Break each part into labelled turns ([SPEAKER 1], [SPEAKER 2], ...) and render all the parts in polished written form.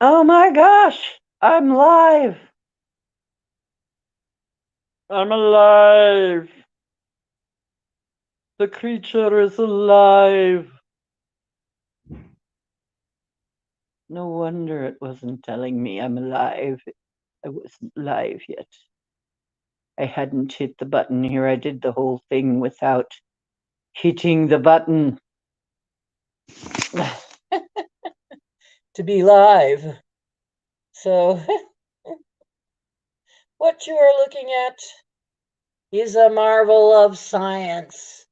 [SPEAKER 1] Oh my gosh, I'm live. I'm alive. The creature is alive. No wonder it wasn't telling me I'm alive. I wasn't live yet. I hadn't hit the button here. I did the whole thing without hitting the button to be live. So, what you are looking at is a marvel of science.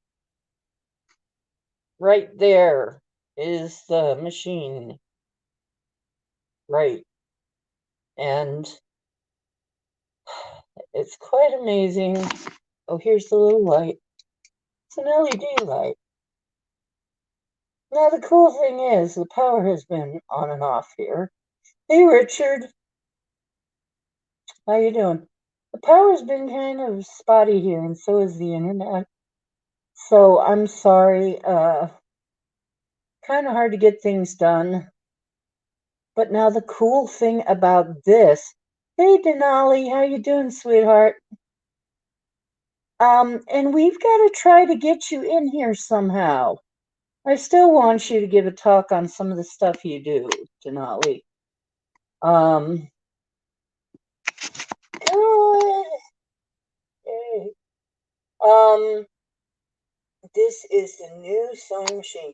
[SPEAKER 1] Right there is the machine. Right. And it's quite amazing. Oh, here's the little light. It's an LED light. Now, the cool thing is the power has been on and off here. Hey, Richard. How you doing? The power's been kind of spotty here, and so is the internet. So I'm sorry. Kind of hard to get things done. But now the cool thing about this. Hey, Denali, how you doing, sweetheart? And we've got to try to get you in here somehow. I still want you to give a talk on some of the stuff you do, Denali. Um, good. Hey. Um, this is the new sewing machine.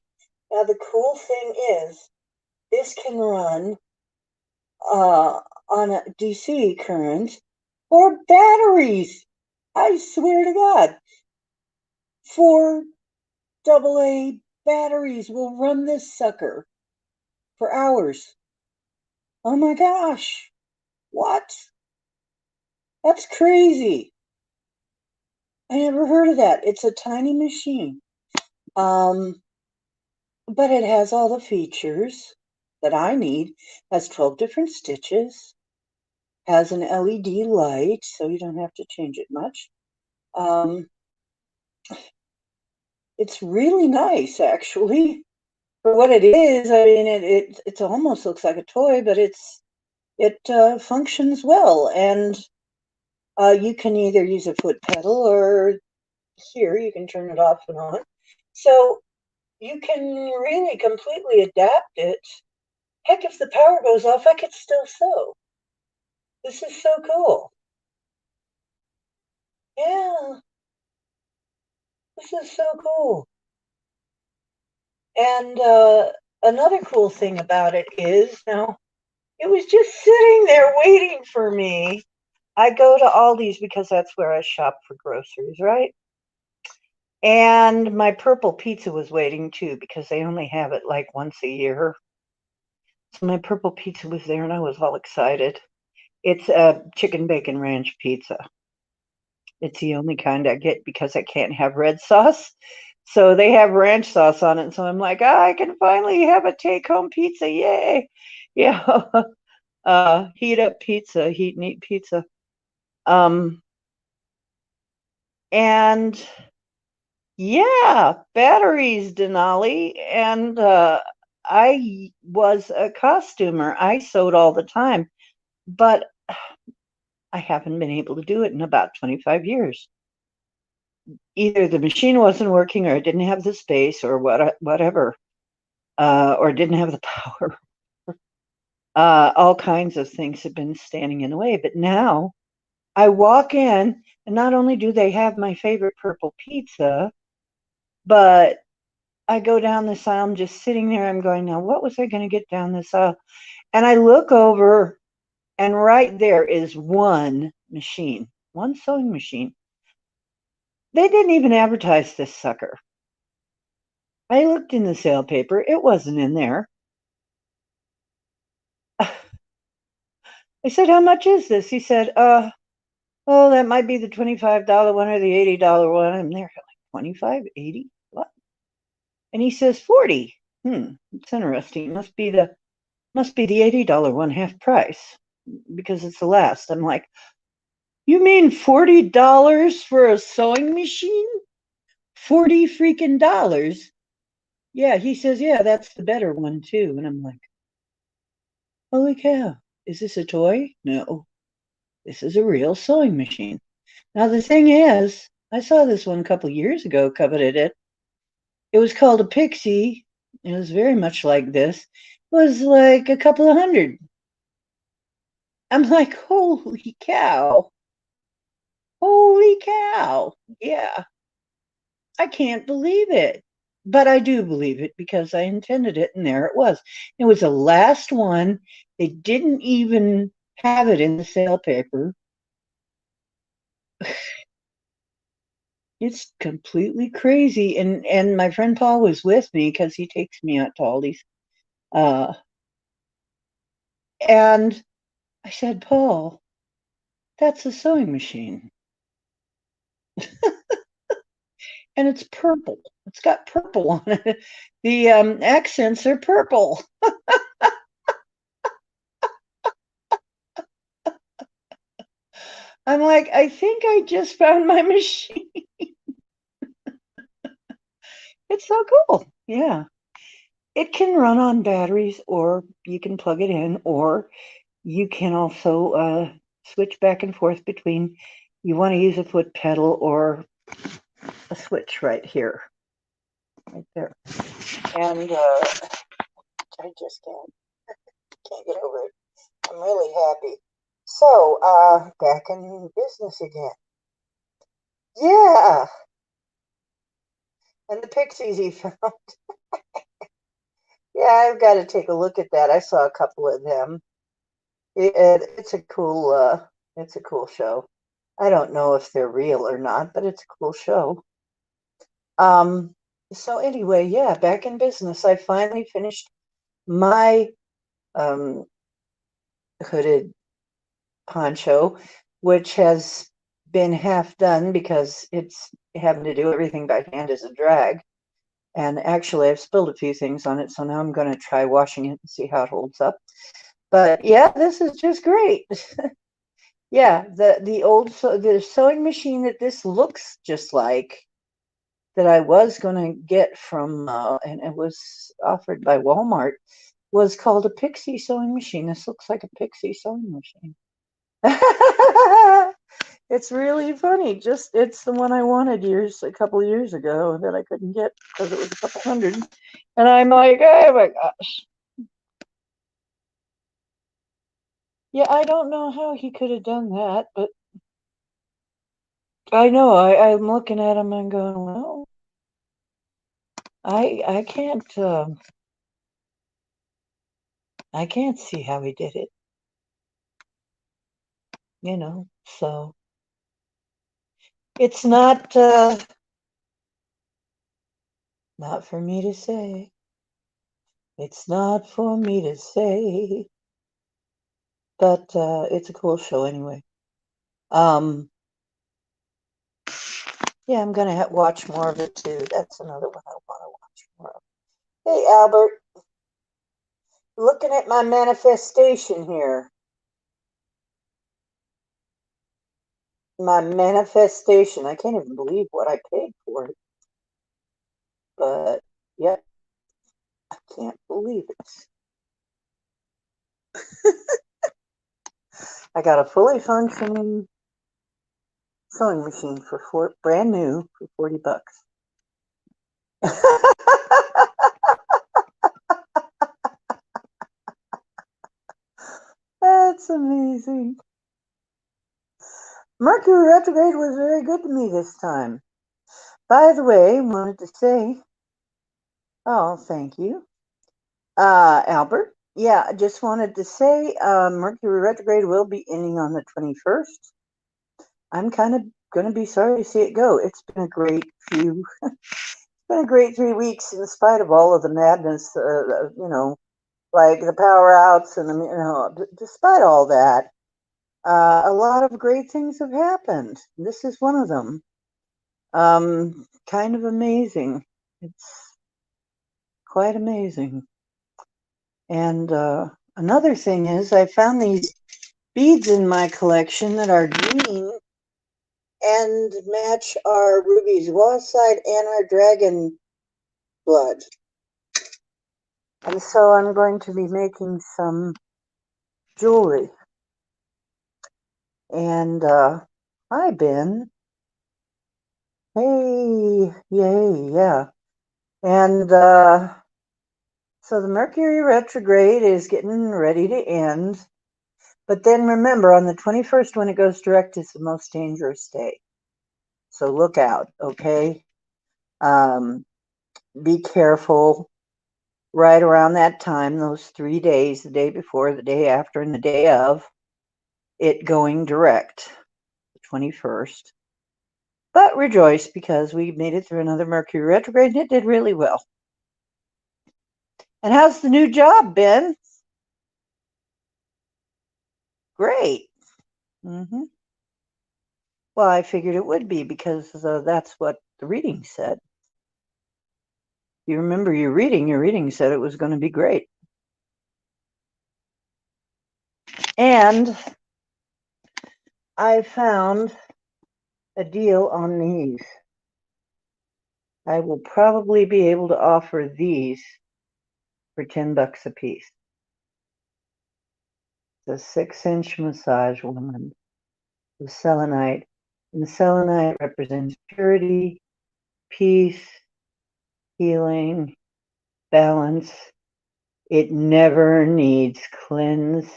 [SPEAKER 1] Now the cool thing is, this can run on a DC current or batteries. I swear to God, 4 AA batteries will run this sucker for hours. Oh my gosh. What? That's crazy. I never heard of that. It's a tiny machine. Um, but it has all the features that I need. Has 12 different stitches. Has an LED light, so you don't have to change it much. It's really nice, actually, for what it is. I mean, it almost looks like a toy, but it functions well, and you can either use a foot pedal or here you can turn it off and on. So you can really completely adapt it. Heck, if the power goes off, I could still sew. This is so cool. Yeah, this is so cool. And another cool thing about it is now it was just sitting there waiting for me. I go to Aldi's because that's where I shop for groceries, right? And my purple pizza was waiting too because they only have it like once a year. So my purple pizza was there and I was all excited. It's a chicken bacon ranch pizza. It's the only kind I get because I can't have red sauce. So they have ranch sauce on it. So I'm like, I can finally have a take home pizza. Yay. Yeah. Heat up pizza, heat and eat pizza. Um, and yeah, batteries, Denali. And I was a costumer. I sewed all the time, but I haven't been able to do it in about 25 years. Either the machine wasn't working or I didn't have the space or whatever, or didn't have the power. All kinds of things have been standing in the way. But now I walk in, and not only do they have my favorite purple pizza, but I go down this aisle. I'm just sitting there. I'm going, now, what was I going to get down this aisle? And I look over, and right there is one machine, one sewing machine. They didn't even advertise this sucker. I looked in the sale paper. It wasn't in there. I said, how much is this? He said, oh, that might be the $25 one or the $80 one. I'm there like 25, 80, what? And he says 40. It's interesting. Must be the $80 one half price because it's the last. I'm like, you mean $40 for a sewing machine? 40 freaking dollars. Yeah, he says, yeah, that's the better one too. And I'm like, Holy cow. Is this a toy? No, this is a real sewing machine. Now, the thing is, I saw this one a couple years ago, coveted it. It was called a Pixie. It was very much like this. It was like a couple of hundred. I'm like, holy cow. Holy cow. Yeah, I can't believe it. But I do believe it because I intended it, and there it was. It was the last one. They didn't even have it in the sale paper. It's completely crazy. And my friend Paul was with me because he takes me out to Aldi's. Uh, and I said, Paul, that's a sewing machine. And it's purple. It's got purple on it. The accents are purple. I'm like, I think I just found my machine. It's so cool. Yeah. It can run on batteries, or you can plug it in, or you can also switch back and forth between you want to use a foot pedal or a switch right here, right there. And I just can't get over it. I'm really happy. So, back in business again. Yeah, and the pixies he found. Yeah, I've got to take a look at that. I saw a couple of them. It's it's a cool show. I don't know if they're real or not, but it's a cool show. Um, so anyway, yeah, back in business. I finally finished my um, hooded poncho, which has been half done because it's having to do everything by hand is a drag. And actually, I've spilled a few things on it, so now I'm going to try washing it and see how it holds up. But yeah, this is just great. Yeah, the sewing machine that this looks just like that I was going to get from and it was offered by Walmart was called a Pixie sewing machine. This looks like a Pixie sewing machine. It's really funny. Just it's the one I wanted a couple of years ago that I couldn't get because it was a couple hundred. And I'm like, oh my gosh. Yeah, I don't know how he could have done that, but I know I'm looking at him and going, well, I can't see how he did it, you know. So it's not for me to say. It's not for me to say, but it's a cool show anyway. Um, yeah, I'm gonna watch more of it too. That's another one I want to watch more of. Hey, Albert, looking at my manifestation here. My manifestation. I can't even believe what I paid for it. But yep, I can't believe it. I got a fully functioning sewing machine for brand new for $40. That's amazing. Mercury retrograde was very good to me this time. By the way, wanted to say, oh, thank you, Albert. Yeah, I just wanted to say, Mercury retrograde will be ending on the 21st. I'm kind of going to be sorry to see it go. It's been a great few. It's been a great 3 weeks in spite of all of the madness. Like the power outs and despite all that, a lot of great things have happened. This is one of them. Kind of amazing. It's quite amazing. And another thing is, I found these beads in my collection that are green and match our rubies Huasite and our dragon blood. And so I'm going to be making some jewelry. And hi, Ben. Hey, yay, yeah. And so the Mercury retrograde is getting ready to end. But then remember, on the 21st, when it goes direct, it's the most dangerous day. So look out, okay? Be careful right around that time, those 3 days, the day before, the day after, and the day of it going direct, the 21st. But rejoice because we made it through another Mercury retrograde and it did really well. And how's the new job, Ben? Great. Mm-hmm. Well, I figured it would be because that's what the reading said. You remember your reading said it was going to be great. And I found a deal on these. I will probably be able to offer these for $10 a piece. It's a 6-inch massage wand with selenite. And selenite represents purity, peace, healing, balance. It never needs cleansed.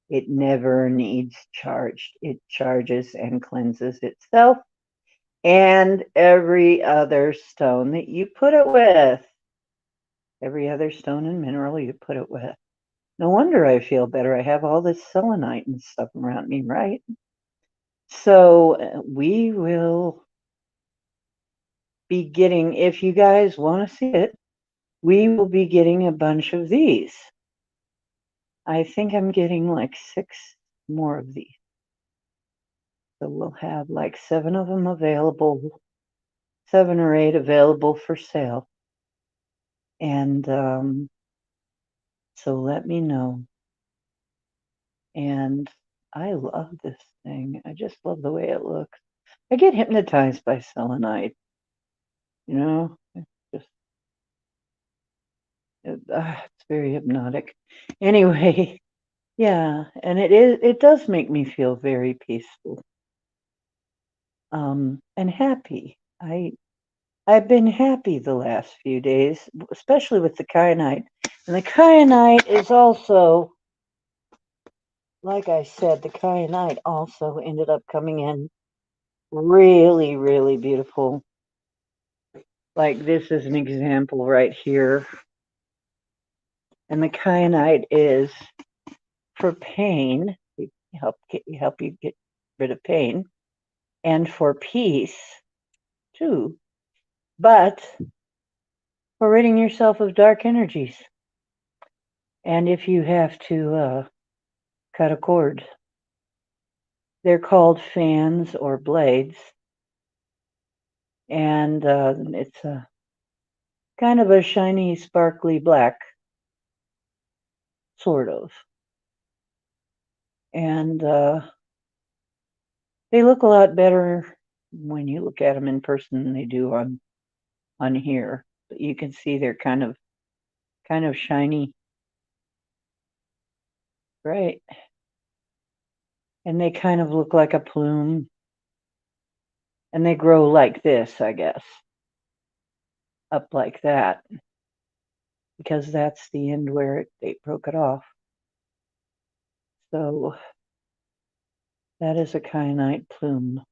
[SPEAKER 1] It never needs charged. It charges and cleanses itself and every other stone that you put it with. Every other stone and mineral you put it with. No wonder I feel better. I have all this selenite and stuff around me, right? So we will be getting, if you guys want to see it, we will be getting a bunch of these. I think I'm getting like 6 more of these. So we'll have like 7 of them available, 7 or 8 available for sale. And so let me know. And I love this thing. I just love the way it looks. I get hypnotized by selenite. You know, it's very hypnotic. Anyway, yeah, and it does make me feel very peaceful. And happy. I've been happy the last few days, especially with the kyanite. And the kyanite is also, like I said, the kyanite also ended up coming in really, really beautiful. Like this is an example right here. And the kyanite is for pain, help you get rid of pain, and for peace too, but for ridding yourself of dark energies. And if you have to cut a cord, they're called fans or blades, and it's a kind of a shiny, sparkly black, sort of, and they look a lot better when you look at them in person than they do on here. But you can see they're kind of shiny, right? And they kind of look like a plume, and they grow like this, I guess, up like that, because that's the end where they broke it off. So that is a kyanite plume.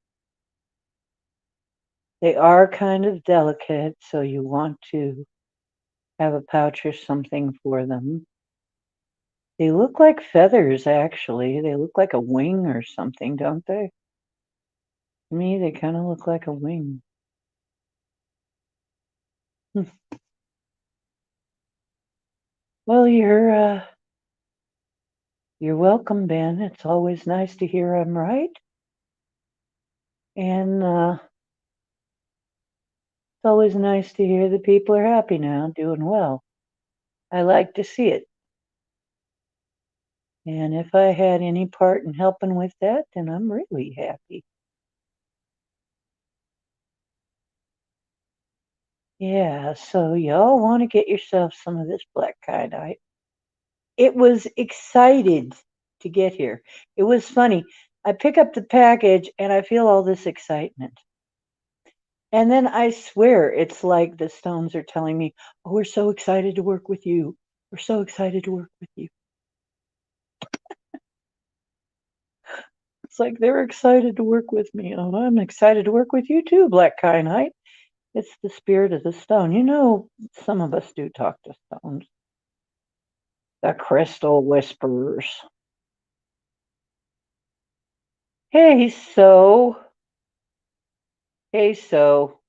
[SPEAKER 1] They are kind of delicate, so you want to have a pouch or something for them. They look like feathers, actually. They look like a wing or something, don't they? To me, they kind of look like a wing. Well, you're welcome, Ben. It's always nice to hear I'm right. And it's always nice to hear that people are happy now, doing well. I like to see it. And if I had any part in helping with that, then I'm really happy. Yeah, so y'all want to get yourself some of this black kyanite. It was excited to get here. It was funny. I pick up the package and I feel all this excitement. And then I swear it's like the stones are telling me, "Oh, we're so excited to work with you. We're so excited to work with you." It's like they're excited to work with me. Oh, I'm excited to work with you too, Black Kyanite. It's the spirit of the stone. You know, some of us do talk to stones. The crystal whisperers. Hey, hey, so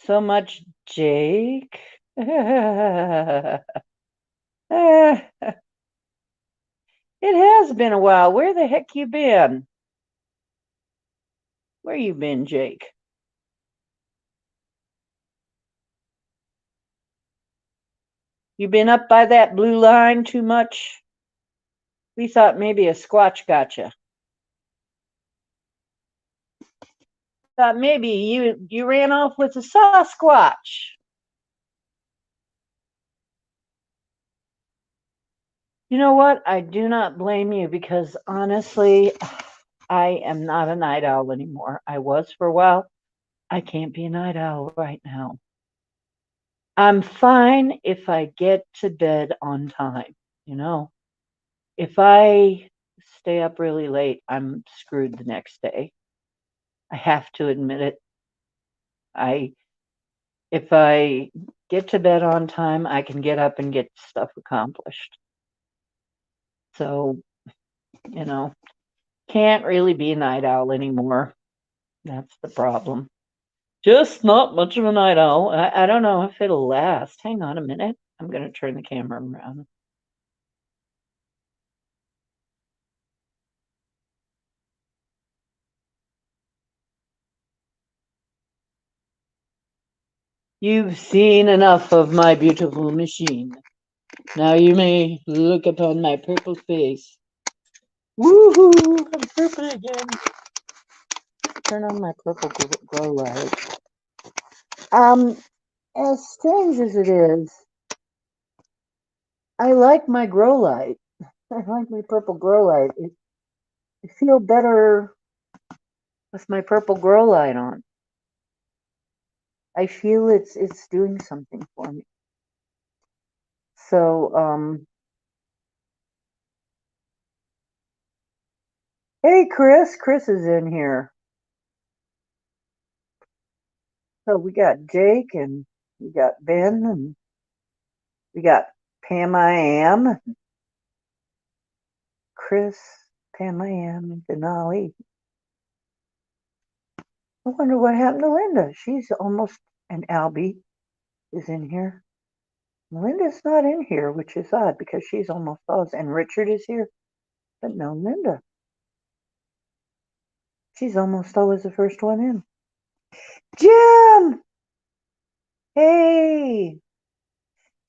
[SPEAKER 1] much Jake. It has been a while. Where the heck you been? Where you been, Jake? You been up by that blue line too much? We thought maybe a squatch got you. Thought maybe you ran off with a Sasquatch. You know what? I do not blame you because honestly, I am not a night owl anymore. I was for a while. I can't be a night owl right now. I'm fine if I get to bed on time, you know. If I stay up really late, I'm screwed the next day. I have to admit it. I if I get to bed on time, I can get up and get stuff accomplished. So, you know, can't really be a night owl anymore. That's the problem. Just not much of a night owl. I don't know if it'll last. Hang on a minute. I'm going to turn the camera around. You've seen enough of my beautiful machine. Now you may look upon my purple face. Woohoo! I'm purple again. Turn on my purple glow light. As strange as it is, I like my grow light. I like my purple grow light. I feel better with my purple grow light on. I feel it's doing something for me. So, hey, Chris. Chris is in here. So we got Jake and we got Ben and we got Pam I Am, Chris, Pam I Am, and Denali. I wonder what happened to Linda. She's almost, and Albie is in here. Linda's not in here, which is odd because she's almost always, and Richard is here, but no Linda. She's almost always the first one in. Jim! Hey!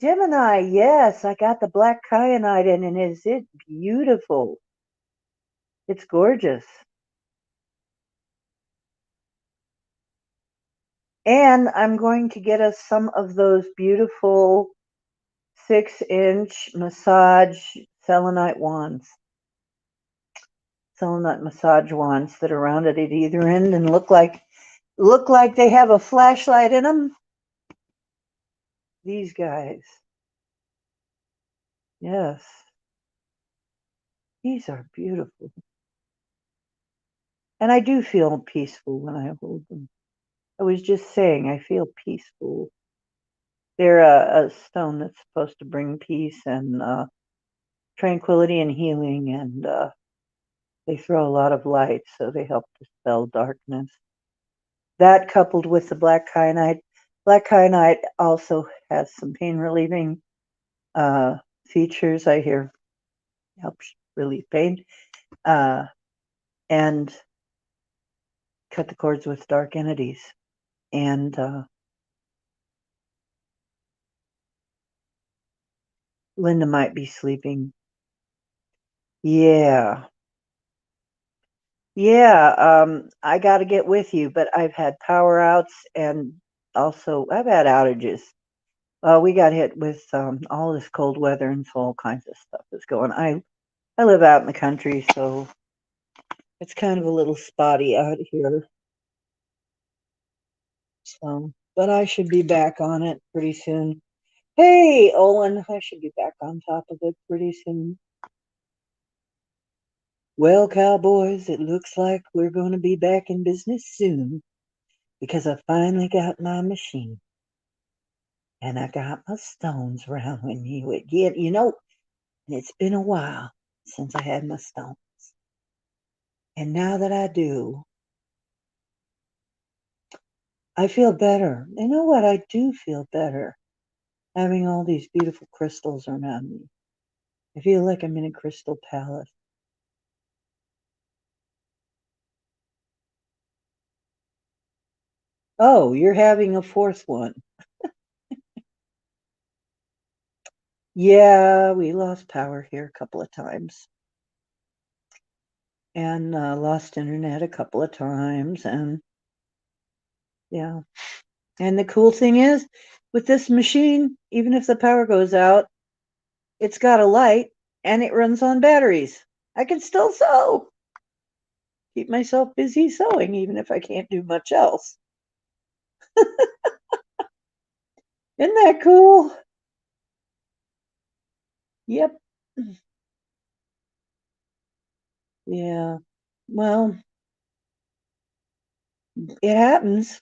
[SPEAKER 1] Gemini, yes, I got the black kyanite in, and is it beautiful? It's gorgeous. And I'm going to get us some of those beautiful 6-inch massage selenite wands. Selenite massage wands that are rounded at either end and look like they have a flashlight in them. These guys. Yes. These are beautiful. And I do feel peaceful when I hold them. I was just saying, I feel peaceful. They're a stone that's supposed to bring peace and tranquility and healing, and they throw a lot of light, so they help dispel darkness. That coupled with the black kyanite. Black kyanite also has some pain relieving features. I hear helps relieve pain and cut the cords with dark entities. And Linda might be sleeping. Yeah. Yeah, I got to get with you, but I've had power outs and also I've had outages. We got hit with all this cold weather and so all kinds of stuff is going. I live out in the country, so it's kind of a little spotty out here. So, but I should be back on it pretty soon. Hey, Owen, I should be back on top of it pretty soon. Well, cowboys, it looks like we're going to be back in business soon because I finally got my machine and I got my stones around when you would get, it's been a while since I had my stones. And now that I do, I feel better. You know what? I do feel better having all these beautiful crystals around me. I feel like I'm in a crystal palace. Oh, you're having a fourth one. Yeah, we lost power here a couple of times and lost internet a couple of times. And yeah. And the cool thing is, with this machine, even if the power goes out, it's got a light and it runs on batteries. I can still sew, keep myself busy sewing, even if I can't do much else. Isn't that cool? Yep. Yeah. Well, it happens.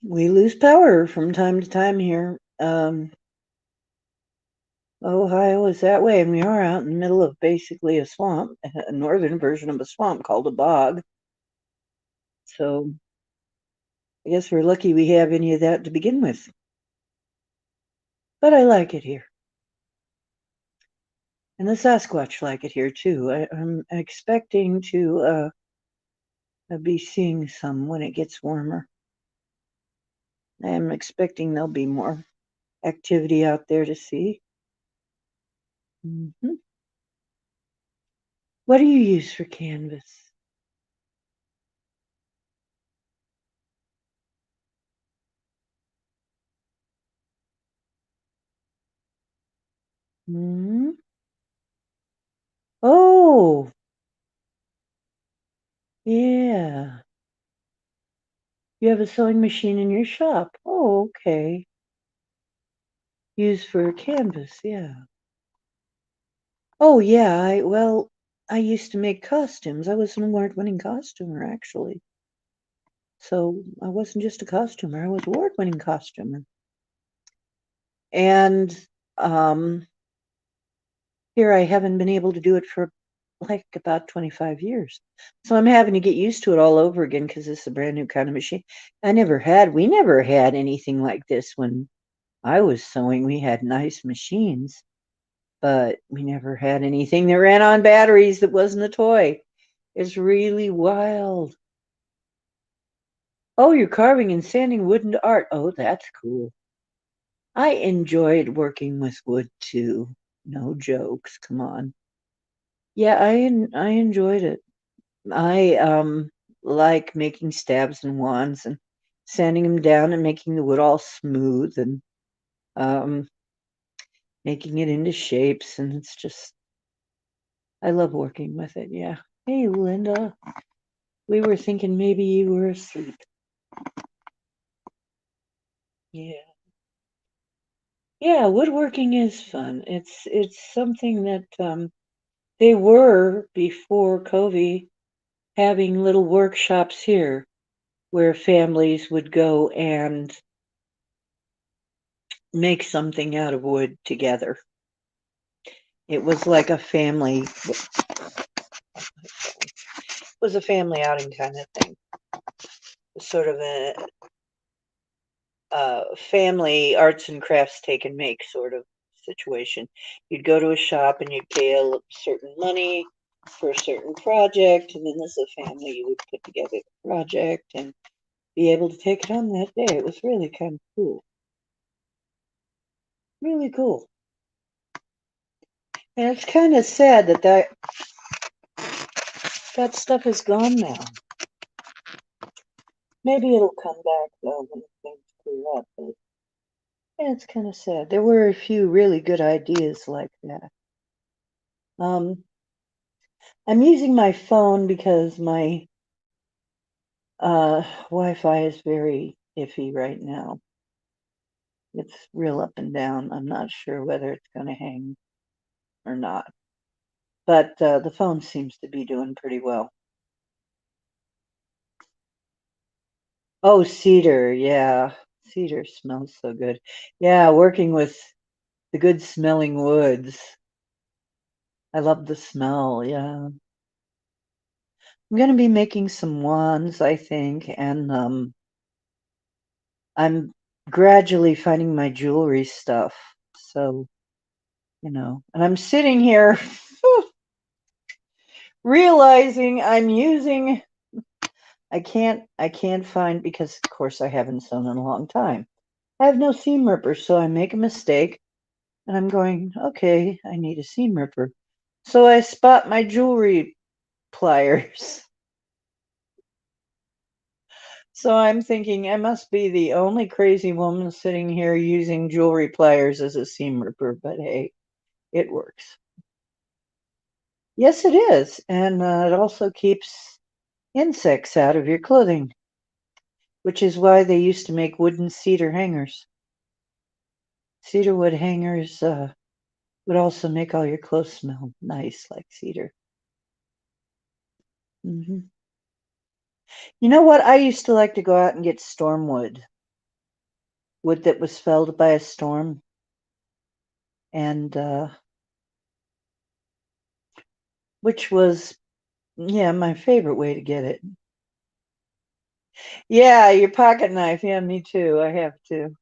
[SPEAKER 1] We lose power from time to time here. Ohio is that way, and we are out in the middle of basically a swamp, a northern version of a swamp called a bog. So I guess we're lucky we have any of that to begin with. But I like it here. And the Sasquatch like it here too. I'm expecting to be seeing some when it gets warmer. I'm expecting there'll be more activity out there to see. Hmm. What do you use for canvas? Hmm. Oh, yeah. You have a sewing machine in your shop. Oh, okay. Used for canvas, yeah. Oh, yeah. I used to make costumes. I was an award-winning costumer, actually. So I wasn't just a costumer, I was award-winning costumer. And um, here I haven't been able to do it for like about 25 years. So I'm having to get used to it all over again because it's a brand new kind of machine. We never had anything like this when I was sewing. We had nice machines, but we never had anything that ran on batteries that wasn't a toy. It's really wild. Oh, you're carving and sanding wood into art. Oh, that's cool. I enjoyed working with wood too. No jokes. Come on. Yeah, I enjoyed it. I like making stabs and wands and sanding them down and making the wood all smooth and um making it into shapes, and it's just I love working with it. Yeah. Hey, Linda. We were thinking maybe you were asleep. Yeah. Yeah, woodworking is fun. It's something that they were before COVID having little workshops here where families would go and make something out of wood together. It was like a family was a family outing kind of thing. Sort of a family arts and crafts take and make sort of situation. You'd go to a shop and you'd pay a certain money for a certain project, and then as a family you would put together the project and be able to take it on that day. It was really kind of cool. Really cool. And it's kind of sad that stuff is gone now. Maybe it'll come back though when things clear up. But yeah, it's kind of sad. There were a few really good ideas like that. I'm using my phone because my Wi-Fi is very iffy right now. It's real up and down. I'm not sure whether it's going to hang or not. But the phone seems to be doing pretty well. Oh, cedar, yeah. Cedar smells so good. Yeah, working with the good smelling woods. I love the smell, yeah. I'm gonna be making some wands, I think, and I'm gradually finding my jewelry stuff. So, and I'm sitting here realizing I'm using I can't find because of course I haven't sewn in a long time. I have no seam ripper, so I make a mistake and I'm going, okay, I need a seam ripper. So I spot my jewelry pliers. So I'm thinking I must be the only crazy woman sitting here using jewelry pliers as a seam ripper, but hey, it works. Yes, it is. And it also keeps insects out of your clothing, which is why they used to make wooden cedar hangers. Cedar wood hangers would also make all your clothes smell nice like cedar. Hmm. You know what? I used to like to go out and get storm wood that was felled by a storm, and which was, yeah, my favorite way to get it. Yeah, your pocket knife. Yeah, me too. I have to.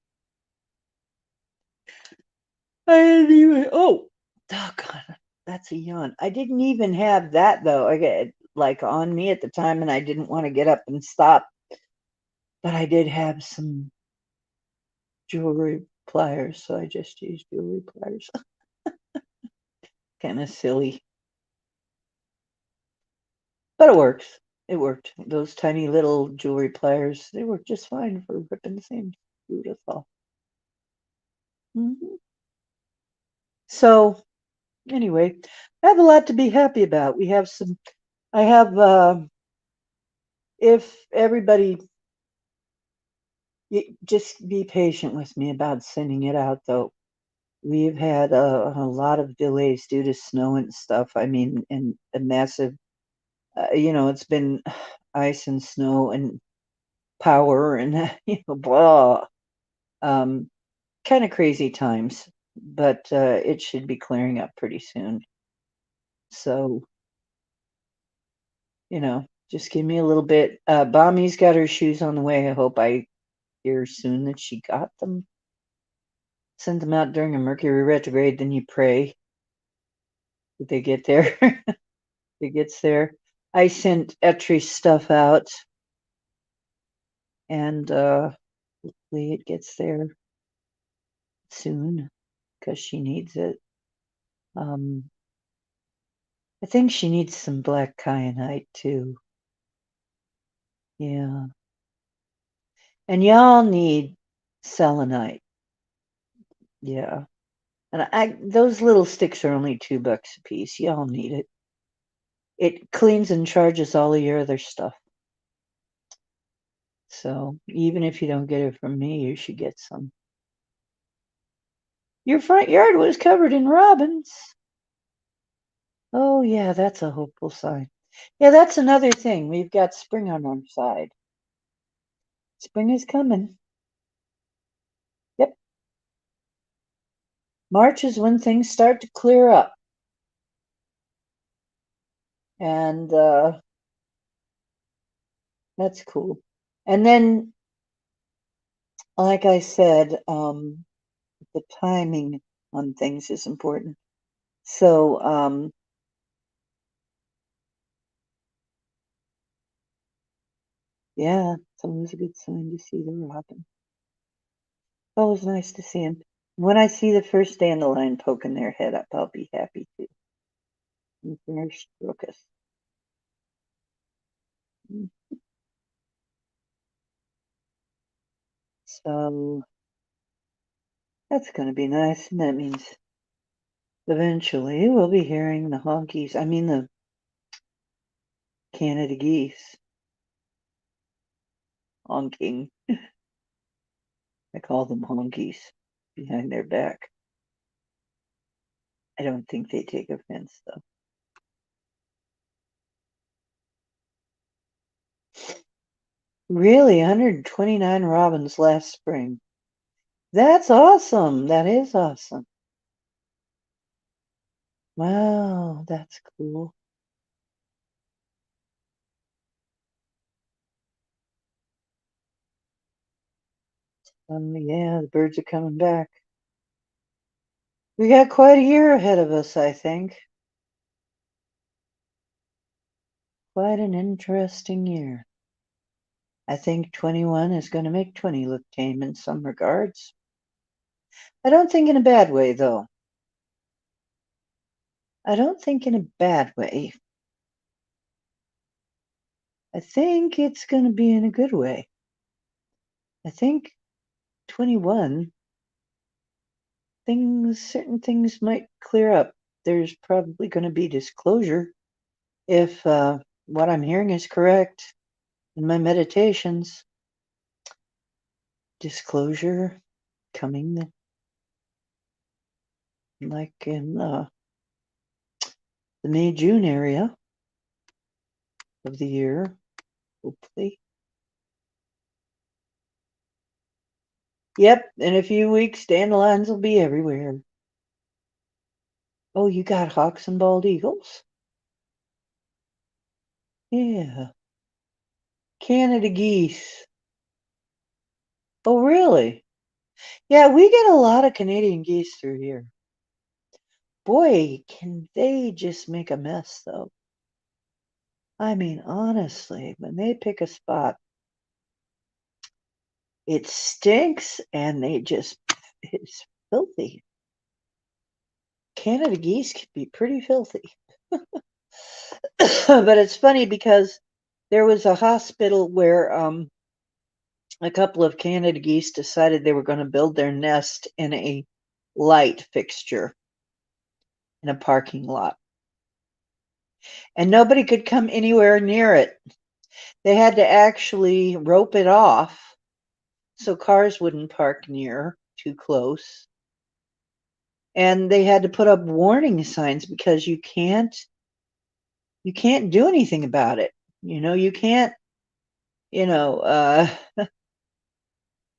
[SPEAKER 1] I didn't even. Oh, God, that's a yawn. I didn't even have that though. I get like on me at the time, and I didn't want to get up and stop. But I did have some jewelry pliers, so I just used jewelry pliers. Kind of silly, but it works. It worked. Those tiny little jewelry pliers, they work just fine for ripping the seams. Beautiful. Hmm. So anyway, I have a lot to be happy about. We have some. I have. If everybody just be patient with me about sending it out, though. We've had a lot of delays due to snow and stuff. I mean, and a massive, it's been ice and snow and power and, blah. Um, kind of crazy times, but it should be clearing up pretty soon. So, just give me a little bit. Bommy's got her shoes on the way. I hope I hear soon that she got them. Send them out during a Mercury retrograde, then you pray that they get there. It gets there. I sent Etri's stuff out, and hopefully it gets there soon because she needs it. Um, I think she needs some black kyanite too. Yeah, and y'all need selenite. Yeah, and I those little sticks are only $2 a piece. Y'all need it. It cleans and charges all of your other stuff. So even if you don't get it from me, you should get some. Your front yard was covered in robins. Oh, yeah, that's a hopeful sign. Yeah, that's another thing. We've got spring on our side. Spring is coming. Yep. March is when things start to clear up. And that's cool. And then, like I said, the timing on things is important. So, yeah, it's always a good sign to see the robin. Always nice to see them. When I see the first dandelion poking their head up, I'll be happy too. And first crocus. Mm. So that's going to be nice. And that means Eventually, we'll be hearing the honkies. I mean, the Canada geese honking. I call them honkies behind their back. I don't think they take offense, though. Really, 129 robins last spring. That's awesome. That is awesome. Wow, that's cool. Yeah, the birds are coming back. We got quite a year ahead of us, I think. Quite an interesting year. I think 21 is going to make 20 look tame in some regards. I don't think in a bad way, though. I don't think in a bad way. I think it's going to be in a good way. I think 21, certain things might clear up. There's probably going to be disclosure if what I'm hearing is correct in my meditations. Disclosure coming like in the May-June area of the year, hopefully. Yep, in a few weeks, dandelions will be everywhere. Oh, you got hawks and bald eagles? Yeah. Canada geese. Oh, really? Yeah, we get a lot of Canadian geese through here. Boy, can they just make a mess, though. I mean, honestly, when they pick a spot, it stinks and it's filthy. Canada geese can be pretty filthy. But it's funny because there was a hospital where a couple of Canada geese decided they were going to build their nest in a light fixture in a parking lot. And nobody could come anywhere near it. They had to actually rope it off so cars wouldn't park near too close. And they had to put up warning signs because you can't do anything about it. You can't, you know,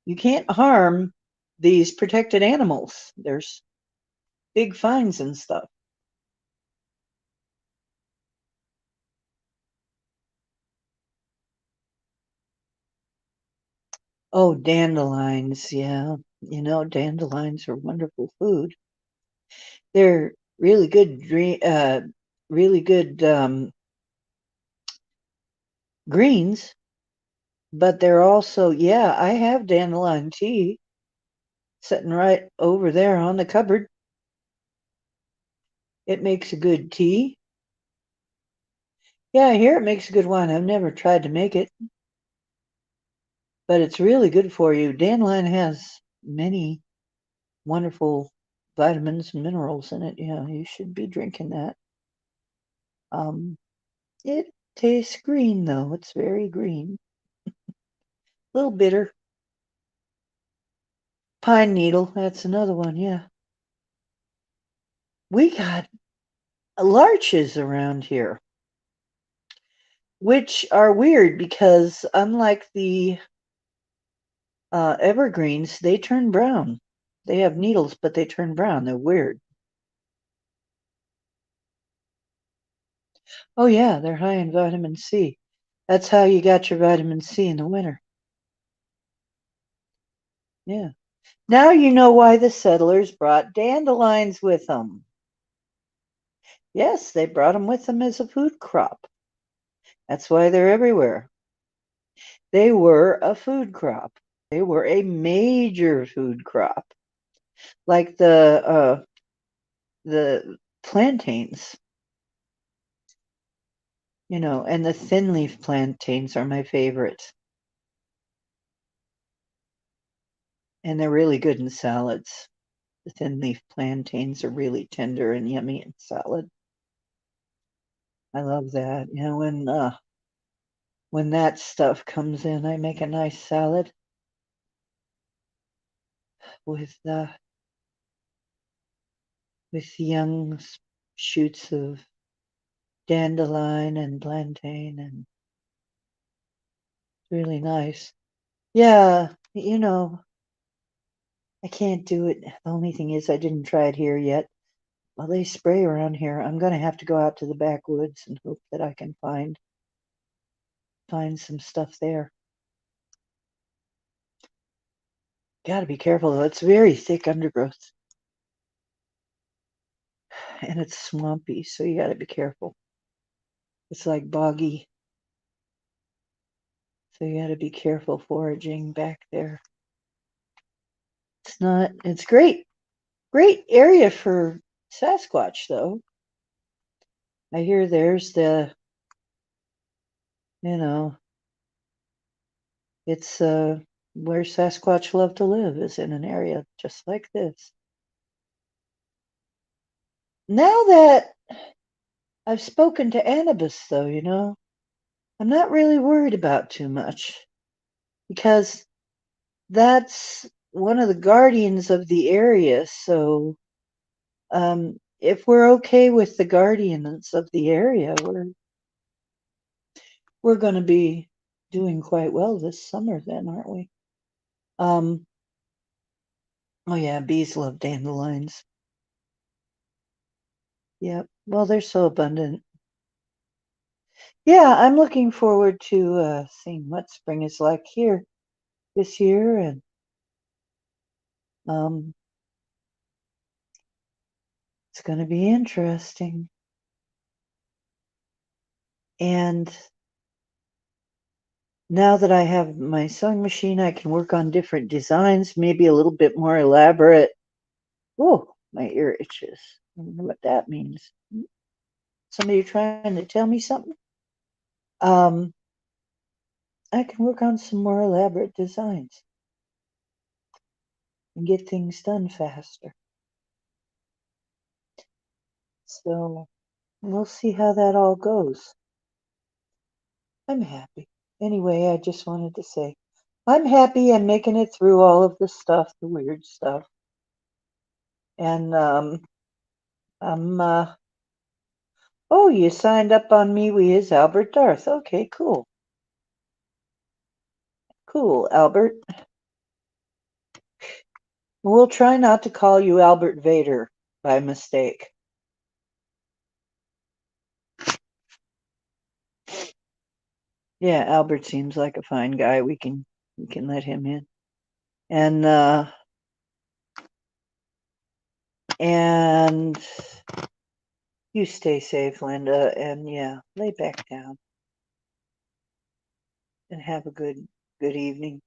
[SPEAKER 1] you can't harm these protected animals. There's big fines and stuff. Oh, dandelions, yeah. Dandelions are wonderful food. They're really good greens, but they're also, yeah, I have dandelion tea sitting right over there on the cupboard. It makes a good tea. Yeah, I hear it makes a good wine. I've never tried to make it, but it's really good for you. Dandelion has many wonderful vitamins and minerals in it. Yeah, you should be drinking that. It tastes green though. It's very green. A little bitter. Pine needle, that's another one, yeah. We got larches around here, which are weird because unlike the evergreens, they turn brown. They have needles, but they turn brown. They're weird. Oh, yeah, they're high in vitamin C. That's how you got your vitamin C in the winter. Yeah. Now you know why the settlers brought dandelions with them. Yes, they brought them with them as a food crop. That's why they're everywhere. They were a food crop. They were a major food crop, like the plantains, and the thin leaf plantains are my favorite, and they're really good in salads. The thin leaf plantains are really tender and yummy in salad. I love that. You know, when that stuff comes in, I make a nice salad with young shoots of dandelion and plantain, and it's really nice. Yeah, you know, I can't do it. The only thing is I didn't try it here yet. Well, they spray around here. I'm gonna have to go out to the backwoods and hope that I can find some stuff there. Gotta be careful though. It's very thick undergrowth and it's swampy, so you gotta be careful. It's like boggy, so you gotta be careful foraging back there. It's great area for Sasquatch though. I hear there's you know, it's where Sasquatch love to live is in an area just like this. Now that I've spoken to Anubis though, you know, I'm not really worried about too much because that's one of the guardians of the area. So if we're okay with the guardians of the area, we're going to be doing quite well this summer then, aren't we? Oh yeah, bees love dandelions. Yep. Well, they're so abundant. Yeah, I'm looking forward to seeing what spring is like here this year, and um, it's going to be interesting. And now that I have my sewing machine, I can work on different designs, maybe a little bit more elaborate. Oh, my ear itches. I don't know what that means. Somebody trying to tell me something? Um, I can work on some more elaborate designs and get things done faster. So we'll see how that all goes. I'm happy. Anyway, I just wanted to say I'm happy I'm making it through all of the stuff, the weird stuff. And I'm oh, you signed up on MeWe as Albert Darth. Okay, cool. Cool, Albert. We'll try not to call you Albert Vader by mistake. Yeah, Albert seems like a fine guy. We can let him in. And you stay safe, Linda, and yeah, lay back down and have a good evening.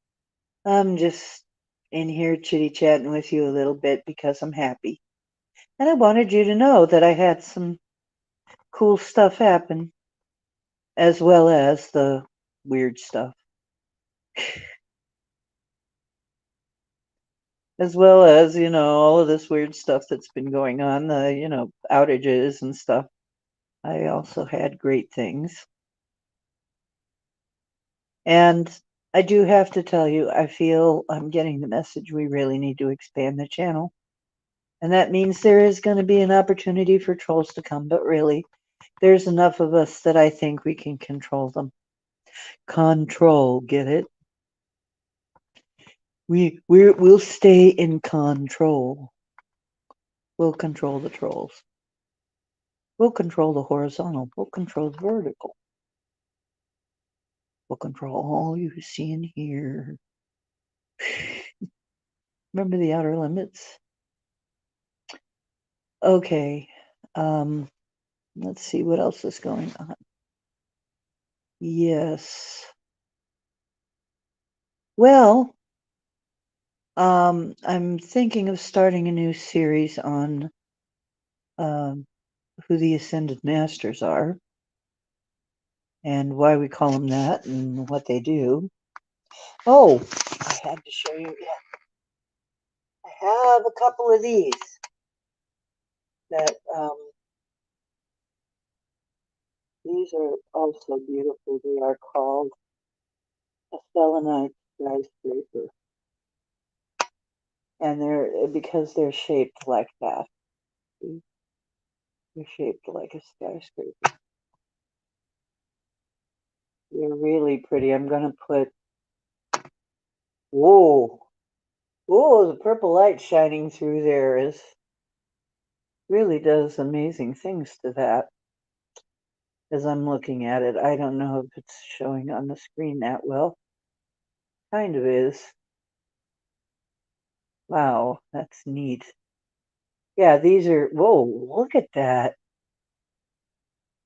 [SPEAKER 1] I'm just in here chitty chatting with you a little bit because I'm happy. And I wanted you to know that I had some cool stuff happen as well as the weird stuff. As well as, you know, all of this weird stuff that's been going on, you know, outages and stuff. I also had great things. And I do have to tell you, I feel I'm getting the message we really need to expand the channel. And that means there is going to be an opportunity for trolls to come, but really, there's enough of us that I think we can control them. Control, get it? We'll stay in control. We'll control the trolls. We'll control the horizontal. We'll control the vertical. We'll control all you see and hear. Remember the outer limits? Okay. Let's see what else is going on. Yes. Well, I'm thinking of starting a new series on who the Ascended Masters are and why we call them that and what they do. Oh, I had to show you. Yeah, I have a couple of these that these are also beautiful. They are called a selenite skyscraper, and they're because they're shaped like that. They're shaped like a skyscraper. They're really pretty. I'm gonna put. Whoa, whoa! The purple light shining through there is really does amazing things to that. As I'm looking at it, I don't know if it's showing on the screen that well. Kind of is. Wow, that's neat. Yeah, these are. Whoa, look at that.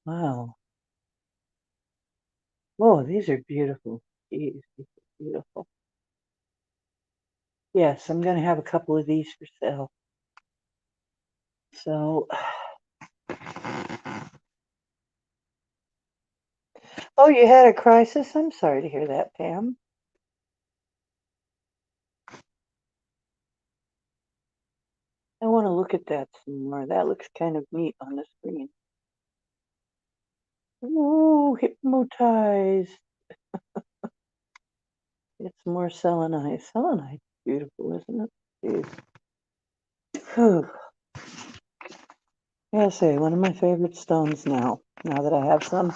[SPEAKER 1] Wow. Whoa, these are beautiful. Jeez, these are beautiful. Yes, I'm gonna have a couple of these for sale. So, oh, you had a crisis? I'm sorry to hear that, Pam. I want to look at that some more. That looks kind of neat on the screen. Ooh, hypnotized. It's more selenite. Selenite's beautiful, isn't it? Jeez. Whew. I gotta say, one of my favorite stones now. Now that I have some,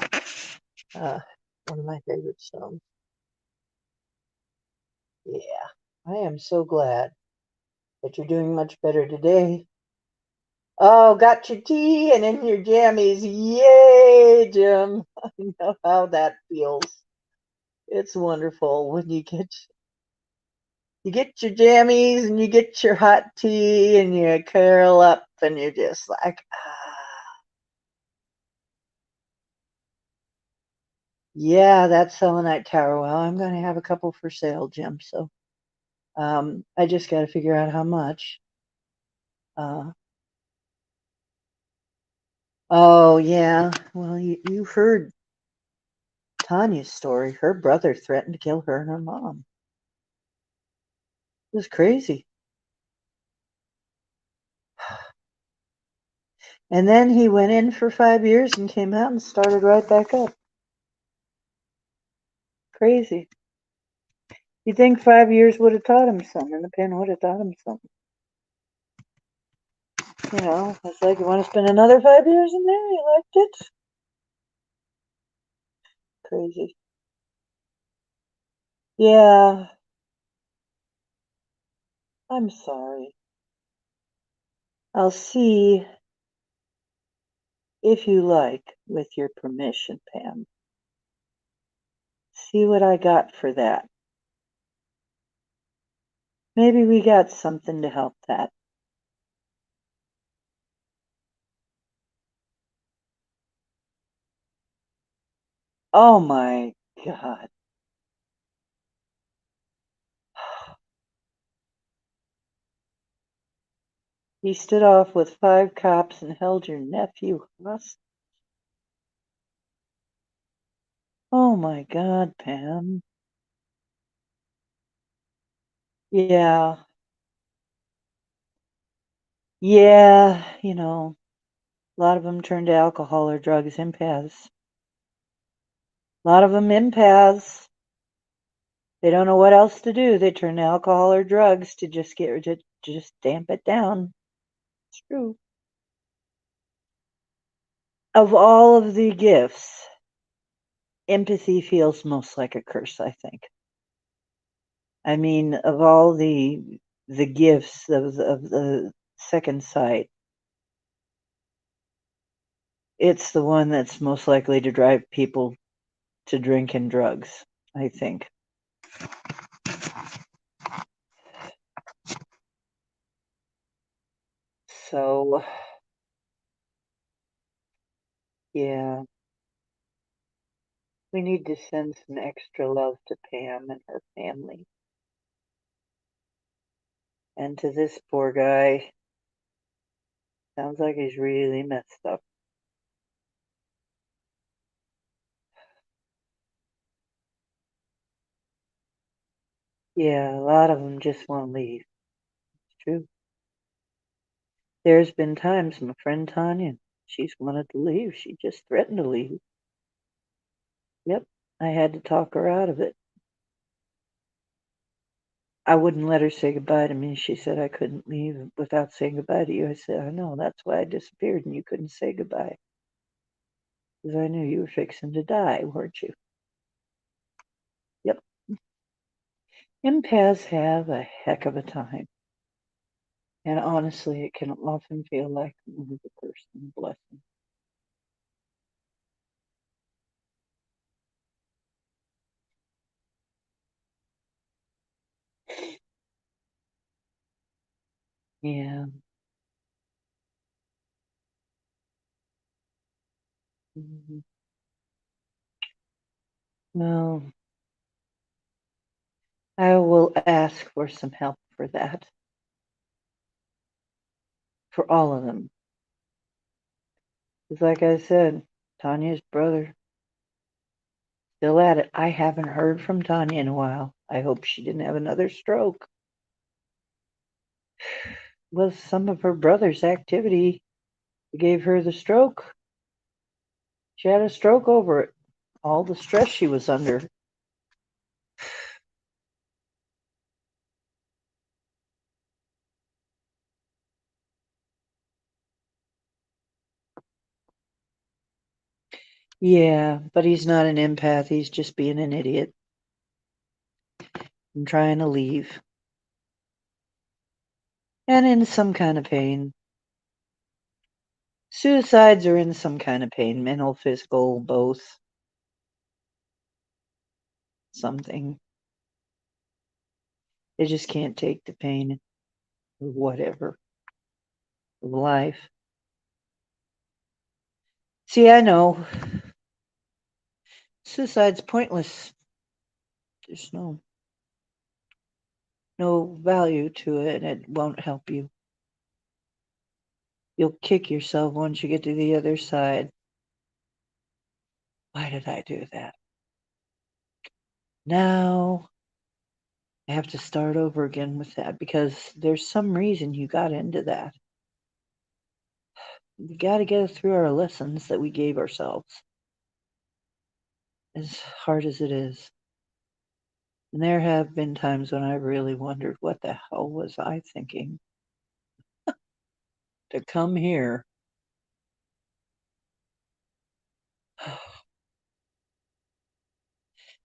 [SPEAKER 1] uh, one of my favorite stones. Yeah, I am so glad that you're doing much better today. Oh, got your tea and in your jammies. Yay, Jim. I know how that feels. It's wonderful when you get your jammies and you get your hot tea and you curl up and you're just like, ah. Yeah, that's selenite tower. Well, I'm going to have a couple for sale, Jim. So I just got to figure out how much. Uh, oh, yeah. Well, you heard Tanya's story. Her brother threatened to kill her and her mom. It was crazy. And then he went in for 5 years and came out and started right back up. Crazy. You'd think 5 years would have taught him something. The pen would have taught him something. It's like, you want to spend another 5 years in there? You liked it? Crazy. Yeah, I'm sorry. I'll see if you like, with your permission, Pam. See what I got for that. Maybe we got something to help that. Oh my God. He stood off with 5 cops and held your nephew hostage. Oh my God, Pam. Yeah. Yeah, a lot of them turn to alcohol or drugs, empaths. A lot of them empaths. They don't know what else to do. They turn to alcohol or drugs to just just damp it down. It's true. Of all of the gifts, empathy feels most like a curse, I think. I mean, of all the gifts of the second sight, it's the one that's most likely to drive people to drink and drugs, I think. So, yeah, we need to send some extra love to Pam and her family. And to this poor guy, sounds like he's really messed up. Yeah, a lot of them just want to leave. It's true. There's been times my friend Tanya, she's wanted to leave. She just threatened to leave. Yep. I had to talk her out of it. I wouldn't let her say goodbye to me. She said I couldn't leave without saying goodbye to you. I said, I know, that's why I disappeared and you couldn't say goodbye. Because I knew you were fixing to die, weren't you? Yep. Empaths have a heck of a time. And honestly, it can often feel like another person's blessing. Yeah. Mhm. Well, I will ask for some help for that, for all of them. Because, like I said, Tanya's brother still at it. I haven't heard from Tanya in a while. I hope she didn't have another stroke. Was some of her brother's activity that gave her the stroke? She had a stroke over it. All the stress she was under. Yeah, but he's not an empath. He's just being an idiot and trying to leave. And in some kind of pain. Suicides are in some kind of pain, mental, physical, both. Something. They just can't take the pain or whatever of life. See, I know suicide's pointless. There's no value to it, and it won't help you. You'll kick yourself once you get to the other side. Why did I do that? Now I have to start over again with that because there's some reason you got into that. We got to get through our lessons that we gave ourselves, as hard as it is. And there have been times when I really wondered what the hell was I thinking to come here.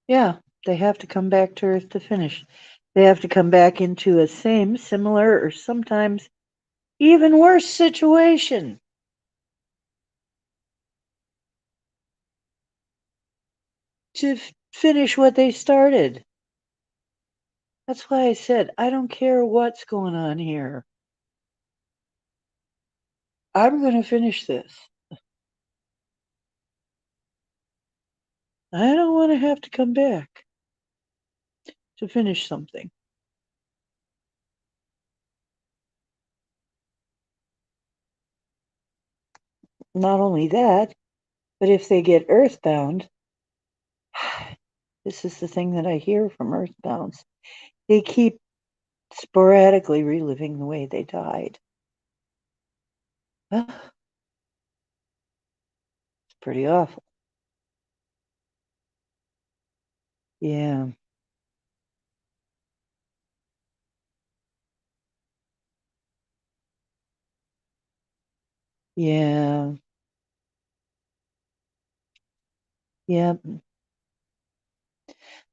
[SPEAKER 1] Yeah, they have to come back to Earth to finish. They have to come back into a same, similar, or sometimes even worse situation to finish what they started. That's why I said, I don't care what's going on here. I'm going to finish this. I don't want to have to come back to finish something. Not only that, but if they get earthbound, this is the thing that I hear from earthbounds. They keep sporadically reliving the way they died. Well, it's pretty awful. Yeah, yeah, yeah.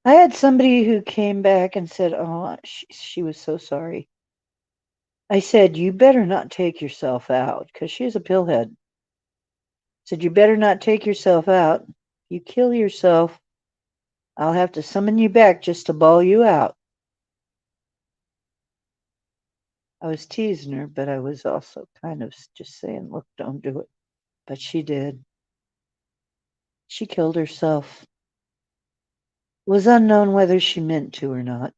[SPEAKER 1] I had somebody who came back and said, "Oh, she was so sorry." I said, "You better not take yourself out," because she's a pillhead. Said, "You better not take yourself out. You kill yourself, I'll have to summon you back just to bawl you out." I was teasing her, but I was also kind of just saying, "Look, don't do it." But she did. She killed herself. It was unknown whether she meant to or not,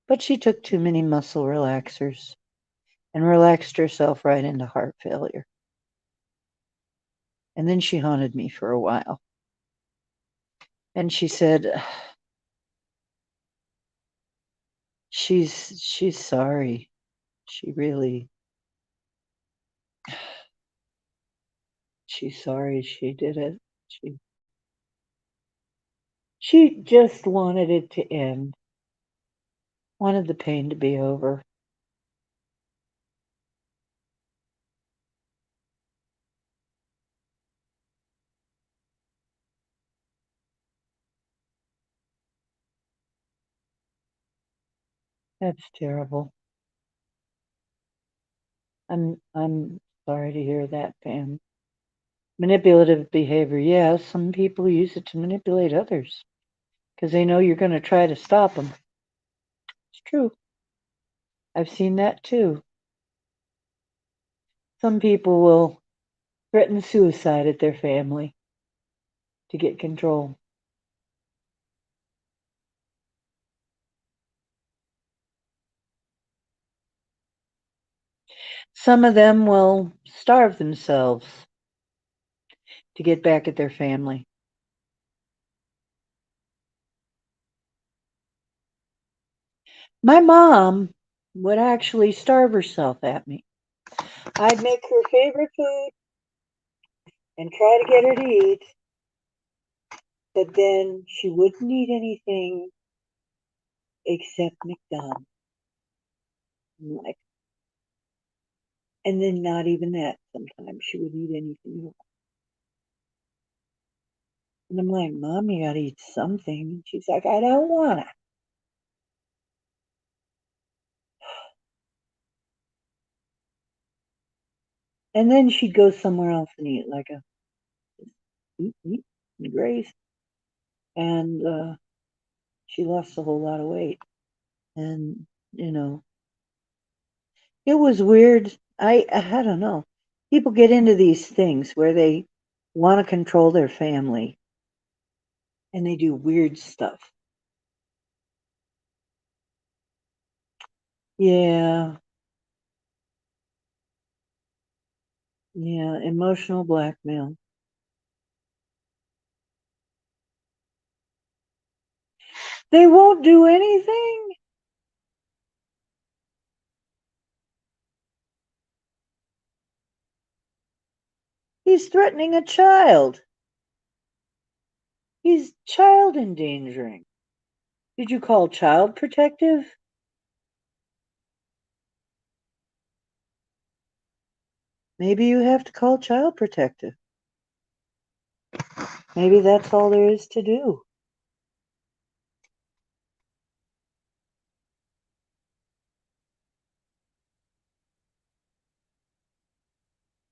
[SPEAKER 1] but she took too many muscle relaxers and relaxed herself right into heart failure. And then she haunted me for a while. And she said, she's sorry. She really she's sorry she did it. She she just wanted it to end, wanted the pain to be over. That's terrible. I'm sorry to hear that, Pam. Manipulative behavior, yeah, some people use it to manipulate others because they know you're going to try to stop them. It's true. I've seen that too. Some people will threaten suicide at their family to get control. Some of them will starve themselves to get back at their family. My mom would actually starve herself at me. I'd make her favorite food and try to get her to eat, but then she wouldn't eat anything except McDonald's. I'm like, and then not even that sometimes. She would eat anything else. And I'm like, Mom, you gotta eat something. And she's like, I don't wanna. And then she'd go somewhere else and eat, like a eat, and graze. And she lost a whole lot of weight. And, you know, it was weird. I don't know. People get into these things where they want to control their family and they do weird stuff. Yeah, yeah, emotional blackmail. They won't do anything. He's threatening a child. He's child endangering. Did you call child protective? Maybe you have to call child protective. Maybe that's all there is to do.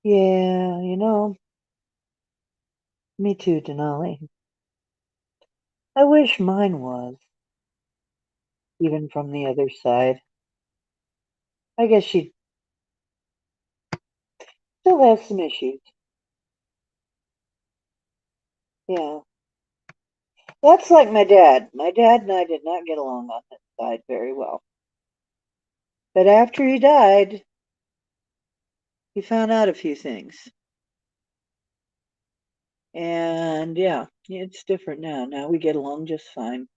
[SPEAKER 1] Yeah, me too, Denali. I wish mine was, even from the other side. I guess she still has some issues. Yeah. That's like my dad. My dad and I did not get along on that side very well. But after he died, he found out a few things. And yeah, it's different now. Now we get along just fine.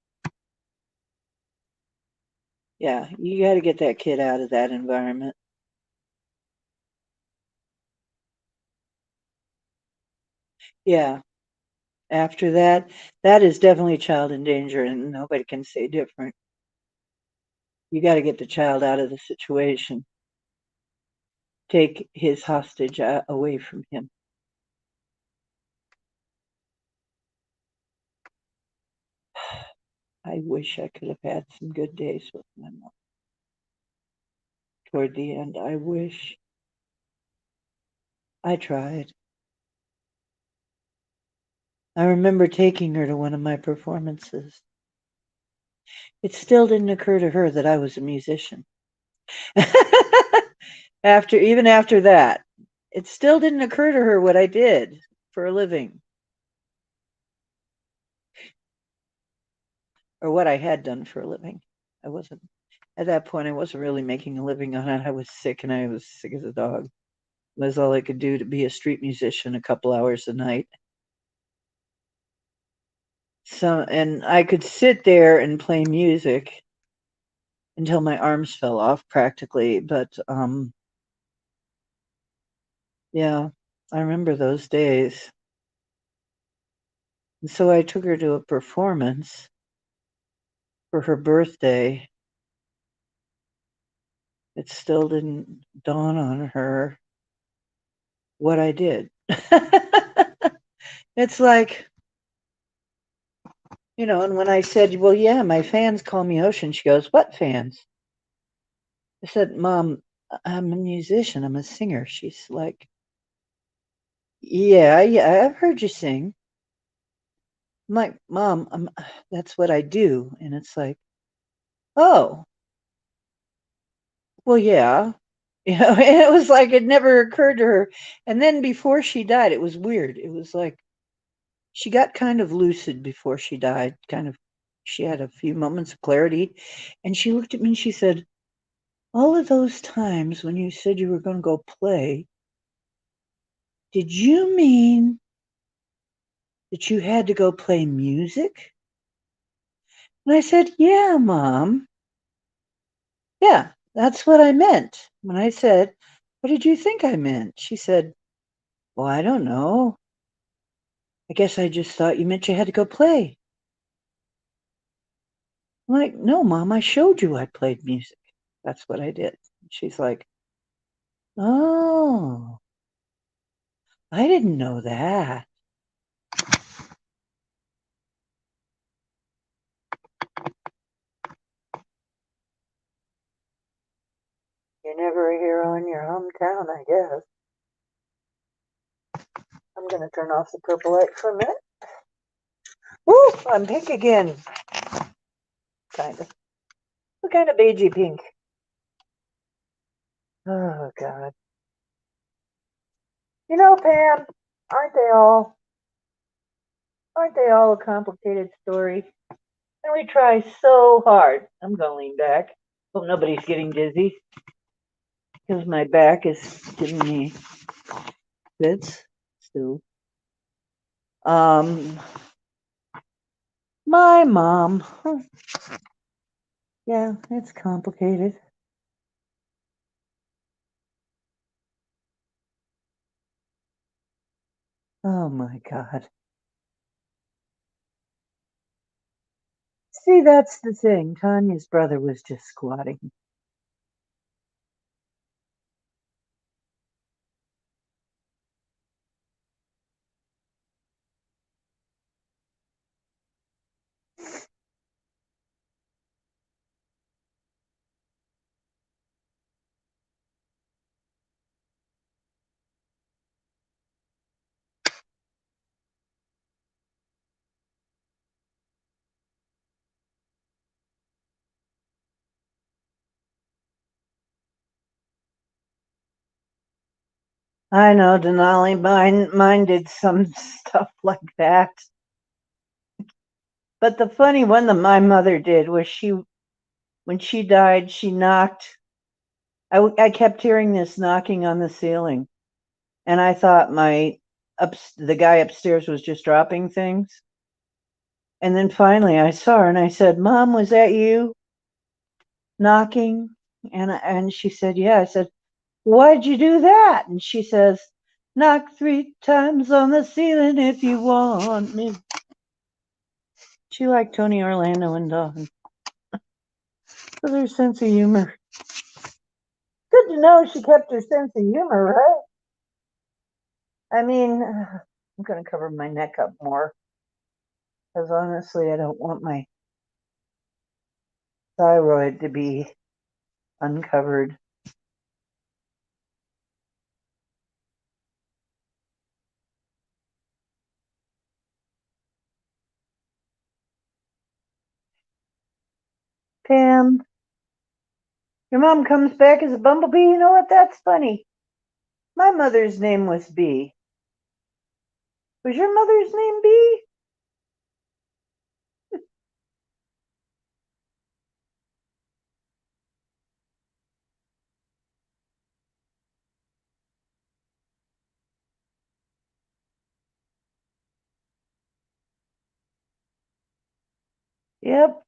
[SPEAKER 1] Yeah, you got to get that kid out of that environment. Yeah, after that, that is definitely child in danger, and nobody can say different. You got to get the child out of the situation, take his hostage away from him. I wish I could have had some good days with my mom toward the end. I wish I tried. I remember taking her to one of my performances. It still didn't occur to her that I was a musician. Even after that, it still didn't occur to her what I did for a living or what I had done for a living. I wasn't at that point. I wasn't really making a living on it. I was sick, and I was sick as a dog. It was all I could do to be a street musician a couple hours a night. So, and I could sit there and play music until my arms fell off practically. But yeah, I remember those days. And so I took her to a performance for her birthday. It still didn't dawn on her what I did. It's like, and when I said, well, yeah, my fans call me Ocean, she goes, what fans? I said, Mom, I'm a musician, I'm a singer. She's like, yeah, I've heard you sing. I'm like, Mom, that's what I do. And it's like, oh, well, yeah. And it was like it never occurred to her. And then before she died, it was weird. It was like she got kind of lucid before she died, she had a few moments of clarity. And she looked at me and she said, all of those times when you said you were going to go play, did you mean that you had to go play music? And I said, yeah, Mom. Yeah, that's what I meant. When I said, what did you think I meant? She said, well, I don't know. I guess I just thought you meant you had to go play. I'm like, no, Mom, I showed you I played music. That's what I did. She's like, oh, I didn't know that. You're never a hero in your hometown, I guess. I'm going to turn off the purple light for a minute. Woo, I'm pink again. Kind of. What kind of beigey pink? Oh, God. Pam, aren't they all? Aren't they all a complicated story? And we try so hard. I'm going to lean back. Hope nobody's getting dizzy because my back is giving me fits still. My mom. Yeah, it's complicated. Oh my God. See, that's the thing. Tanya's brother was just squatting. I know, Denali. Mine did some stuff like that. But the funny one that my mother did was when she died, she knocked. I kept hearing this knocking on the ceiling, and I thought the guy upstairs was just dropping things. And then finally, I saw her, and I said, "Mom, was that you knocking?" And she said, "Yeah." I said, "Why'd you do that?" And she says, "Knock 3 times on the ceiling if you want me." She liked Tony Orlando and Dawn for their sense of humor. Good to know she kept her sense of humor, right? I mean, I'm going to cover my neck up more because honestly, I don't want my thyroid to be uncovered. Pam, your mom comes back as a bumblebee. You know what? That's funny. My mother's name was Bee. Was your mother's name Bee? Yep.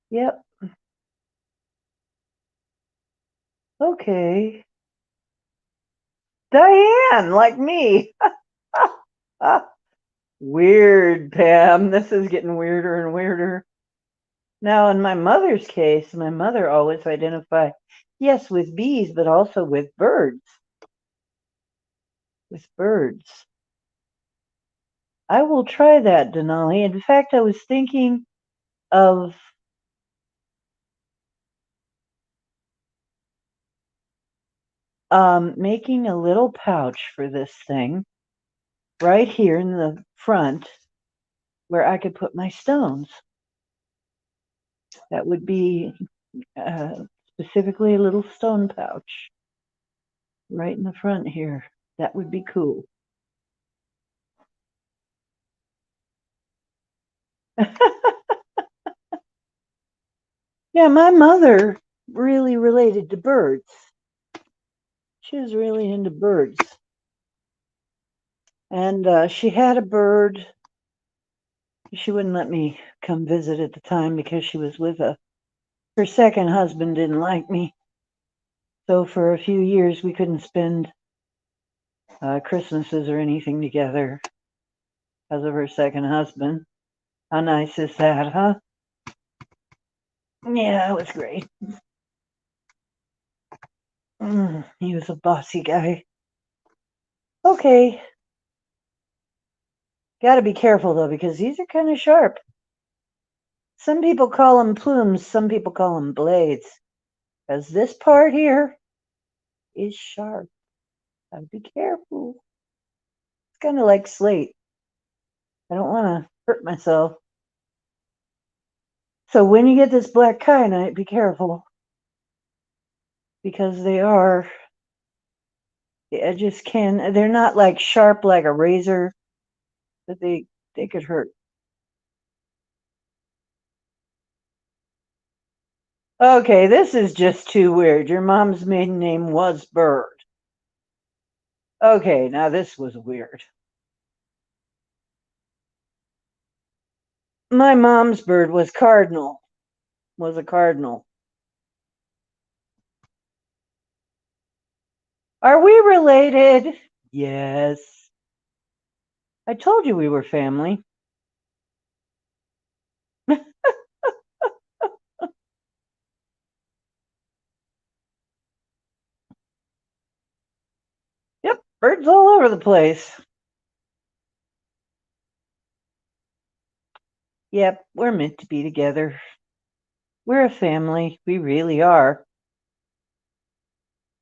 [SPEAKER 1] Yep. Okay. Diane, like me. Weird, Pam. This is getting weirder and weirder. Now, in my mother's case, my mother always identified, yes, with bees, but also with birds. With birds. I will try that, Denali. In fact, I was thinking of making a little pouch for this thing right here in the front where I could put my stones. That would be specifically a little stone pouch right in the front here. That would be cool. Yeah, my mother really related to birds. She was really into birds. And she had a bird. She wouldn't let me come visit at the time because she was with her second husband didn't like me. So for a few years we couldn't spend Christmases or anything together because of her second husband. How nice is that, huh? Yeah, it was great. He was a bossy guy. Okay. Gotta be careful though, because these are kind of sharp. Some people call them plumes, some people call them blades. Because this part here is sharp. Gotta be careful. It's kind of like slate. I don't want to hurt myself. So when you get this black kyanite, be careful. Because the edges they're not like sharp like a razor, but they could hurt. Okay, this is just too weird. Your mom's maiden name was Bird. Okay, now this was weird. My mom's bird was Cardinal. Was a cardinal. Are we related? Yes. I told you we were family. Yep, birds all over the place. Yep, we're meant to be together. We're a family. We really are.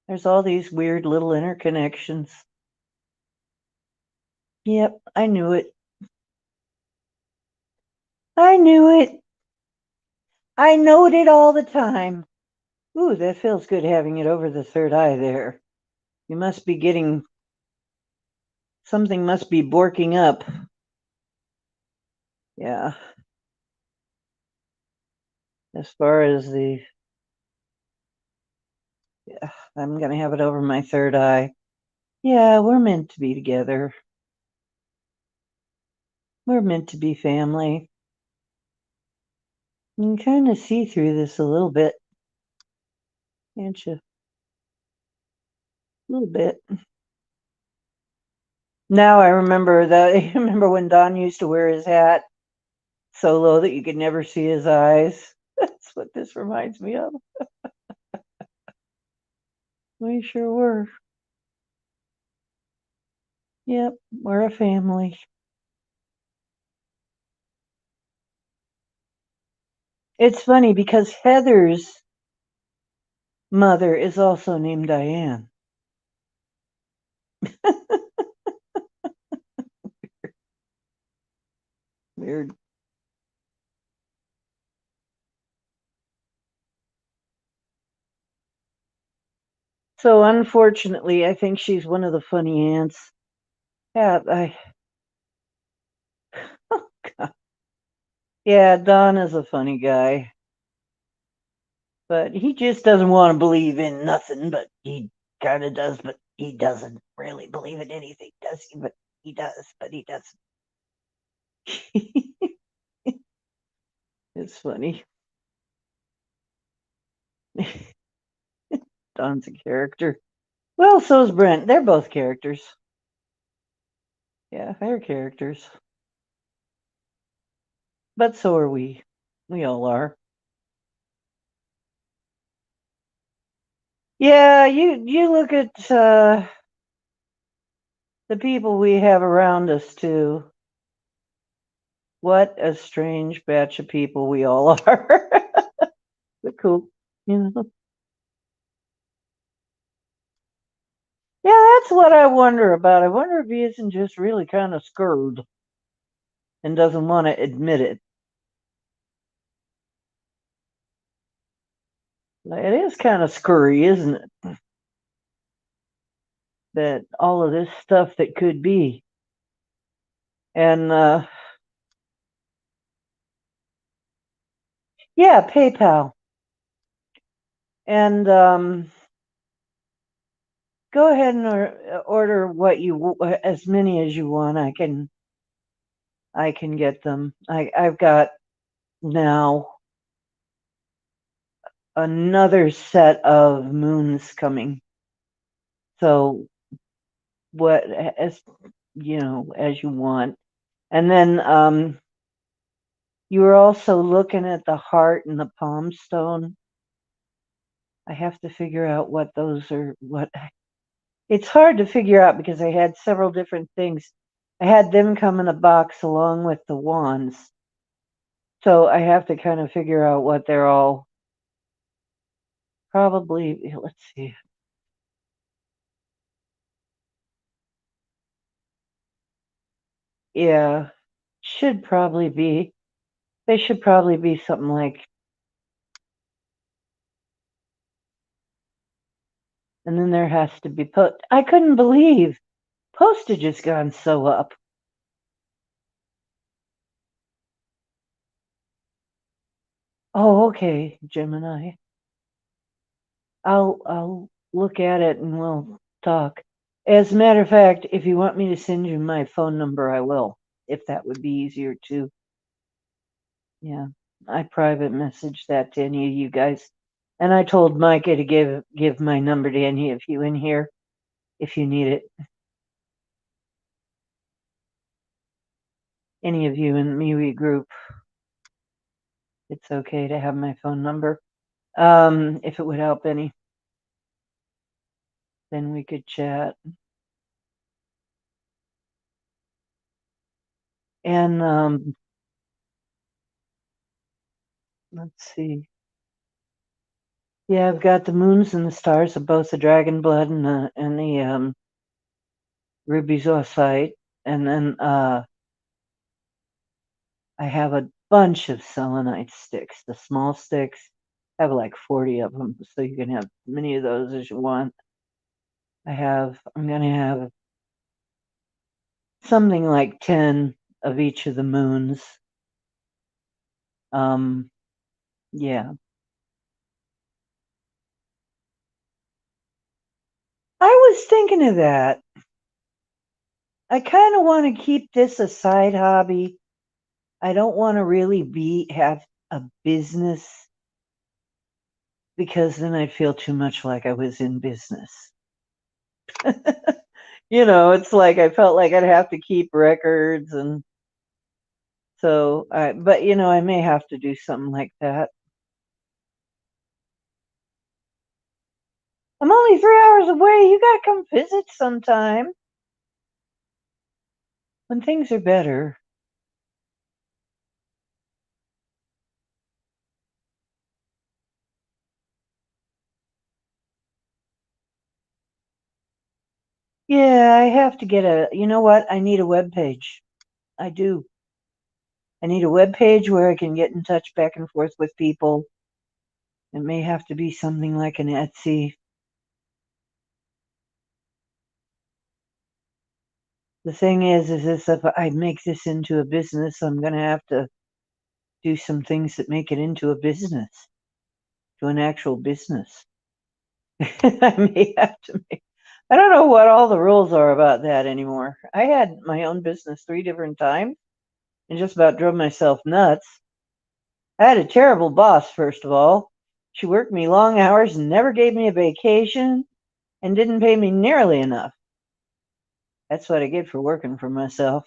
[SPEAKER 1] There's all these weird little interconnections. Yep, I knew it. I knew it. I knowed it all the time. Ooh, that feels good having it over the third eye there. You must be getting, something must be borking up. Yeah. As far as yeah, I'm going to have it over my third eye. Yeah, we're meant to be together. We're meant to be family. You can kind of see through this a little bit, can't you? A little bit. Now I remember that. I remember when Don used to wear his hat so low that you could never see his eyes. That's what this reminds me of. We sure were. Yep, we're a family. It's funny because Heather's mother is also named Diane. Weird. So unfortunately, I think she's one of the funny aunts. Yeah, yeah, Don is a funny guy, but he just doesn't want to believe in nothing. But he kind of does, but he doesn't really believe in anything, does he? But he does, but he doesn't. It's funny. Don's a character. Well, so's Brent. They're both characters. Yeah, they're characters. But so are we. We all are. Yeah, you look at the people we have around us too. What a strange batch of people we all are. But cool, you know. Yeah, that's what I wonder about. I wonder if he isn't just really kind of screwed and doesn't want to admit it. It is kind of scurry, isn't it? That all of this stuff that could be. And yeah, PayPal. And go ahead and order what you as many as you want. I can get them. I've got now another set of moons coming. So what as you know as you want. And then you were also looking at the heart and the palm stone. I have to figure out what those are. What it's hard to figure out because I had several different things. I had them come in a box along with the wands. So I have to kind of figure out what they're all probably. Let's see. Yeah, should probably be. They should probably be something like. And then there has to be I couldn't believe postage has gone so up. Oh, okay, Gemini. I'll look at it and we'll talk. As a matter of fact, if you want me to send you my phone number, I will. If that would be easier too. Yeah, I private messaged that to any of you guys, and I told Micah to give my number to any of you in here if you need it. Any of you in the MeWe group, it's okay to have my phone number. If it would help any, then we could chat. And let's see. Yeah, I've got the moons and the stars of both the dragon blood and the ruby zoisite, and then I have a bunch of selenite sticks. The small sticks, I have like 40 of them, so you can have as many of those as you want. I'm gonna have something like 10 of each of the moons. Yeah. I was thinking of that. I kind of want to keep this a side hobby. I don't want to really have a business because then I'd feel too much like I was in business. It's like I felt like I'd have to keep records and so but I may have to do something like that. I'm only 3 hours away. You gotta come visit sometime when things are better. Yeah, I have to get you know what? I need a web page. I do. I need a web page where I can get in touch back and forth with people. It may have to be something like an Etsy. The thing is this if I make this into a business, I'm gonna have to do some things that make it into a business, to an actual business. I may have to make. I don't know what all the rules are about that anymore. I had my own business 3 different times and just about drove myself nuts. I had a terrible boss, first of all. She worked me long hours and never gave me a vacation and didn't pay me nearly enough. That's what I get for working for myself.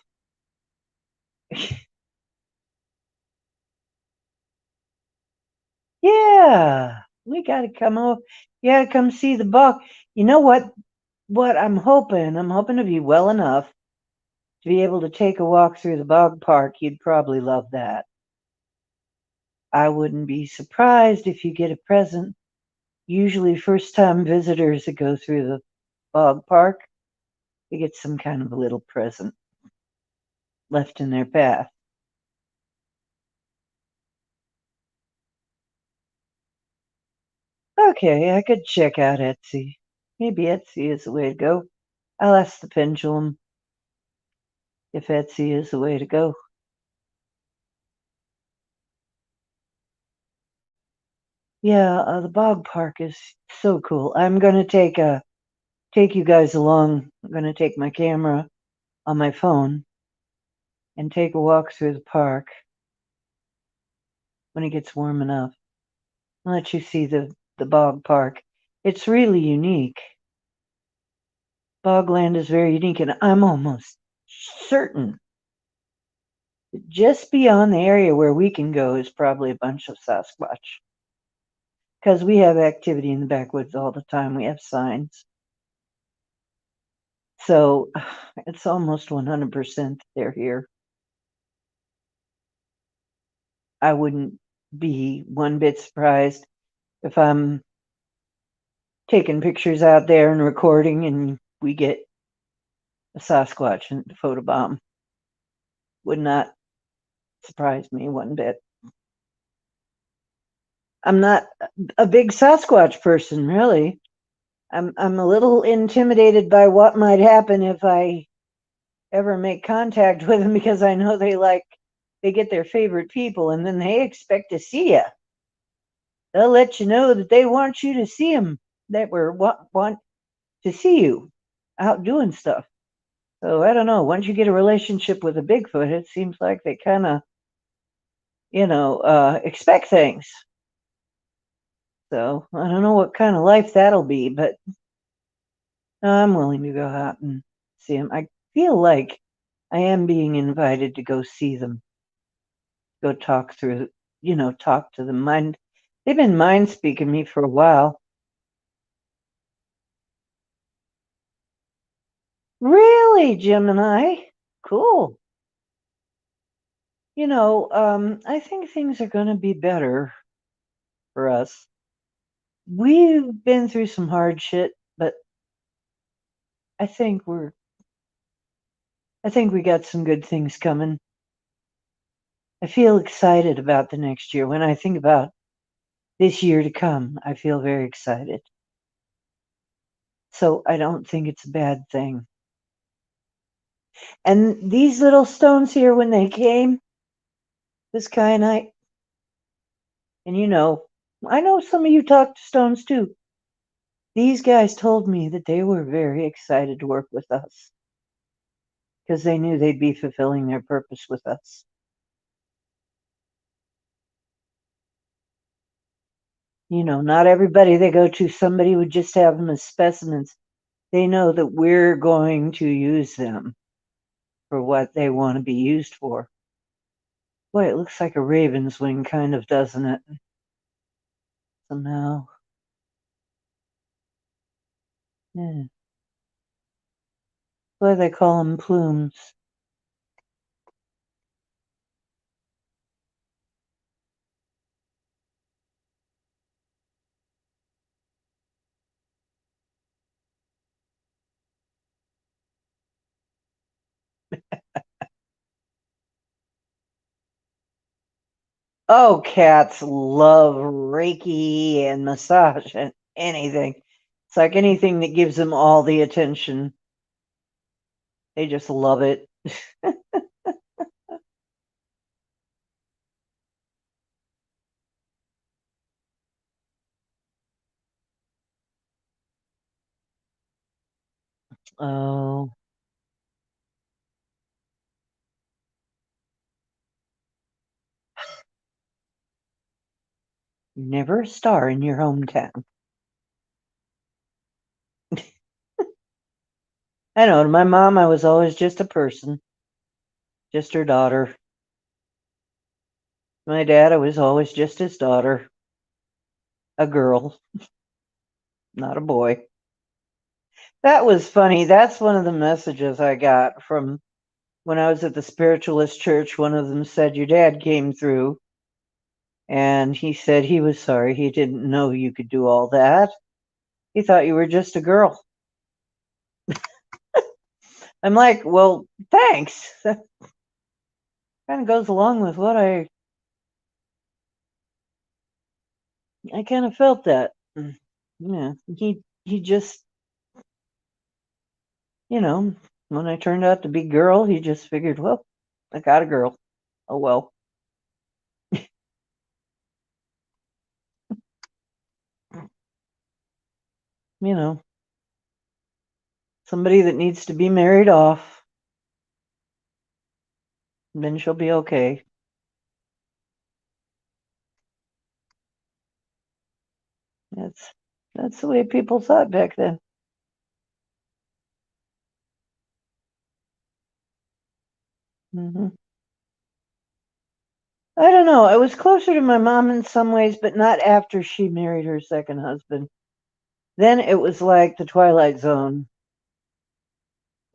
[SPEAKER 1] Yeah, we got to come over. Yeah, come see the bog. You know what? What I'm hoping to be well enough to be able to take a walk through the bog park. You'd probably love that. I wouldn't be surprised if you get a present. Usually, first time visitors that go through the bog park, they get some kind of a little present left in their path. Okay, I could check out Etsy. Maybe Etsy is the way to go. I'll ask the pendulum if Etsy is the way to go. Yeah, the bog park is so cool. I'm gonna take you guys along. I'm gonna take my camera on my phone and take a walk through the park when it gets warm enough. I'll let you see the bog park. It's really unique. Bogland is very unique, and I'm almost certain that just beyond the area where we can go is probably a bunch of Sasquatch. Because we have activity in the backwoods all the time. We have signs. So it's almost 100% they're here. I wouldn't be one bit surprised if I'm taking pictures out there and recording and we get a Sasquatch and photobomb. Would not surprise me one bit. I'm not a big Sasquatch person, really. I'm a little intimidated by what might happen if I ever make contact with them because I know they get their favorite people and then they expect to see you. They'll let you know that they want you to see them, that we're want to see you out doing stuff. So I don't know. Once you get a relationship with a Bigfoot, it seems like they kind of, expect things. So I don't know what kind of life that'll be, but I'm willing to go out and see them. I feel like I am being invited to go see them, go talk through, talk to them. They've been mind speaking me for a while. Really, Gemini? Cool. I think things are going to be better for us. We've been through some hard shit, but I think we're I think we got some good things coming. I feel excited about the next year. When I think about this year to come, I feel very excited. So I don't think it's a bad thing. And these little stones here, when they came, this kyanite, and I know some of you talk to stones too. These guys told me that they were very excited to work with us because they knew they'd be fulfilling their purpose with us. Not everybody they go to, somebody would just have them as specimens. They know that we're going to use them for what they want to be used for. Boy, it looks like a raven's wing, kind of, doesn't it? Somehow. Yeah. Why they call them plumes. Oh, cats love Reiki and massage and anything. It's like anything that gives them all the attention. They just love it. Oh, Never a star in your hometown. I know, to my mom, I was always just a person, just her daughter. My dad, I was always just his daughter, a girl, not a boy. That was funny. That's one of the messages I got from when I was at the spiritualist church. One of them said, your dad came through and he said he was sorry. He didn't know you could do all that. He thought you were just a girl. I'm like, well, thanks. That kind of goes along with what I kind of felt that. Yeah, he just, when I turned out to be girl, he just figured, well, I got a girl. Oh well. You know, somebody that needs to be married off, then she'll be okay. That's that's the way people thought back then. hmm I don't know. I was closer to my mom in some ways, but not after she married her second husband. Then it was like the Twilight Zone.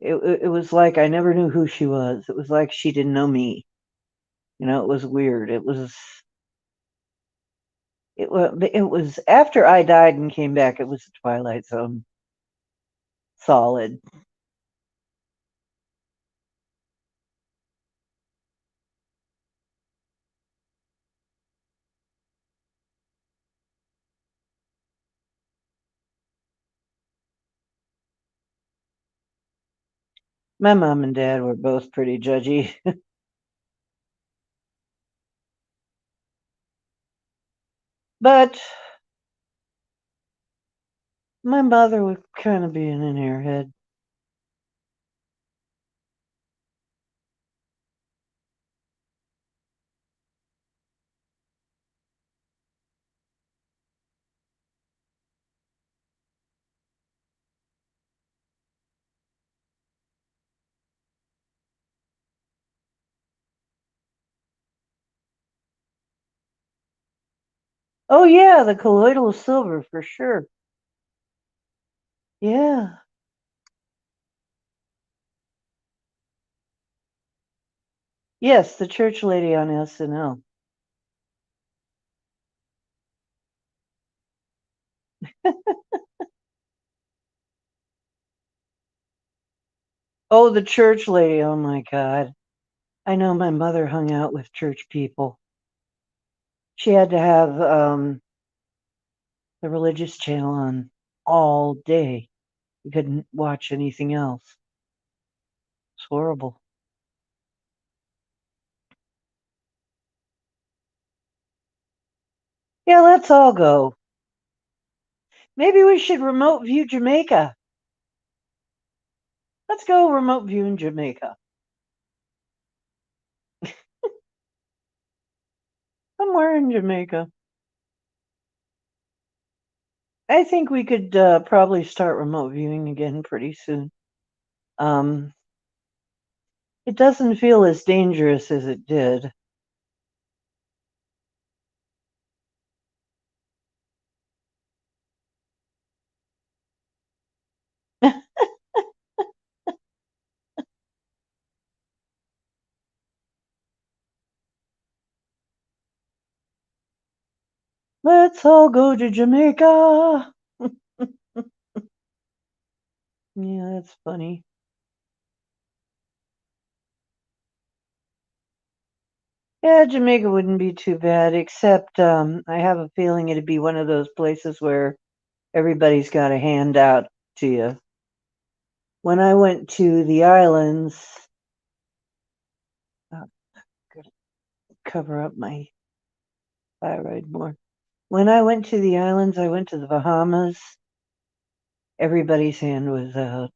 [SPEAKER 1] It was like I never knew who she was. It was like she didn't know me. It was weird. It was after I died and came back. It was the Twilight Zone. Solid. My mom and dad were both pretty judgy, but my mother was kind of being an airhead. Oh yeah, the colloidal silver for sure. Yeah. Yes, the church lady on SNL. Oh, the church lady. Oh my God. I know my mother hung out with church people. She had to have the religious channel on all day. You couldn't watch anything else. It's horrible. Yeah, let's all go. Maybe we should remote view Jamaica. Let's go remote view in Jamaica. Somewhere in Jamaica. I think we could probably start remote viewing again pretty soon. Um, it doesn't feel as dangerous as it did. Let's all go to Jamaica. Yeah, that's funny. Yeah, Jamaica wouldn't be too bad, except I have a feeling it'd be one of those places where everybody's got a handout to you. When I went to the islands, oh, gotta cover up my thyroid more. When I went to the islands, I went to the Bahamas. Everybody's hand was out.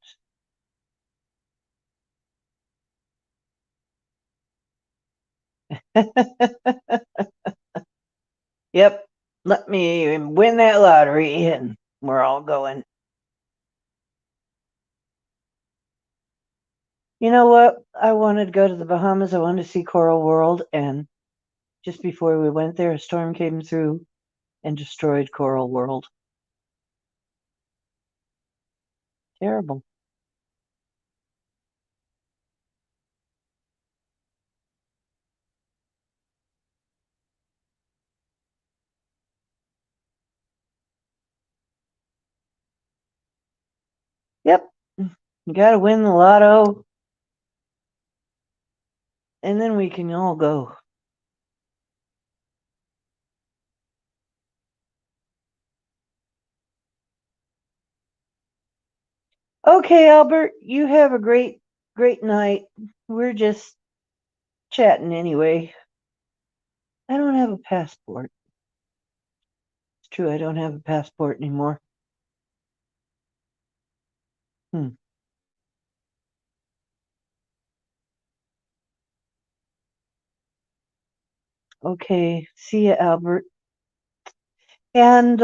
[SPEAKER 1] Yep. Let me win that lottery and we're all going. You know what? I wanted to go to the Bahamas. I wanted to see Coral World. And just before we went there, a storm came through and destroyed Coral World. Terrible. Yep. You got to win the lotto and then we can all go. Okay, Albert, you have a great night. We're just chatting anyway. I don't have a passport. It's true, I don't have a passport anymore. Hmm. Okay, see you, Albert. And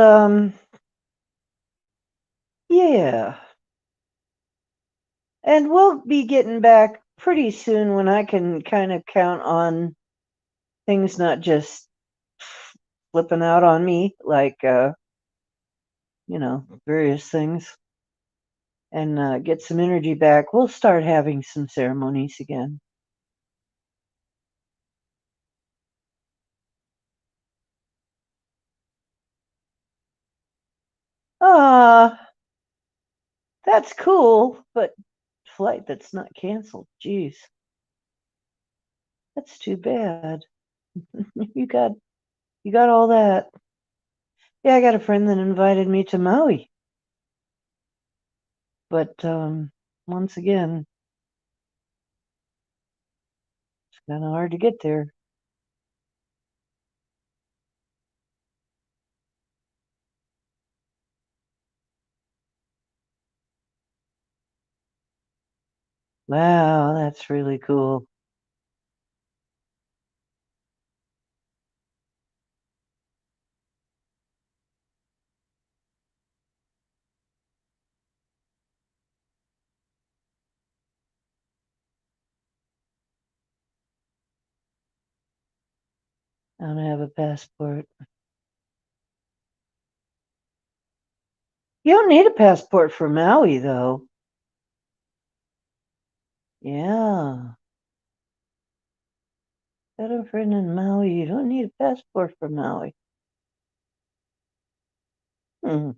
[SPEAKER 1] yeah, and we'll be getting back pretty soon when I can kind of count on things not just flipping out on me like various things and get some energy back. We'll start having some ceremonies again. Ah, that's cool, but flight that's not canceled. Geez, that's too bad. You got you got all that. Yeah, I got a friend that invited me to Maui, but once again, it's kind of hard to get there. Wow, that's really cool. I don't have a passport. You don't need a passport for Maui, though. Yeah, got a friend in Maui. You don't need a passport for Maui. Hmm.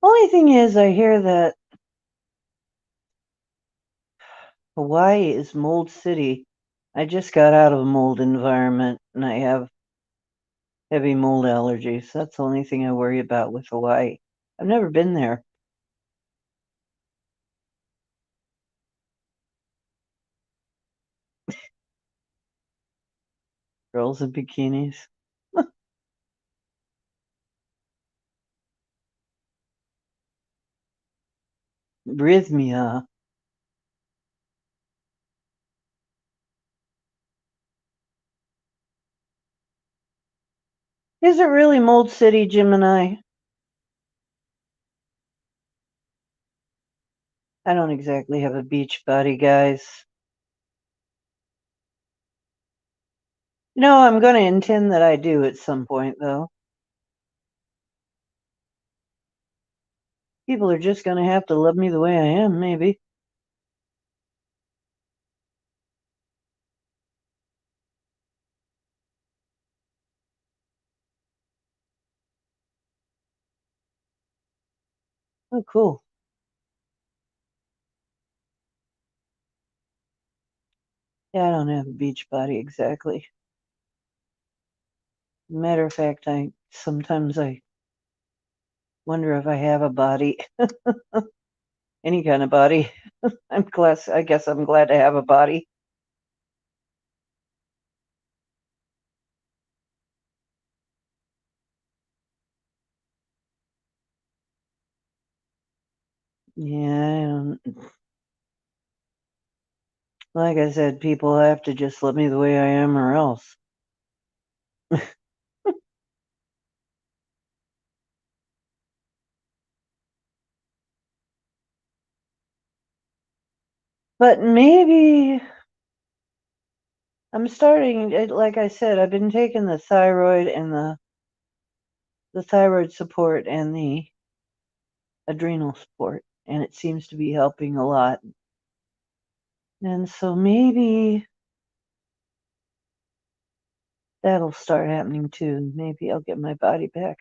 [SPEAKER 1] Only thing is, I hear that Hawaii is mold city. I just got out of a mold environment and I have heavy mold allergies. That's the only thing I worry about with Hawaii. I've never been there. Girls in bikinis. Rhythmia. Is it really Mold City, Gemini? I don't exactly have a beach body, guys. I'm going to intend that I do at some point, though. People are just going to have to love me the way I am, maybe. Oh, cool. Yeah, I don't have a beach body exactly. Matter of fact, I sometimes I wonder if I have a body, any kind of body. I guess I'm glad to have a body. Yeah, like I said, people have to just let me the way I am or else. But maybe I'm starting, like I said, I've been taking the thyroid and the thyroid support and the adrenal support, and it seems to be helping a lot. And so maybe that'll start happening too. Maybe I'll get my body back.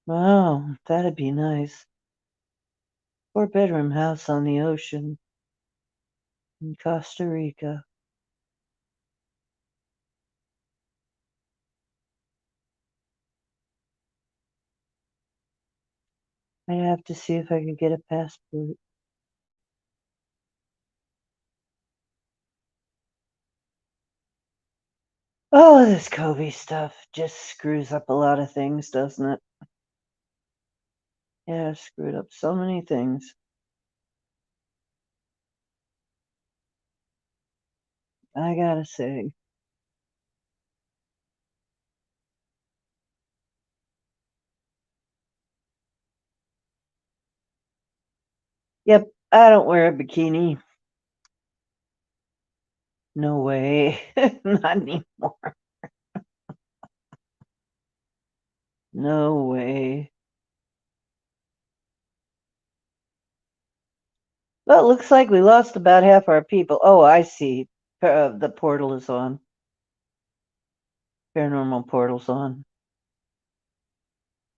[SPEAKER 1] Wow, that'd be nice. 4-bedroom house on the ocean in Costa Rica. I have to see if I could get a passport. Oh, this COVID stuff just screws up a lot of things, doesn't it? Yeah, it screwed up so many things. I gotta say. Yep, I don't wear a bikini. No way. Not anymore. No way. Well, it looks like we lost about half our people. Oh, I see. The portal is on. Paranormal portal's on.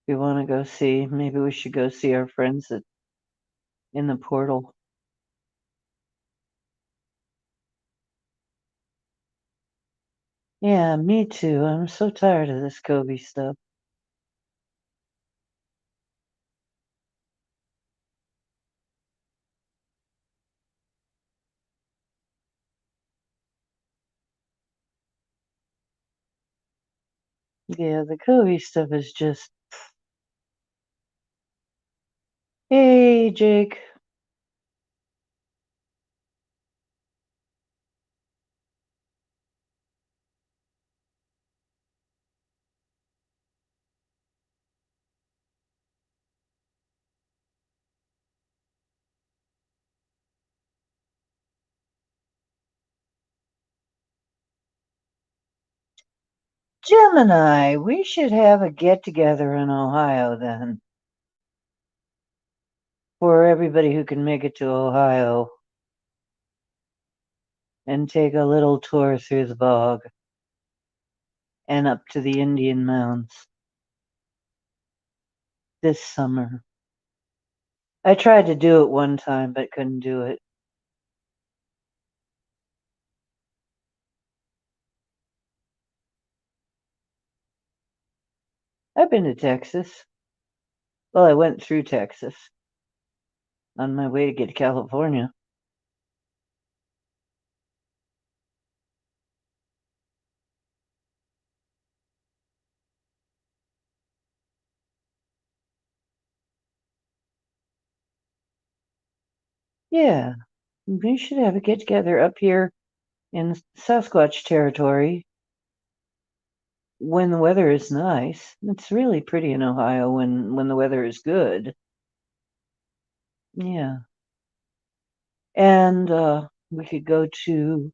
[SPEAKER 1] We want to go see. Maybe we should go see our friends in the portal. Yeah, me too. I'm so tired of this Kobe stuff. Yeah, the Kobe stuff is just. Hey, Jake. Gemini, we should have a get together in Ohio then. For everybody who can make it to Ohio and take a little tour through the bog and up to the Indian Mounds this summer. I tried to do it one time but couldn't do it. I've been to Texas. Well, I went through Texas on my way to get to California. Yeah, we should have a get together up here in Sasquatch territory when the weather is nice. It's really pretty in Ohio when the weather is good. Yeah. And we could go to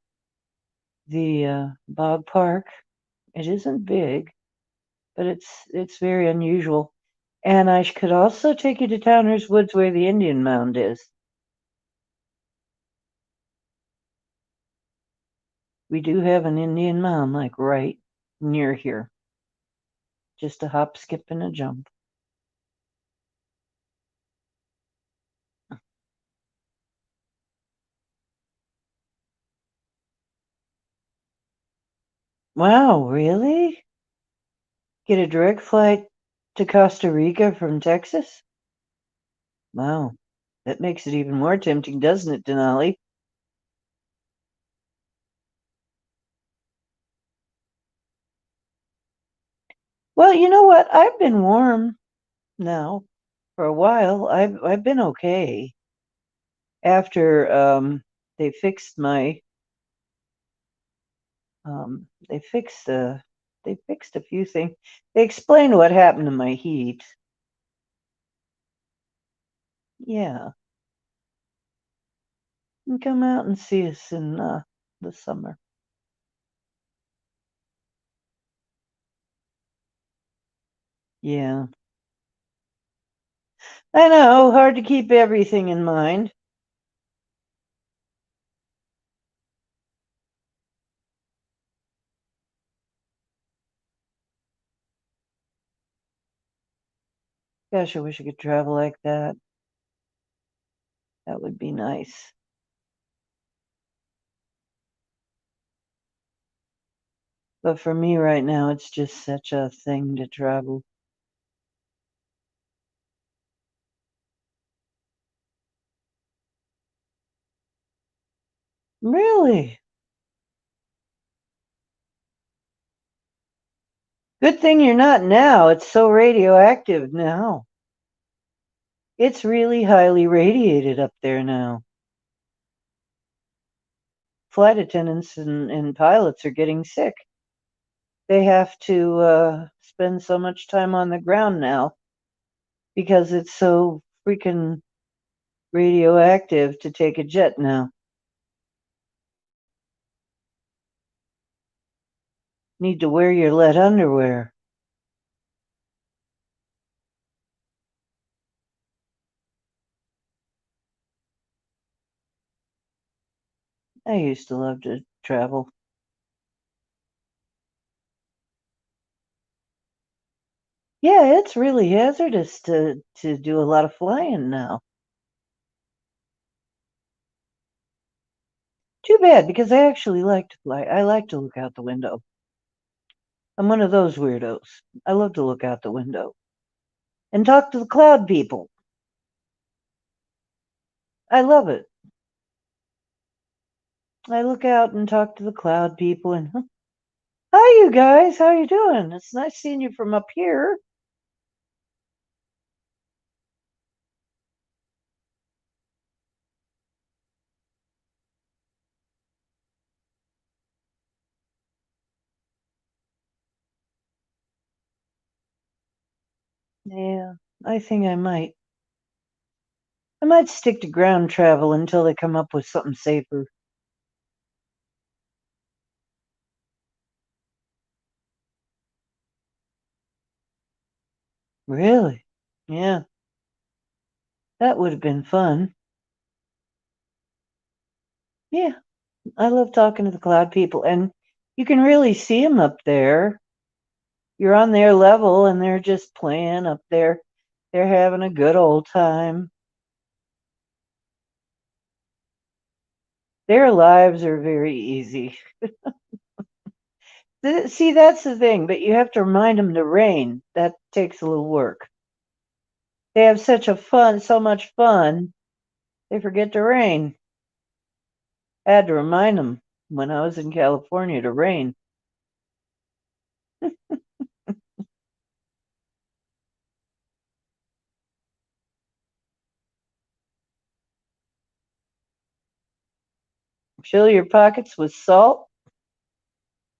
[SPEAKER 1] the bog park. It isn't big, but it's very unusual. And I could also take you to Towner's Woods where the Indian Mound is. We do have an Indian Mound like right near here. Just a hop, skip, and a jump. Wow, really? Get a direct flight to Costa Rica from Texas? Wow, That makes it even more tempting, doesn't it, Denali? Well, you know what? I've been warm now for a while. I've been okay after they fixed my they fixed a few things. They explained what happened to my heat. Yeah, and come out and see us in the summer. Yeah, I know. Hard to keep everything in mind. Gosh, I wish I could travel like that. That would be nice. But for me right now, it's just such a thing to travel. Really? Good thing you're not now. It's so radioactive now. It's really highly radiated up there now. Flight attendants and pilots are getting sick. They have to spend so much time on the ground now because it's so freaking radioactive to take a jet now. Need to wear your lead underwear. I used to love to travel. Yeah, it's really hazardous to do a lot of flying now. Too bad because I actually like to fly. I like to look out the window. I'm one of those weirdos. I love to look out the window and talk to the cloud people. I love it. I look out and talk to the cloud people and hi you guys, how you doing? It's nice seeing you from up here. Yeah, I think I might. I might stick to ground travel until they come up with something safer. Really? Yeah, that would have been fun. Yeah, I love talking to the cloud people, and you can really see them up there. You're on their level, and they're just playing up there. They're having a good old time. Their lives are very easy. See, that's the thing, but you have to remind them to rain. That takes a little work. They have so much fun, they forget to rain. I had to remind them when I was in California to rain. Fill your pockets with salt.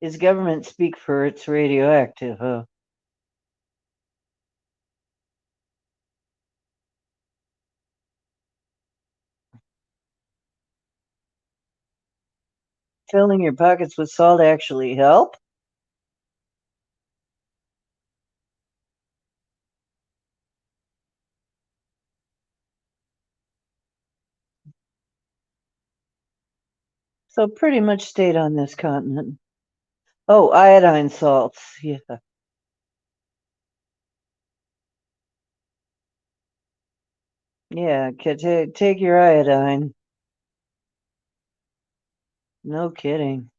[SPEAKER 1] Is government speak for it's radioactive, huh? Filling your pockets with salt actually help? So pretty much stayed on this continent. Oh, iodine salts. Yeah. Yeah, take your iodine. No kidding.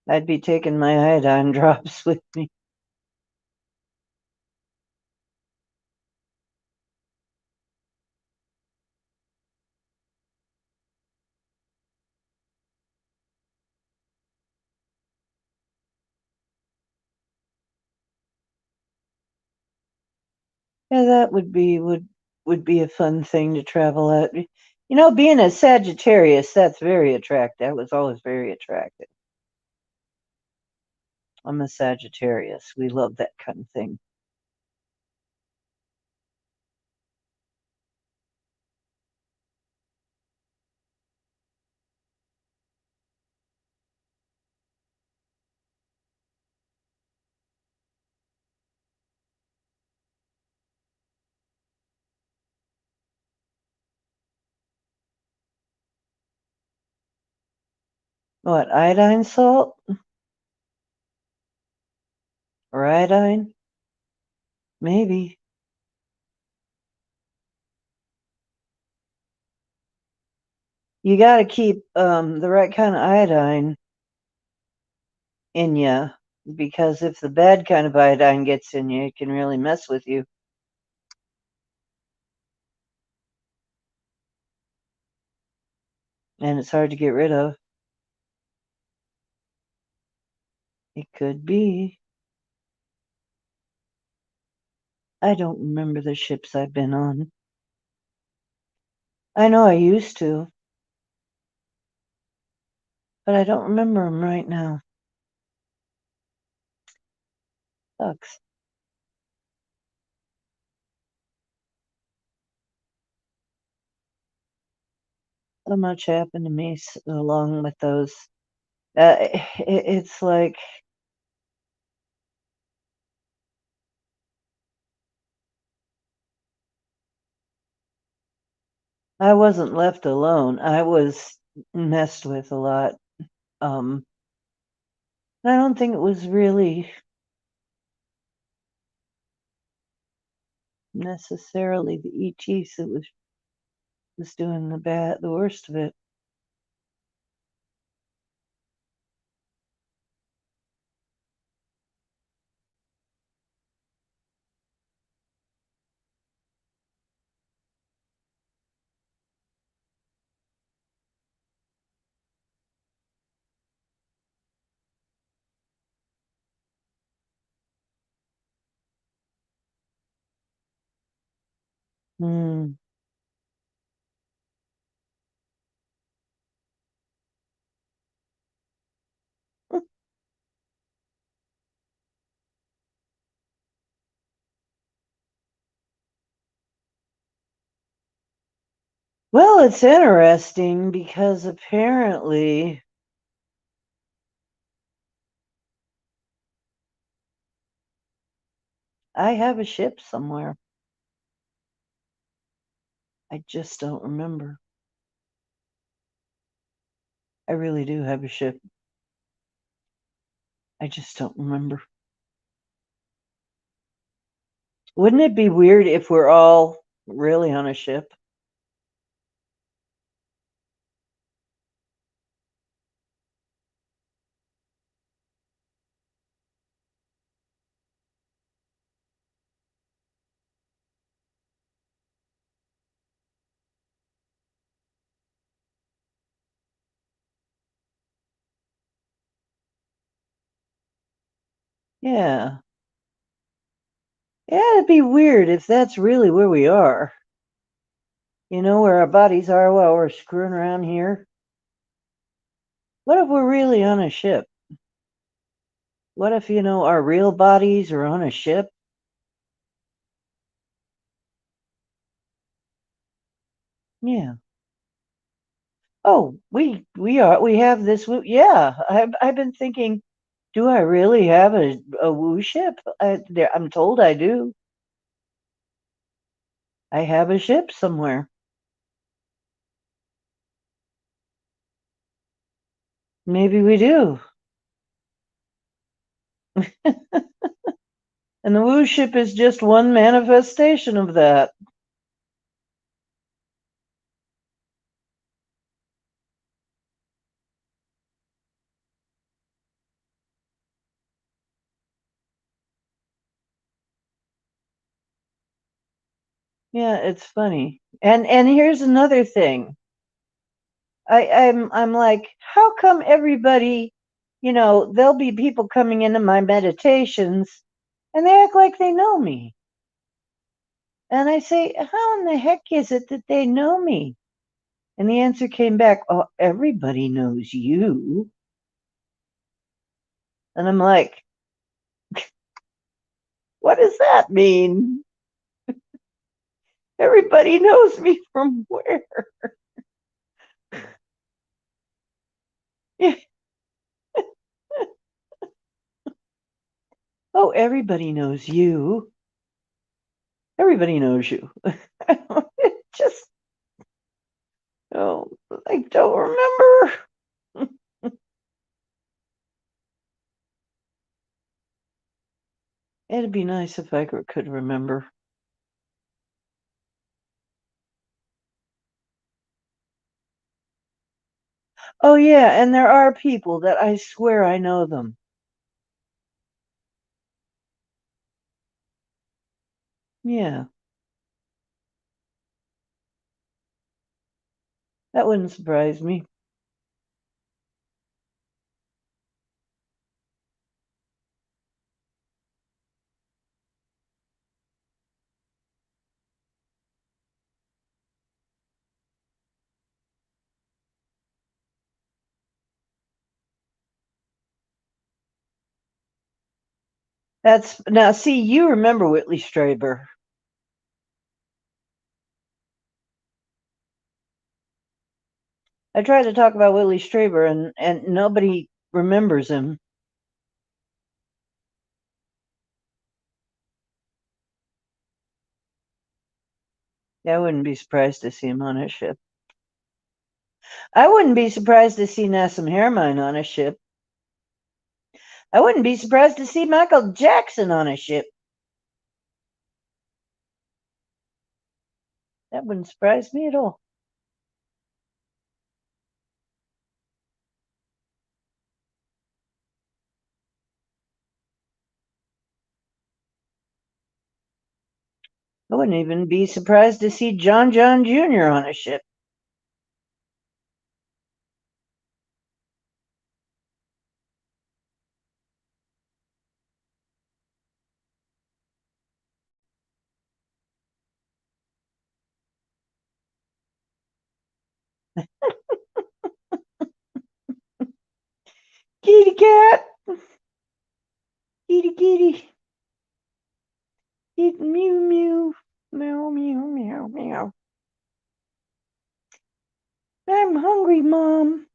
[SPEAKER 1] I'd be taking my iodine drops with me. Yeah, that would be a fun thing to travel at. You know, being a Sagittarius, that's very attractive. That was always very attractive. I'm a Sagittarius. We love that kind of thing. What, iodine salt or iodine? Maybe. You got to keep the right kind of iodine in you because if the bad kind of iodine gets in you, it can really mess with you. And it's hard to get rid of. It could be. I don't remember the ships I've been on. I know I used to, but I don't remember them right now. Sucks. So much happened to me along with those. It's like I wasn't left alone. I was messed with a lot. Um, I don't think it was really necessarily the ETs that was doing the worst of it. Hmm. Well, it's interesting because apparently I have a ship somewhere. I just don't remember. I really do have a ship. I just don't remember. Wouldn't it be weird if we're all really on a ship? Yeah. Yeah, it'd be weird if that's really where we are. You know, where our bodies are while we're screwing around here. What if we're really on a ship? What if, our real bodies are on a ship? Yeah. Oh, we have this. Yeah, I've been thinking, do I really have a woo ship? I'm told I do. I have a ship somewhere. Maybe we do. And the woo ship is just one manifestation of that. Yeah, it's funny. And here's another thing. I'm like, how come everybody, there'll be people coming into my meditations and they act like they know me. And I say, how in the heck is it that they know me? And the answer came back, oh, everybody knows you. And I'm like, what does that mean? Everybody knows me from where? Oh, everybody knows you. Everybody knows you. Just, oh, I don't remember. It'd be nice if I could remember. Oh, yeah, and there are people that I swear I know them. Yeah, that wouldn't surprise me. That's now see, you remember Whitley Strieber. I tried to talk about Whitley Strieber and nobody remembers him. Yeah, I wouldn't be surprised to see him on a ship. I wouldn't be surprised to see Nassim Haramein on a ship. I wouldn't be surprised to see Michael Jackson on a ship. That wouldn't surprise me at all. I wouldn't even be surprised to see John Jr. on a ship. Kitty cat, kitty kitty, kitty mew mew, meow meow meow meow. I'm hungry, Mom.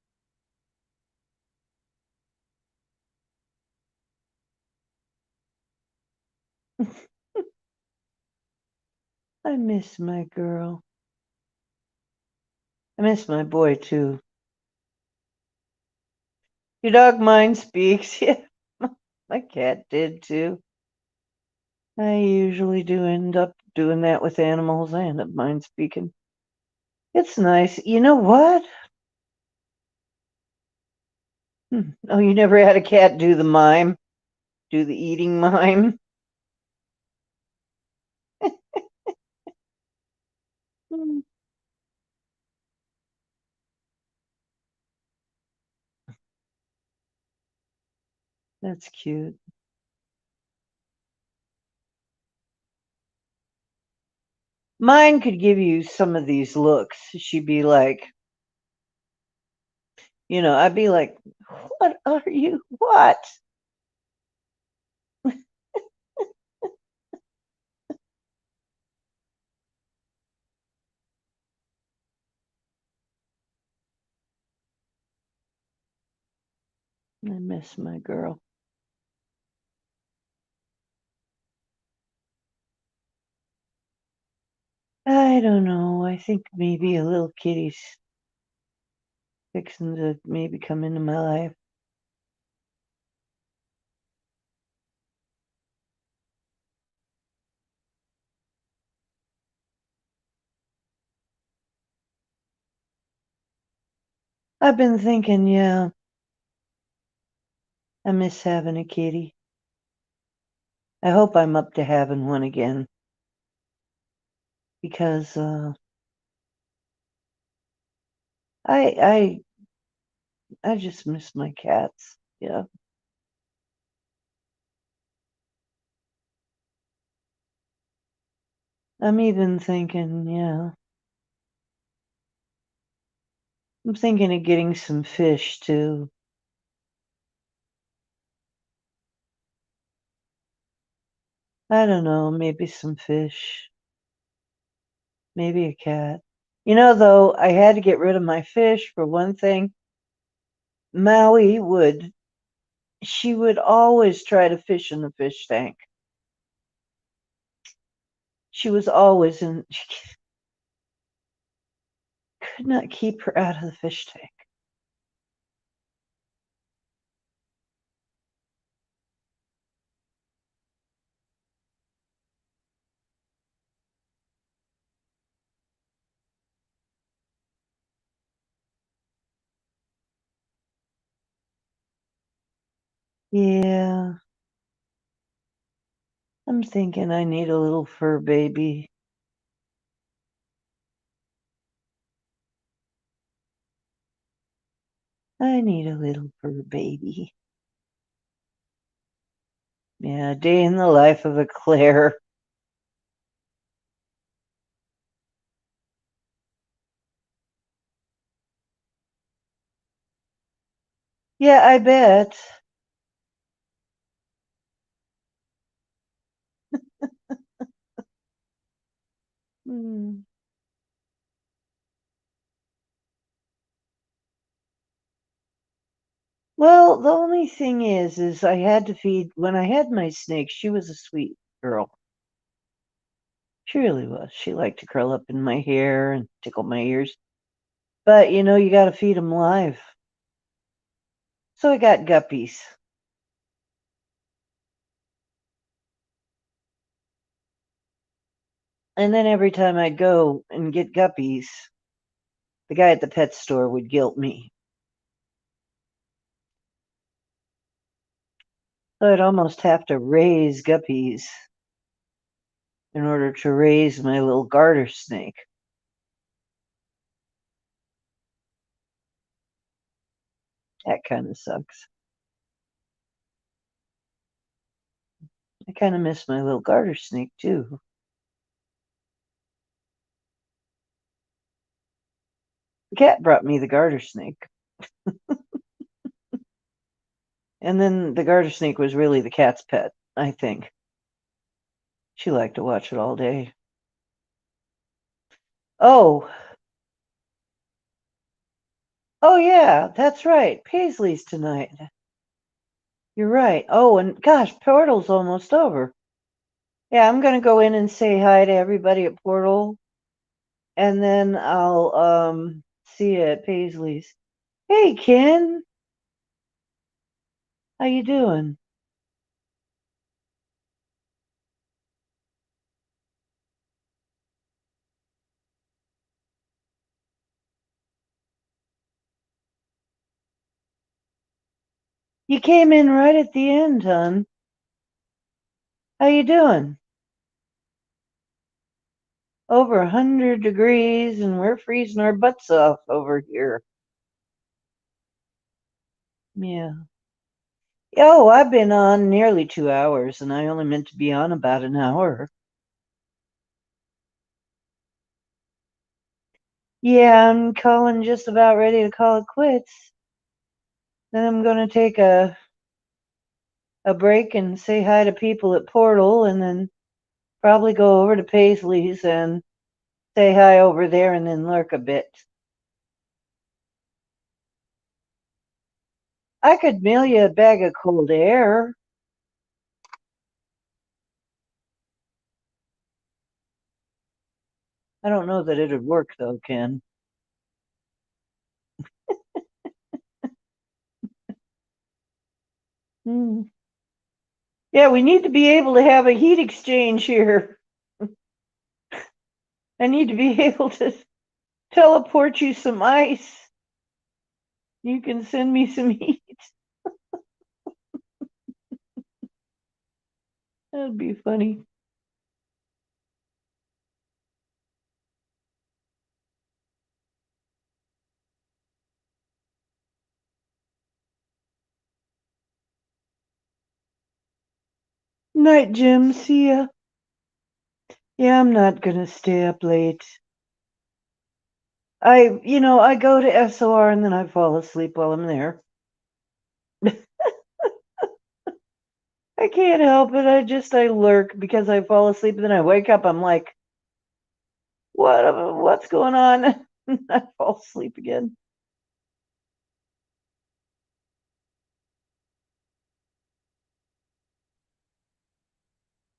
[SPEAKER 1] I miss my girl. I miss my boy too. Your dog mind speaks. Yeah, my cat did too. I usually do end up doing that with animals. I end up mind speaking. It's nice. You know what? Oh, you never had a cat do the mime, do the eating mime? Hmm, that's cute. Mine could give you some of these looks. She'd be like, I'd be like, what are you? What? I miss my girl. I don't know. I think maybe a little kitty's fixing to maybe come into my life. I've been thinking, yeah, I miss having a kitty. I hope I'm up to having one again because I I just miss my cats. Yeah. I'm even thinking, yeah. I'm thinking of getting some fish too. I don't know, maybe some fish, maybe a cat. Though, I had to get rid of my fish for one thing. Maui she would always try to fish in the fish tank. She was always she could not keep her out of the fish tank. Yeah, I'm thinking I need a little fur baby. I need a little fur baby. Yeah, day in the life of a Claire. Yeah, I bet. Hmm. Well, the only thing is I had to feed, when I had my snake, she was a sweet girl. She really was. She liked to curl up in my hair and tickle my ears. But you got to feed them live. So I got guppies. And then every time I'd go and get guppies, the guy at the pet store would guilt me. So I'd almost have to raise guppies in order to raise my little garter snake. That kind of sucks. I kind of miss my little garter snake too. The cat brought me the garter snake. And then the garter snake was really the cat's pet, I think. She liked to watch it all day. Oh, oh yeah, that's right. Paisley's tonight. You're right. Oh, and gosh, Portal's almost over. Yeah, I'm gonna go in and say hi to everybody at Portal, and then I'll see you at Paisley's. Hey, Ken, how you doing? You came in right at the end, hon. How you doing? Over 100 degrees, and we're freezing our butts off over here. Yeah. Oh, I've been on nearly 2 hours, and I only meant to be on about an hour. Yeah, I'm calling just about ready to call it quits. Then I'm gonna take a break and say hi to people at Portal, and then probably go over to Paisley's and say hi over there, and then lurk a bit. I could mail you a bag of cold air. I don't know that it'd work though, Ken. Hmm. Yeah, we need to be able to have a heat exchange here. I need to be able to teleport you some ice. You can send me some heat. That'd be funny. Night, Jim. See ya. Yeah, I'm not gonna stay up late. I go to SOR and then I fall asleep while I'm there. I can't help it. I lurk because I fall asleep and then I wake up. I'm like, what's going on? I fall asleep again.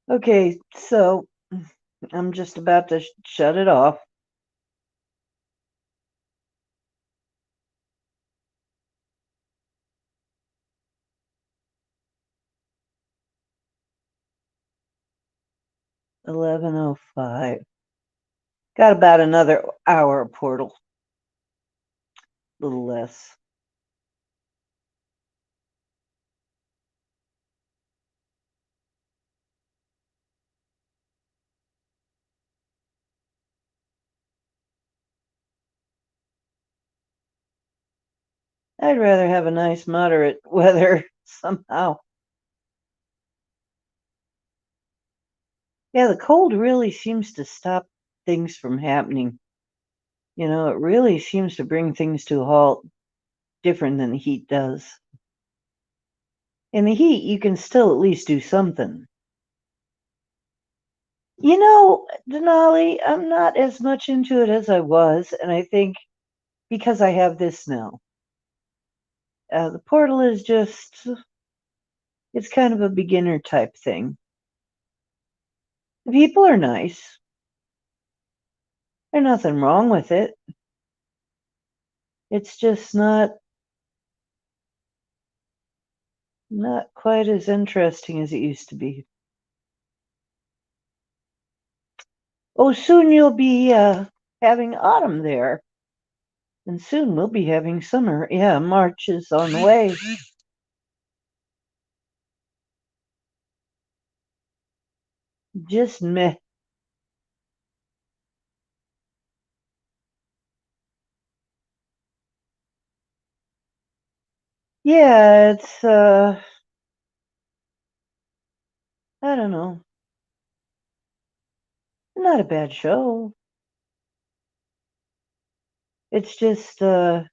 [SPEAKER 1] Okay, so I'm just about to shut it off. $11:05. Got about another hour of Portal. A little less. I'd rather have a nice moderate weather somehow. Yeah, the cold really seems to stop things from happening. It really seems to bring things to a halt different than the heat does. In the heat, you can still at least do something. Denali, I'm not as much into it as I was, and I think because I have this now. The portal is it's kind of a beginner type thing. The people are nice. There's nothing wrong with it. It's just not quite as interesting as it used to be. Oh, soon you'll be having autumn there. And soon we'll be having summer. Yeah, March is on the way. Just meh. Yeah, it's I don't know. Not a bad show. It's just you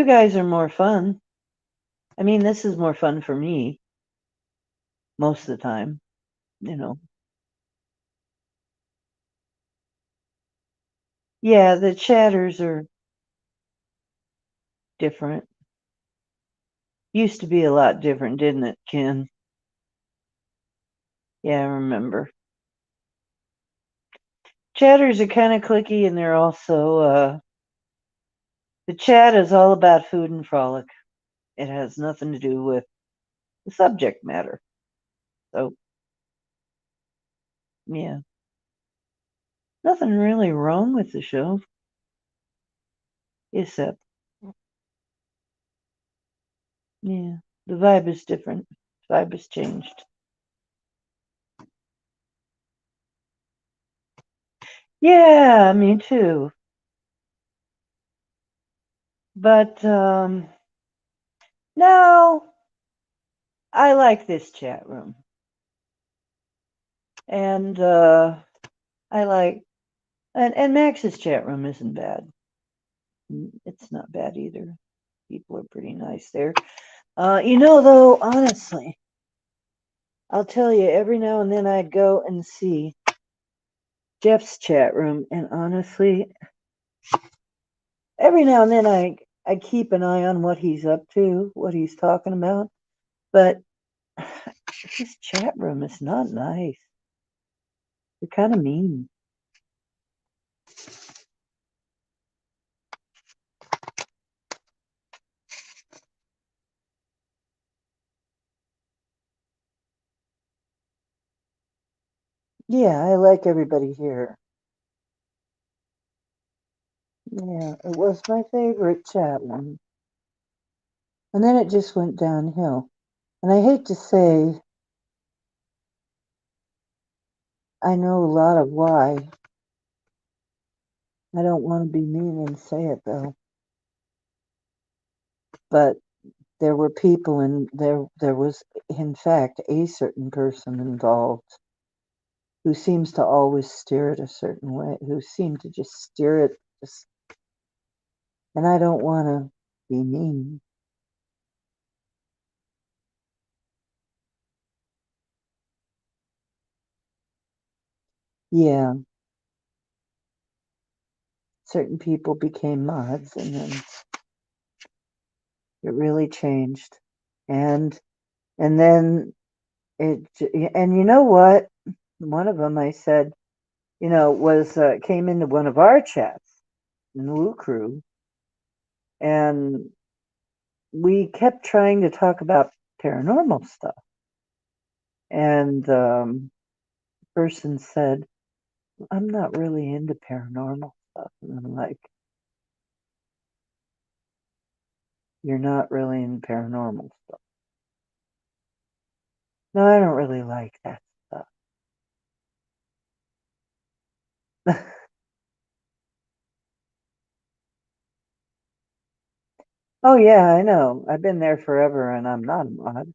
[SPEAKER 1] guys are more fun. I mean, this is more fun for me most of the time, you know. Yeah, the chatters are different. Used to be a lot different, didn't it, Ken? Yeah, I remember. Chatters are kind of clicky, and they're also the chat is all about food and frolic. It has nothing to do with the subject matter. So yeah, nothing really wrong with the show, except yeah, the vibe is different. Vibe has changed. Yeah, me too. But no, I like this chat room, and I like and Max's chat room isn't bad. It's not bad either. People are pretty nice there. Though, honestly, I'll tell you, every now and then I'd go and see Jeff's chat room, and honestly, every now and then I keep an eye on what he's up to, what he's talking about, but his chat room is not nice. They're kind of mean. Yeah, I like everybody here. Yeah, it was my favorite chat room. And then it just went downhill. And I hate to say, I know a lot of why. I don't want to be mean and say it though. But there were people and there was in fact a certain person involved who seems to always steer it a certain way, who seem to just steer it just, and I don't want to be mean. Yeah, certain people became mods, and then it really changed. And and then and you know what? One of them I said, was came into one of our chats in the Woo Crew, and we kept trying to talk about paranormal stuff. And the person said, I'm not really into paranormal stuff. And I'm like, you're not really into paranormal stuff. No, I don't really like that stuff. Oh, yeah, I know. I've been there forever and I'm not a mod.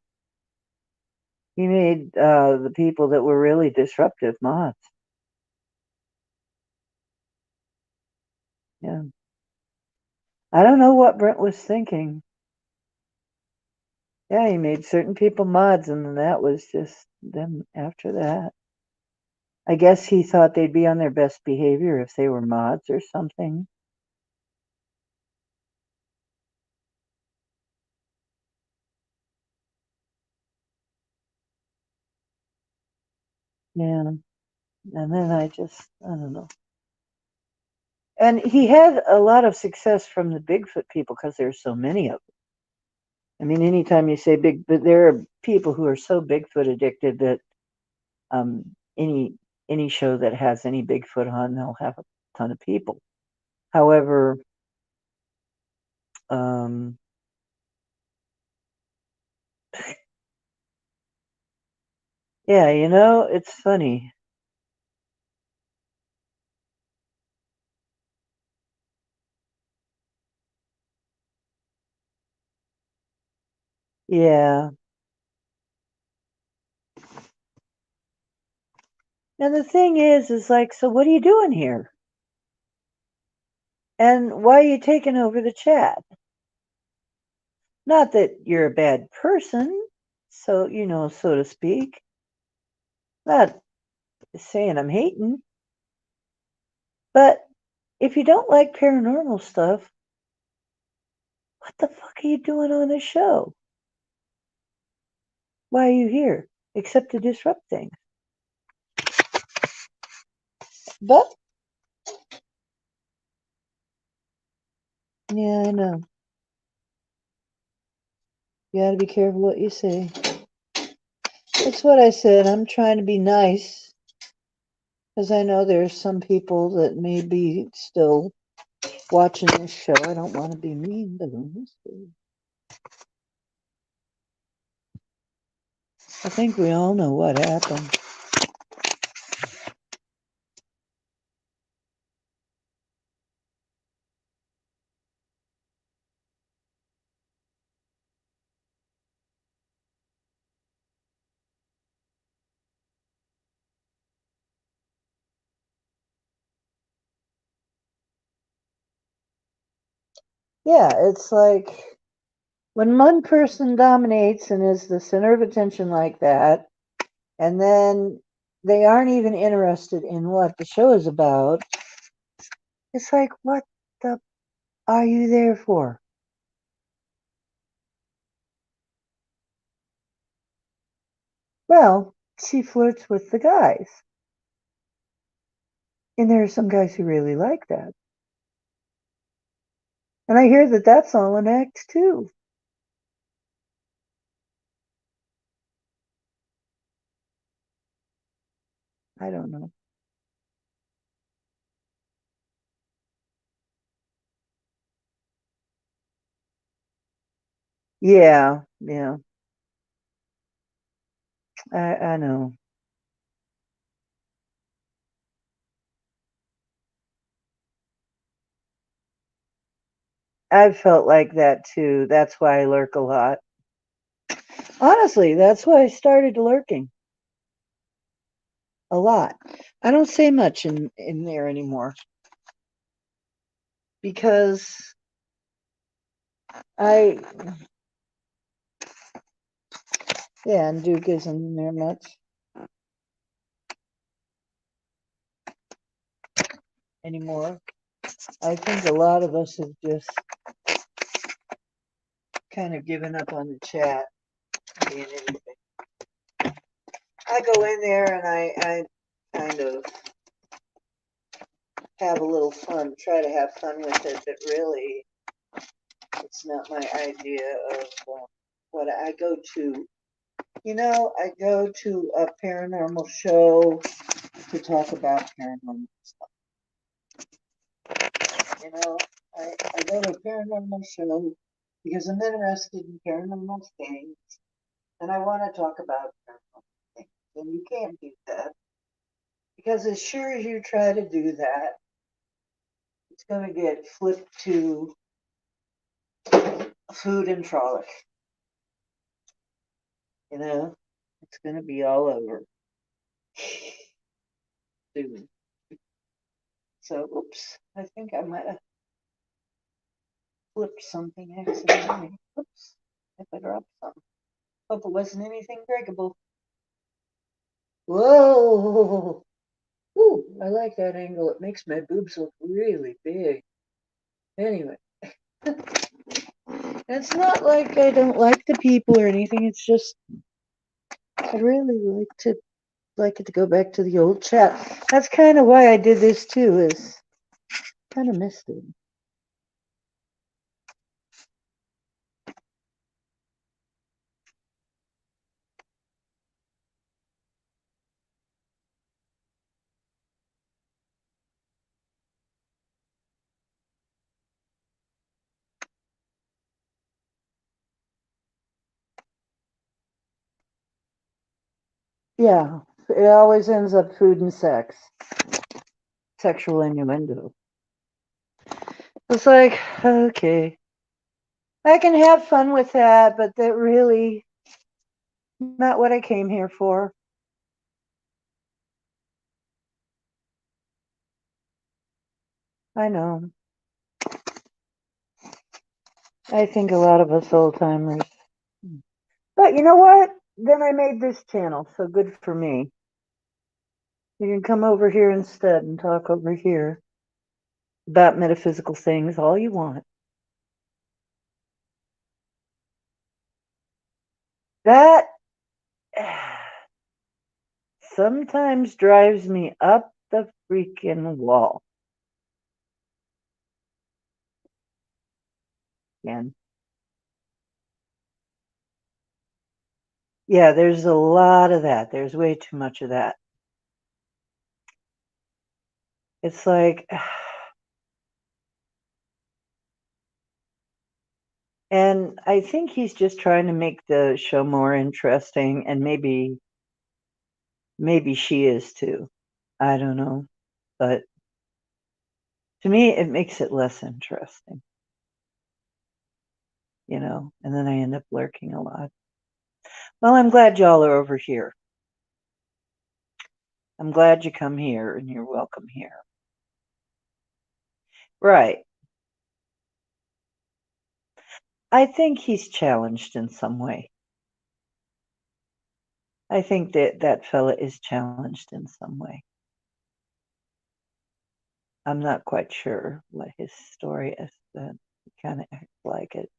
[SPEAKER 1] He made the people that were really disruptive mods. Yeah. I don't know what Brent was thinking. Yeah, he made certain people mods, and then that was just them after that. I guess he thought they'd be on their best behavior if they were mods or something. Yeah. And then I don't know. And he had a lot of success from the Bigfoot people because there's so many of them. I mean, anytime you say big, but there are people who are so Bigfoot addicted that any show that has any Bigfoot on, they'll have a ton of people. However, um, yeah, it's funny. Yeah. And the thing is like, so what are you doing here? And why are you taking over the chat? Not that you're a bad person, so, so to speak. Not saying I'm hating, but if you don't like paranormal stuff, what the fuck are you doing on this show? Why are you here? Except to disrupt things. But, yeah, I know. You gotta be careful what you say. That's what I said. I'm trying to be nice because I know there's some people that may be still watching this show. I don't want to be mean to them. I think we all know what happened. Yeah, it's like when one person dominates and is the center of attention like that, and then they aren't even interested in what the show is about, it's like, what the are you there for? Well, she flirts with the guys. And there are some guys who really like that. And I hear that that's all an act too. I don't know. Yeah, yeah. I know. I've felt like that too. That's why I lurk a lot. Honestly, that's why I started lurking. a lot. I don't say much in there anymore because I yeah, and Duke isn't in there much anymore. I think a lot of us have just kind of given up on the chat being anything. I go in there and I kind of have a little fun, try to have fun with it, but really it's not my idea of what I go to. You know, I go to a paranormal show to talk about paranormal stuff. You know, I go to a paranormal show because I'm interested in paranormal things and I want to talk about paranormal things. And you can't do that because as sure as you try to do that, it's going to get flipped to food and frolic. You know, it's going to be all over soon. So, oops, I think I might have flipped something accidentally. Oops, if I dropped something. Hope it wasn't anything breakable. Whoa! Ooh, I like that angle. It makes my boobs look really big. Anyway, it's not like I don't like the people or anything. It's just I'd really like it to go back to the old chat. That's kind of why I did this too. Is kind of missed it. Yeah, it always ends up food and sex, sexual innuendo. It's like, okay, I can have fun with that, but that really not what I came here for. I know. I think a lot of us old timers. But you know what? Then I made this channel, so good for me. You can come over here instead and talk over here about metaphysical things all you want. That sometimes drives me up the freaking wall. And yeah, there's a lot of that. There's way too much of that. It's like, and I think he's just trying to make the show more interesting, and maybe she is too. I don't know, but to me, it makes it less interesting, you know. And then I end up lurking a lot. Well, I'm glad y'all are over here. I'm glad you come here, and you're welcome here. Right. I think he's challenged in some way. I think that fella is challenged in some way. I'm not quite sure what his story is, but he kind of acts like it,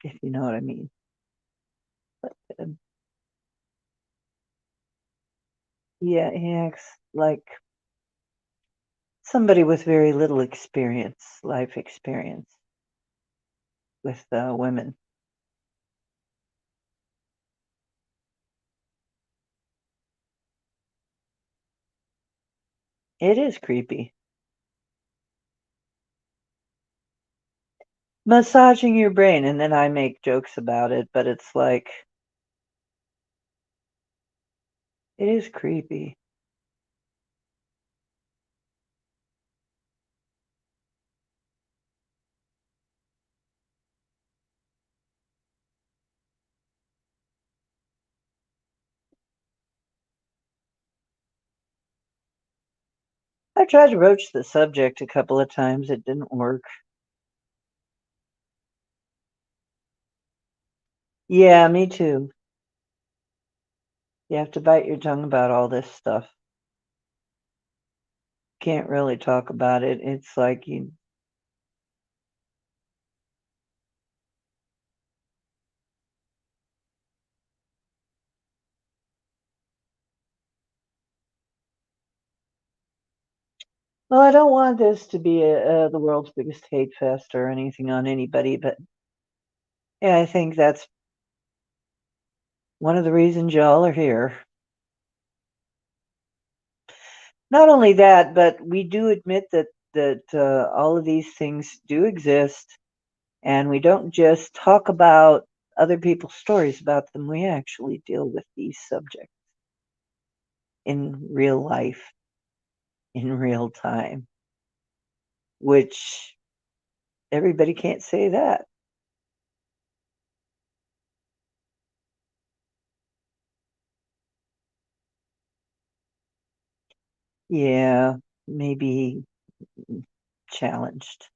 [SPEAKER 1] if you know what I mean. But yeah, he acts like somebody with very little experience, life experience with women. It is creepy. Massaging your brain, and then I make jokes about it, but it's like, it is creepy. I tried to broach the subject a couple of times. It didn't work. Yeah, me too. You have to bite your tongue about all this stuff. Can't really talk about it. It's like you. Well, I don't want this to be the world's biggest hate fest or anything on anybody, but yeah, I think that's one of the reasons y'all are here. Not only that, but we do admit that all of these things do exist, and we don't just talk about other people's stories about them. We actually deal with these subjects in real life, in real time, which everybody can't say that. Yeah, maybe challenged.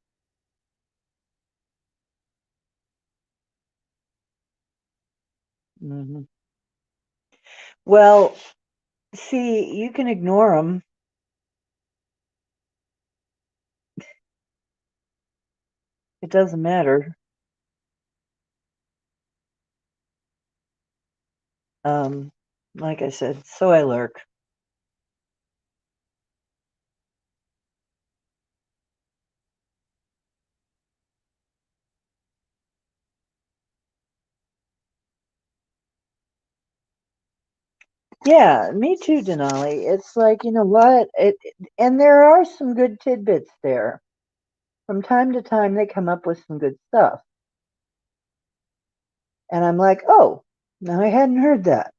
[SPEAKER 1] Hmm. Well, see, you can ignore them. It doesn't matter. Um, like I said, so I lurk. Yeah, me too, Denali. It's like, you know what? And there are some good tidbits there. From time to time, they come up with some good stuff. And I'm like, oh, now I hadn't heard that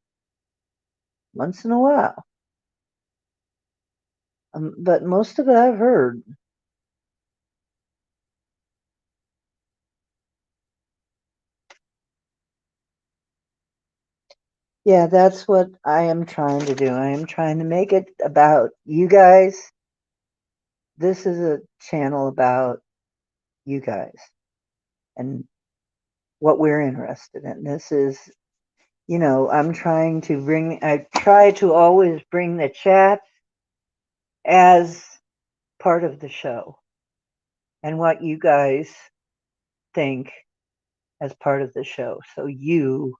[SPEAKER 1] once in a while. But most of it I've heard. Yeah, that's what I am trying to do. I am trying to make it about you guys. This is a channel about you guys and what we're interested in. This is, I try to always bring the chat as part of the show and what you guys think as part of the show. So you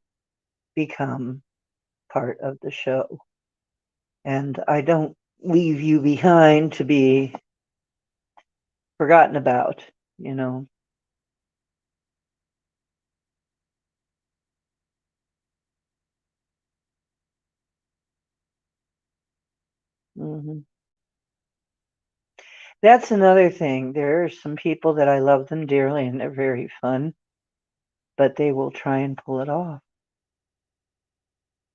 [SPEAKER 1] become part of the show. And I don't leave you behind to be forgotten about, you know. Hmm. That's another thing. There are some people that I love them dearly and they're very fun, but they will try and pull it off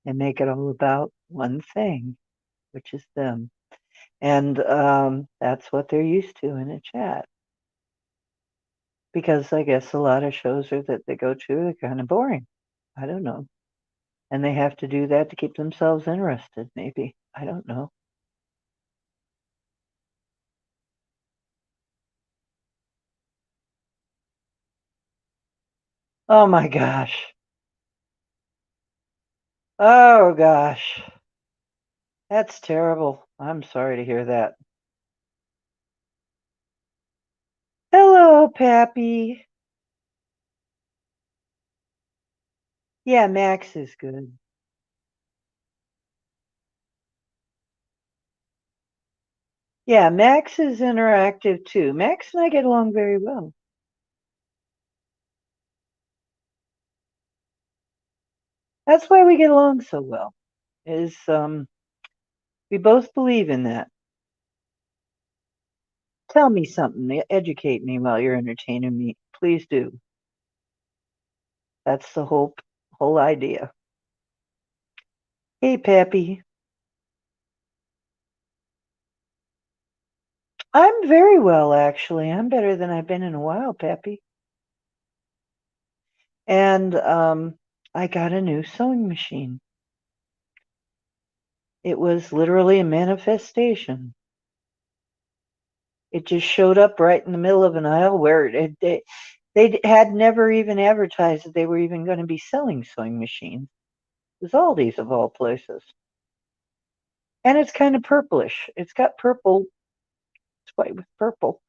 [SPEAKER 1] and make it all about one thing, which is them. And that's what they're used to in a chat. Because I guess a lot of shows are that they go to are kind of boring. I don't know. And they have to do that to keep themselves interested, maybe. I don't know. Oh my gosh. Oh gosh. That's terrible. I'm sorry to hear that. Hello, Pappy. Yeah, Max is good. Yeah, Max is interactive too. Max and I get along very well. That's why we get along so well. Is we both believe in that. Tell me something, educate me while you're entertaining me. Please do. That's the whole idea. Hey, Pappy. I'm very well, actually. I'm better than I've been in a while, Pappy. And I got a new sewing machine. It was literally a manifestation. It just showed up right in the middle of an aisle where they had never even advertised that they were even going to be selling sewing machines. It was Aldi's of all places. And it's kind of purplish. It's got purple. It's white with purple.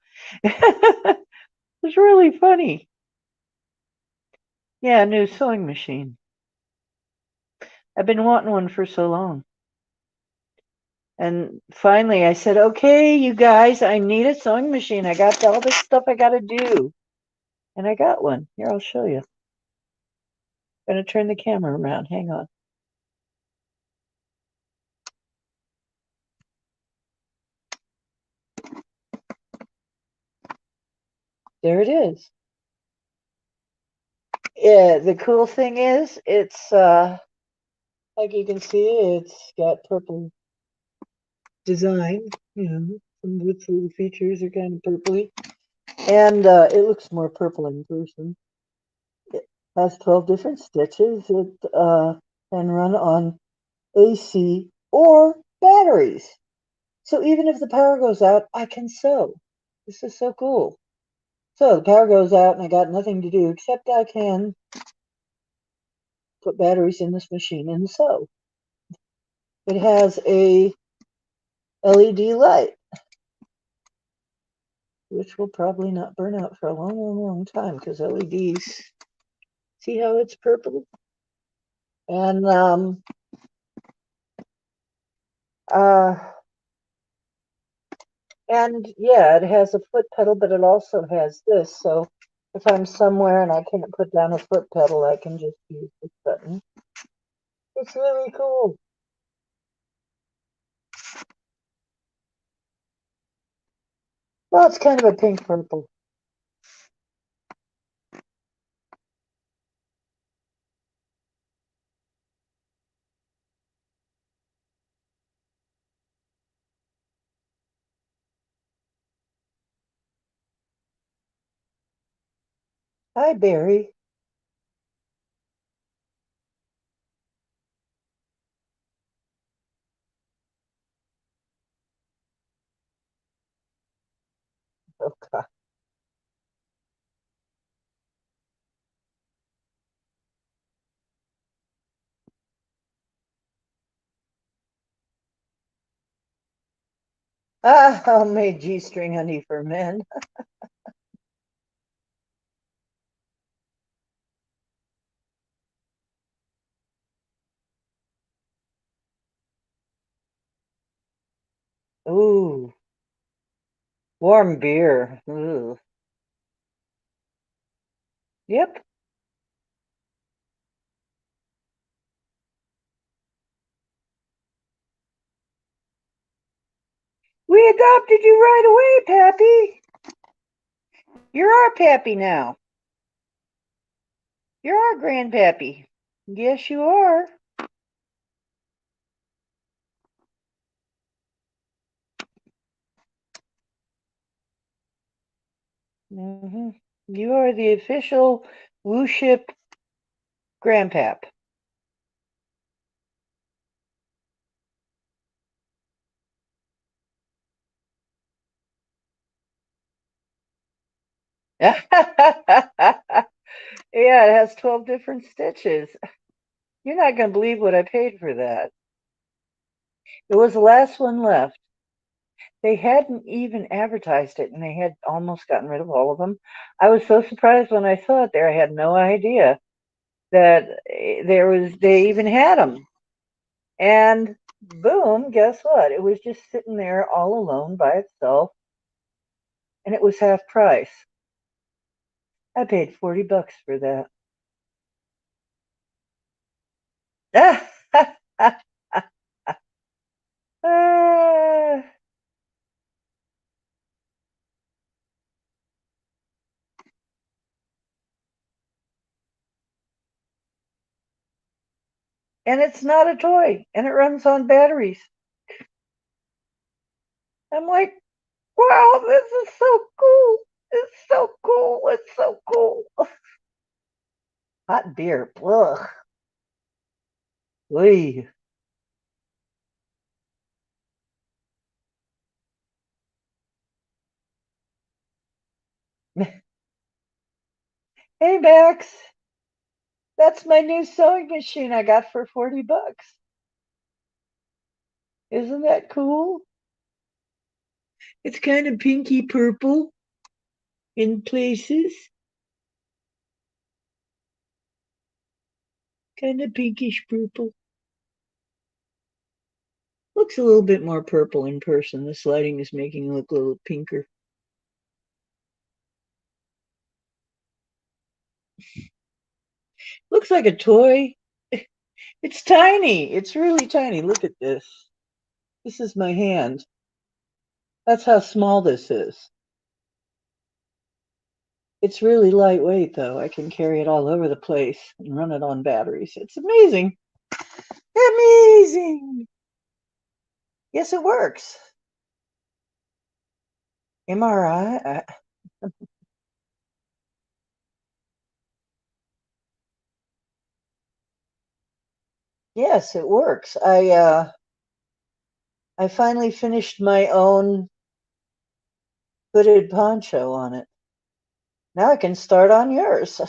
[SPEAKER 1] It's really funny. Yeah, new sewing machine. I've been wanting one for so long. And finally I said, okay, you guys, I need a sewing machine. I got all this stuff I got to do. And I got one. Here, I'll show you. I'm going to turn the camera around. Hang on. There it is. Yeah, the cool thing is, it's like you can see, it's got purple design. You know, some of its little features are kind of purpley, and it looks more purple in person. It has 12 different stitches. It can run on AC or batteries. So even if the power goes out, I can sew. This is so cool. So the power goes out and I got nothing to do except I can put batteries in this machine and sew. It has a LED light, which will probably not burn out for a long, long, long time because LEDs, see how it's purple? And uh, and yeah, it has a foot pedal, but it also has this. So if I'm somewhere and I can't put down a foot pedal, I can just use this button. It's really cool. Well, it's kind of a pink purple. Hi, Barry. Oh, God. Ah, homemade G-string honey for men. Ooh, warm beer. Ooh. Yep. We adopted you right away, Pappy. You're our Pappy now. You're our grandpappy. Yes, you are. Hmm. You are the official Wooship grandpap. Yeah, it has 12 different stitches. You're not going to believe what I paid for that. It was the last one left. They hadn't even advertised it and they had almost gotten rid of all of them. I was so surprised when I saw it there. I had no idea that they even had them. And boom, guess what? It was just sitting there all alone by itself and it was half price. I paid $40 for that. Ah, and it's not a toy and it runs on batteries. I'm like, wow, this is so cool. It's so cool. It's so cool. Hot beer. Ugh. Oy. Hey, Max, that's my new sewing machine I got for 40 bucks. Isn't that cool? It's kind of pinky purple in places, kind of pinkish purple. Looks a little bit more purple in person. The lighting is making it look a little pinker. Looks like a toy. It's tiny. It's really tiny. Look at this. This is my hand. That's how small this is. It's really lightweight, though. I can carry it all over the place and run it on batteries. It's amazing. Amazing. Yes, it works. MRI. Yes, it works. I finally finished my own hooded poncho on it. Now I can start on yours.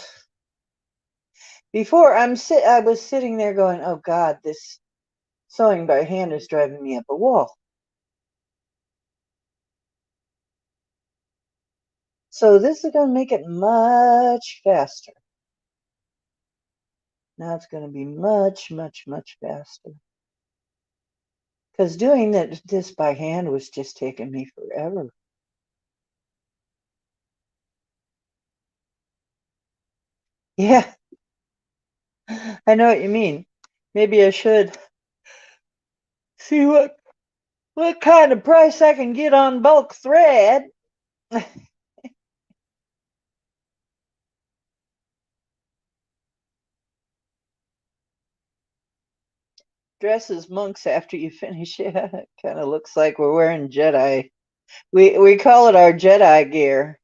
[SPEAKER 1] Before I was sitting there going, "Oh God, this sewing by hand is driving me up a wall." So this is going to make it much faster. Now it's going to be much, much, much faster. Because doing this by hand was just taking me forever. Yeah, I know what you mean. Maybe I should see what kind of price I can get on bulk thread. Dresses monks after you finish. Yeah, it kind of looks like we're wearing Jedi. We call it our Jedi gear.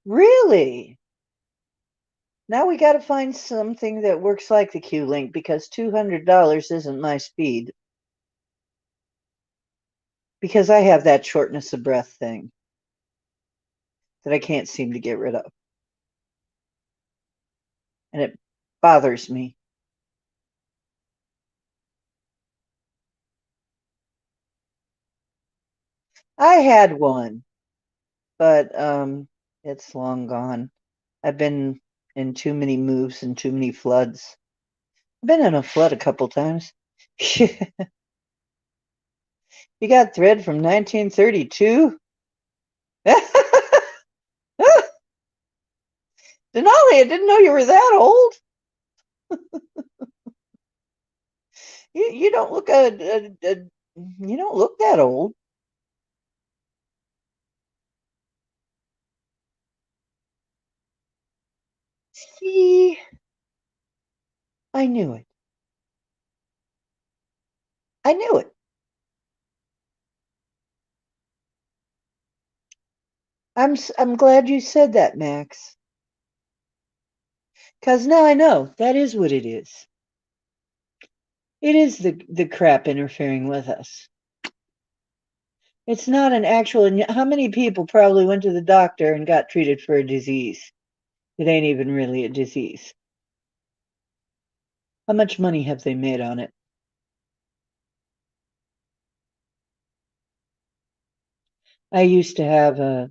[SPEAKER 1] Really? Now we got to find something that works like the Q-Link because $200 isn't my speed. Because I have that shortness of breath thing that I can't seem to get rid of, and it bothers me. I had one, but it's long gone. I've been in too many moves and too many floods. I've been in a flood a couple times. You got thread from 1932? Denali, I didn't know you were that old. You don't look you don't look that old. See, I knew it. I knew it. I'm glad you said that, Max, because now I know that is what it is. It is the crap interfering with us. It's not an actual. How many people probably went to the doctor and got treated for a disease? It ain't even really a disease. How much money have they made on it? I used to have a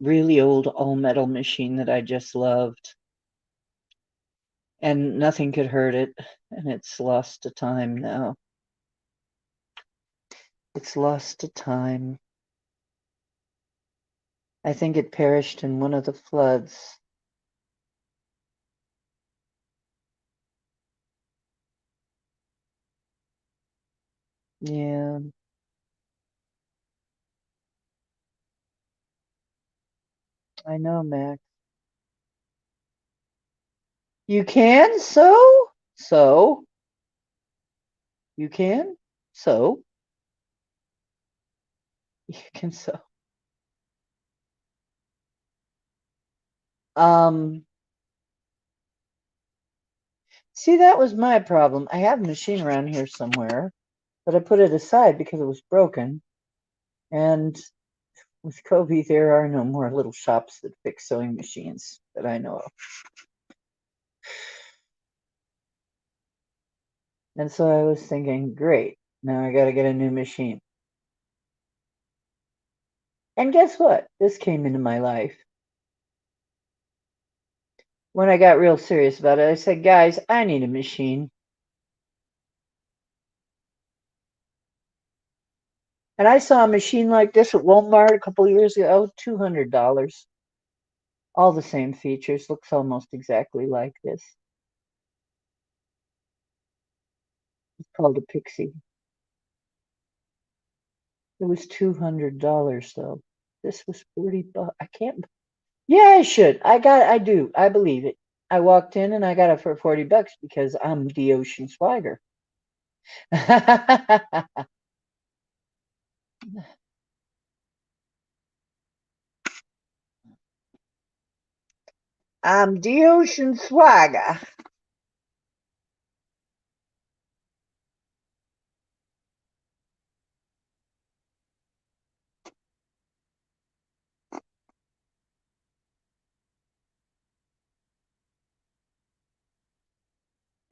[SPEAKER 1] really old all metal machine that I just loved, and nothing could hurt it, and it's lost to time now. It's lost to time. I think it perished in one of the floods. Yeah, I know, Max. You can sew? So you can sew. You can sew. Um, See, that was my problem. I have a machine around here somewhere, but I put it aside because it was broken. And with Kobe, there are no more little shops that fix sewing machines that I know of. And so I was thinking, great, now I got to get a new machine. And guess what? This came into my life. When I got real serious about it, I said, guys, I need a machine. And I saw a machine like this at Walmart a couple of years ago, $200. All the same features, looks almost exactly like this. It's called a Pixie. It was $200 though. This was 40 bucks. I can't. Yeah, I should. I do. I believe it. I walked in and I got it for 40 bucks because I'm the Ocean Swagger. I'm the Ocean Swagger.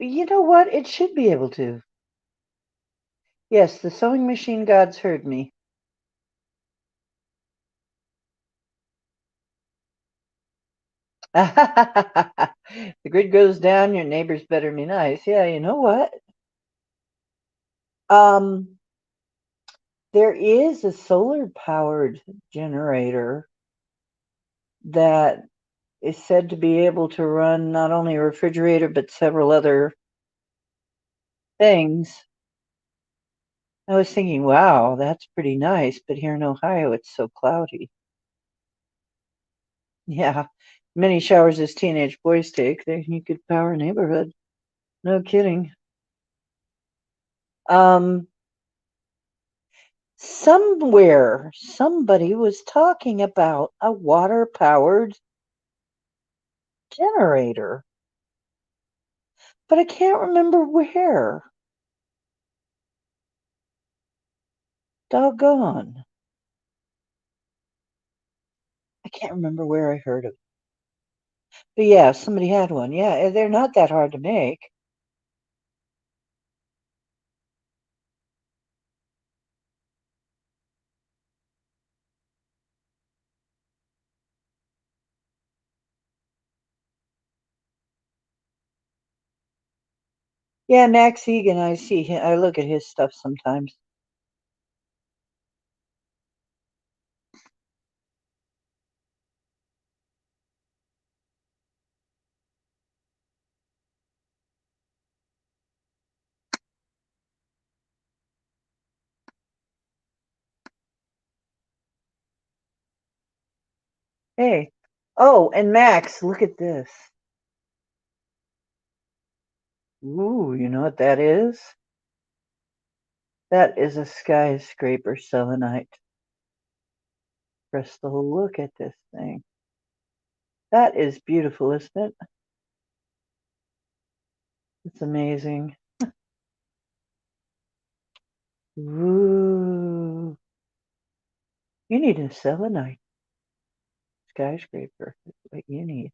[SPEAKER 1] You know what? It should be able to. Yes, the sewing machine gods heard me. The grid goes down, your neighbors better be nice. Yeah, you know what? Um, there is a solar powered generator that is said to be able to run not only a refrigerator but several other things. I was thinking, wow, that's pretty nice, but here in Ohio it's so cloudy. Yeah, many showers as teenage boys take, then you could power a neighborhood. No kidding. Um, somewhere somebody was talking about a water powered generator, but I can't remember where. Doggone. I can't remember where I heard of it. But yeah, somebody had one. Yeah, they're not that hard to make. Yeah, Max Egan, I see him, I look at his stuff sometimes. Hey. Oh, and Max, look at this. Ooh, you know what that is? That is a skyscraper selenite. Crystal, look at this thing. That is beautiful, isn't it? It's amazing. Ooh. You need a selenite skyscraper. That's what you need.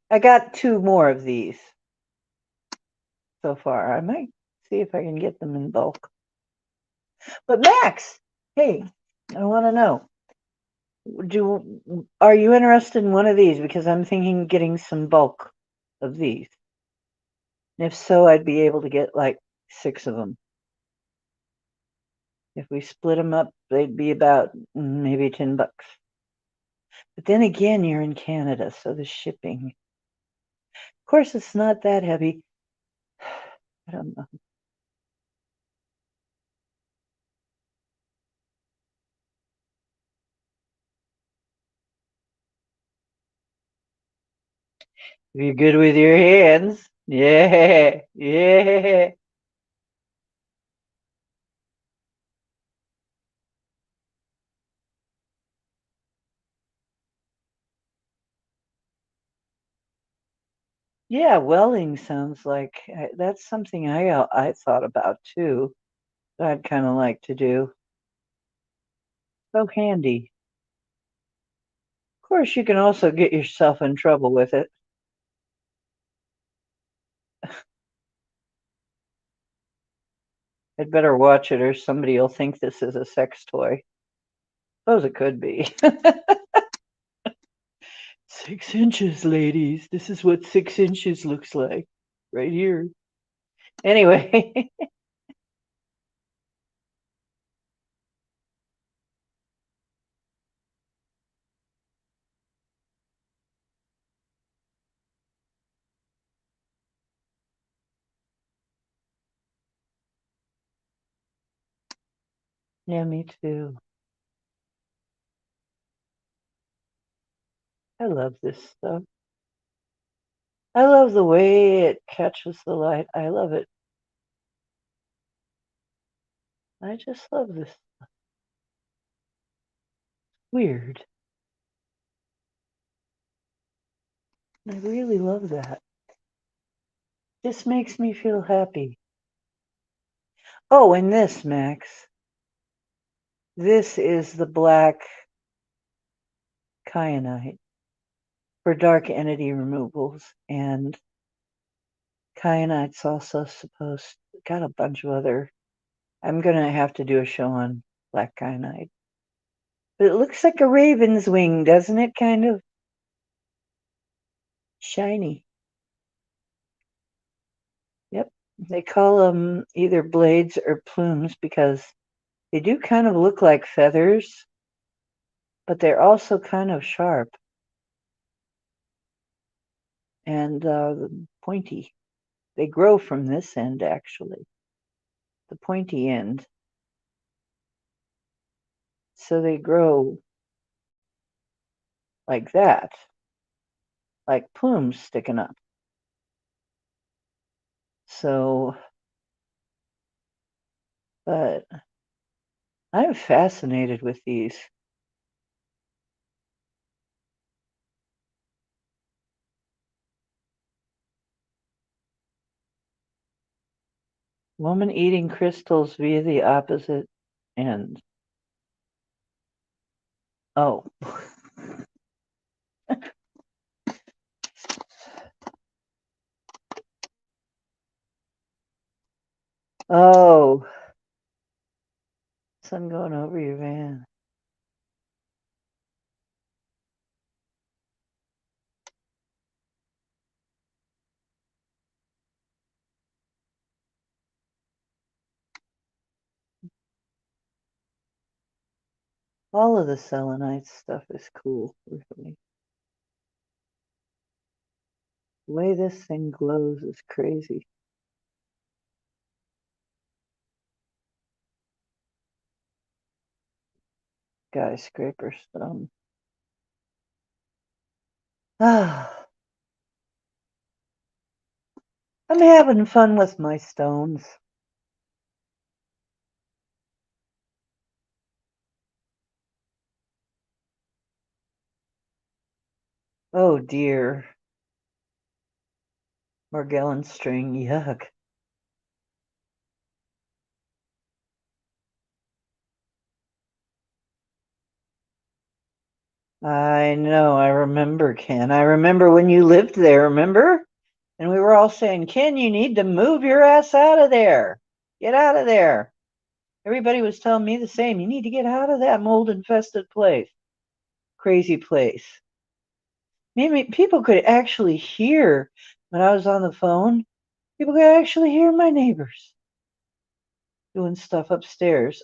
[SPEAKER 1] I got two more of these so far. I might see if I can get them in bulk. But Max, hey, I want to know, are you interested in one of these? Because I'm thinking getting some bulk of these. And if so, I'd be able to get like 6 of them. If we split them up, they'd be about maybe $10. But then again, you're in Canada, so the shipping. Of course, it's not that heavy. I don't know. If you're good with your hands, yeah, yeah. Yeah, welding sounds like that's something I thought about too. I'd kind of like to do. So handy. Of course, you can also get yourself in trouble with it. I'd better watch it or somebody will think this is a sex toy. Suppose it could be. 6 inches, ladies. This is what 6 inches looks like. Right here. Anyway. Yeah, me too. I love this stuff. I love the way it catches the light. I love it. I just love this. Weird. I really love that. This makes me feel happy. Oh, and this, Max. This is the black kyanite for dark entity removals. And kyanite's also got a bunch of other. I'm going to have to do a show on black kyanite. But it looks like a raven's wing, doesn't it? Kind of shiny. Yep. They call them either blades or plumes because they do kind of look like feathers, but they're also kind of sharp and pointy. They grow from this end, actually, the pointy end. So they grow like that, like plumes sticking up. So, but I'm fascinated with these. Woman eating crystals via the opposite end. Oh. Oh. Sun going over your van. All of the selenite stuff is cool, really. The way this thing glows is crazy. Skyscraper stone. Ah, I'm having fun with my stones. Oh dear. Morgellon string, yuck. I know, I remember, Ken. I remember when you lived there, remember? And we were all saying, Ken, you need to move your ass out of there. Get out of there. Everybody was telling me the same. You need to get out of that mold infested place. Crazy place. Maybe people could actually hear when I was on the phone. People could actually hear my neighbors doing stuff upstairs.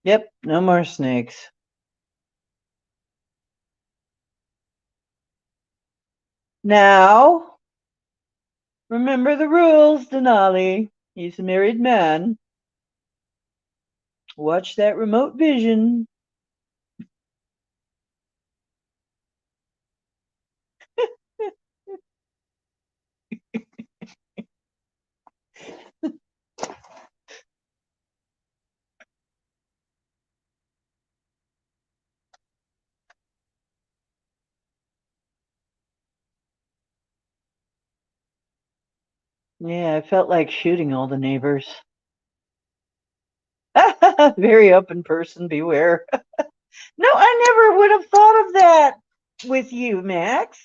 [SPEAKER 1] Yep, no more snakes. Now, remember the rules, Denali. He's a married man. Watch that remote vision. Yeah, I felt like shooting all the neighbors. Very open person, beware. No, I never would have thought of that with you, Max.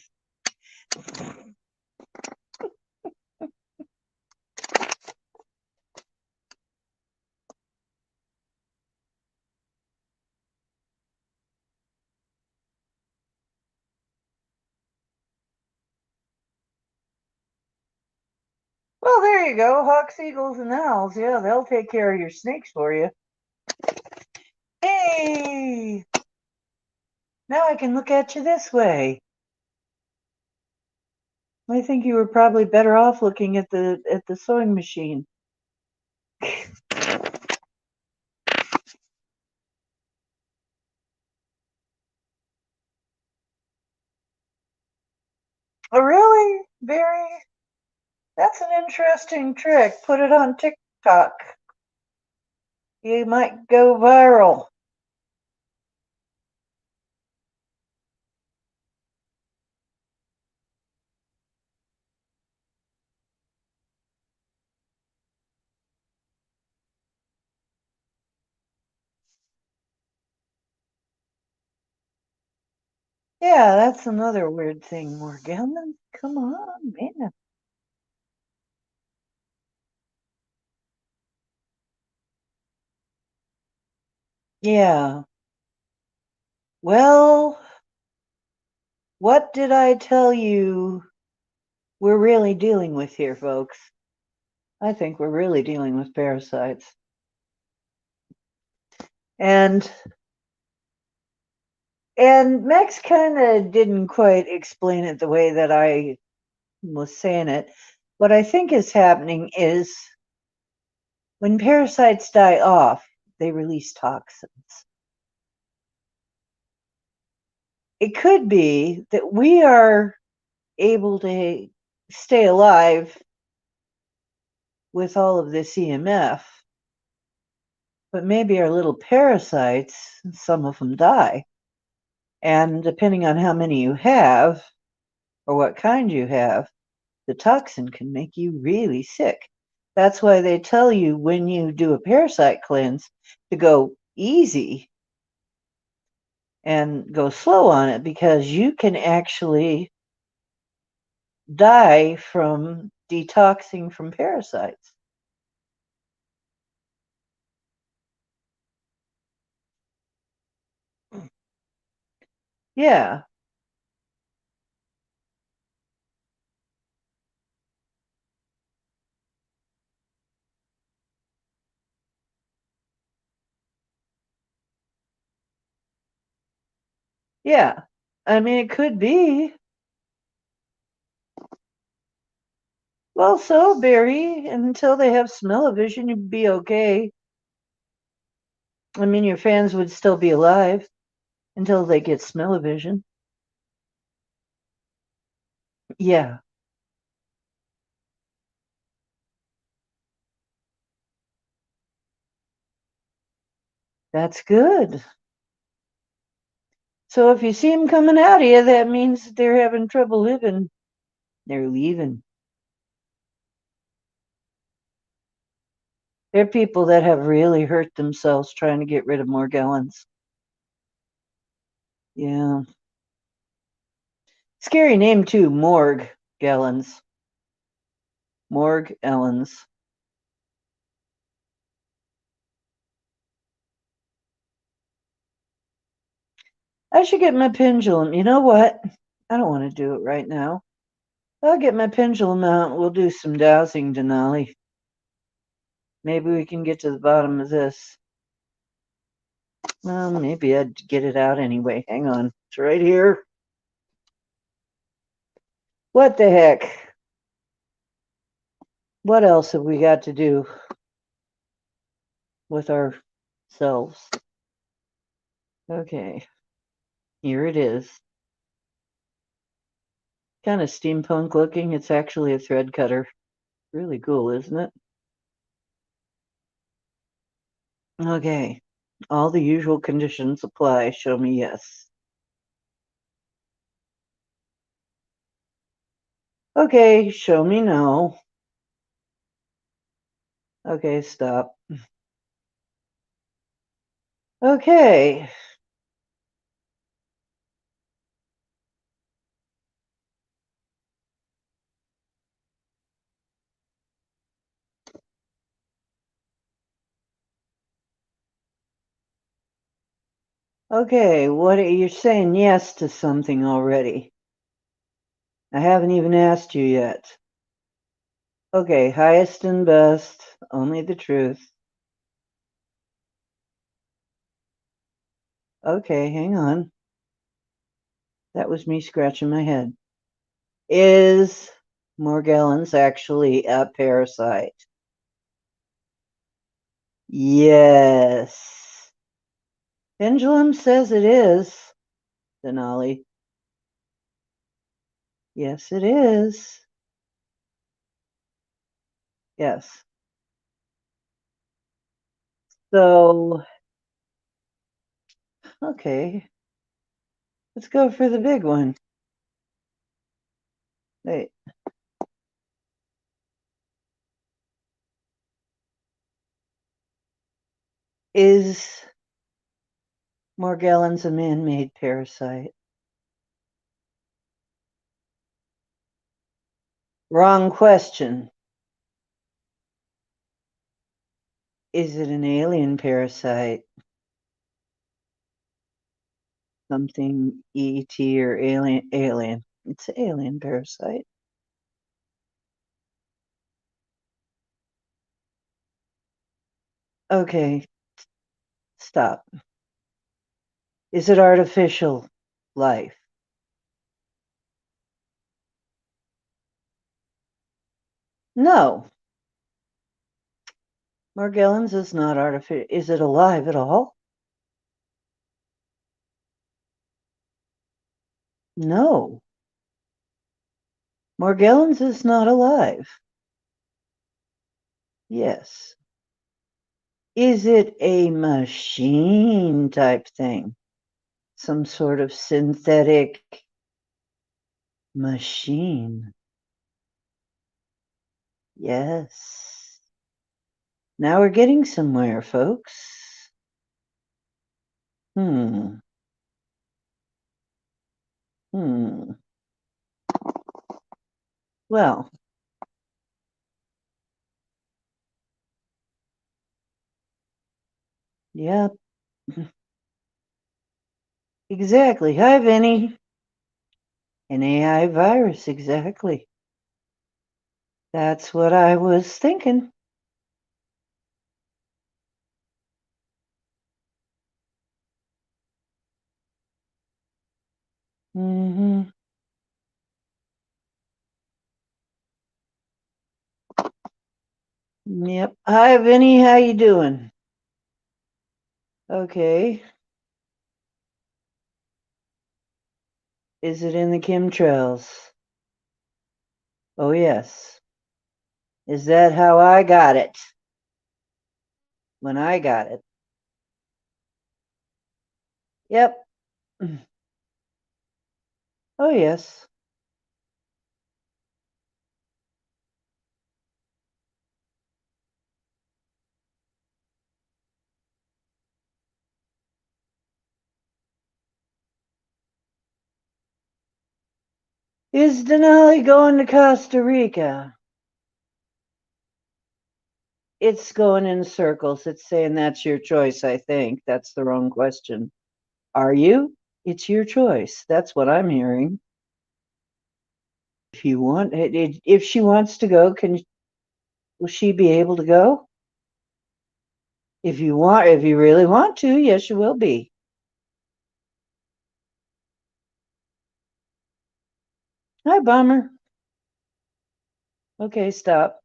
[SPEAKER 1] Well, there you go. Hawks, eagles, and owls. Yeah, they'll take care of your snakes for you. Hey! Now I can look at you this way. I think you were probably better off looking at the sewing machine. Oh, really? Very. That's an interesting trick. Put it on TikTok. You might go viral. Yeah, that's another weird thing, Morgan. Come on, man. Yeah. Well, what did I tell you we're really dealing with here, folks? I think we're really dealing with parasites. And Max kind of didn't quite explain it the way that I was saying it. What I think is happening is when parasites die off, they release toxins. It could be that we are able to stay alive with all of this EMF, but maybe our little parasites, some of them die. And depending on how many you have or what kind you have, the toxin can make you really sick. That's why they tell you when you do a parasite cleanse to go easy and go slow on it because you can actually die from detoxing from parasites. Yeah, yeah. I mean, it could be. Well, so, Barry, until they have smell-o-vision, you'd be okay. I mean, your fans would still be alive until they get smell-o-vision. Yeah, that's good. So if you see them coming out of you, that means they're having trouble living. They're leaving. They're people that have really hurt themselves trying to get rid of Morgellons. Yeah. Scary name too, Morg Gellens. Morg Ellens. I should get my pendulum. You know what? I don't want to do it right now. I'll get my pendulum out. We'll do some dowsing, Denali. Maybe we can get to the bottom of this. Well, maybe I'd get it out anyway. Hang on. It's right here. What the heck? What else have we got to do with our selves. Okay, here it is. Kind of steampunk looking. It's actually a thread cutter. Really cool, isn't it? Okay, all the usual conditions apply. Show me yes. Okay, show me no. Okay, stop. Okay. Okay, what are you saying yes to something already? I haven't even asked you yet. Okay, highest and best, only the truth. Okay, hang on. That was me scratching my head. Is Morgellons actually a parasite? Yes. Pendulum says it is, Denali. Yes, it is. Yes. So, okay, let's go for the big one. Wait. Is Morgellons a man-made parasite? Wrong question. Is it an alien parasite? Something ET or alien. It's an alien parasite. Okay, stop. Is it artificial life? No. Morgellons is not artificial. Is it alive at all? No. Morgellons is not alive. Yes. Is it a machine type thing? Some sort of synthetic machine? Yes. Now we're getting somewhere, folks. Hmm. Hmm. Well, yeah, exactly. Hi, Vinny. An AI virus, exactly. That's what I was thinking. Mm-hmm. Yep. Hi, Vinny. How you doing? Okay. Is it in the chemtrails? Oh, yes. Is that how I got it? When I got it? Yep. Oh, yes. Is Denali going to Costa Rica? It's going in circles. It's saying that's your choice, I think. That's the wrong question. Are you? It's your choice. That's what I'm hearing. If you want, if she wants to go, will she be able to go? If you really want to, yes, you will be. Hi, Bomber. Okay, stop.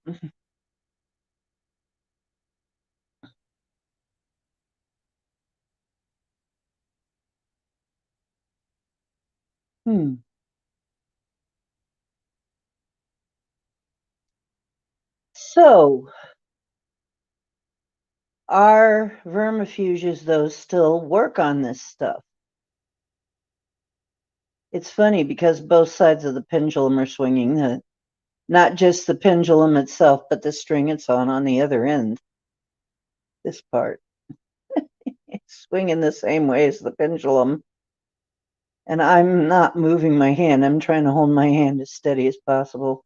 [SPEAKER 1] Hmm. So, our vermifuges, though, still work on this stuff. It's funny because both sides of the pendulum are swinging, not just the pendulum itself, but the string it's on the other end. This part. It's swinging the same way as the pendulum. And I'm not moving my hand. I'm trying to hold my hand as steady as possible.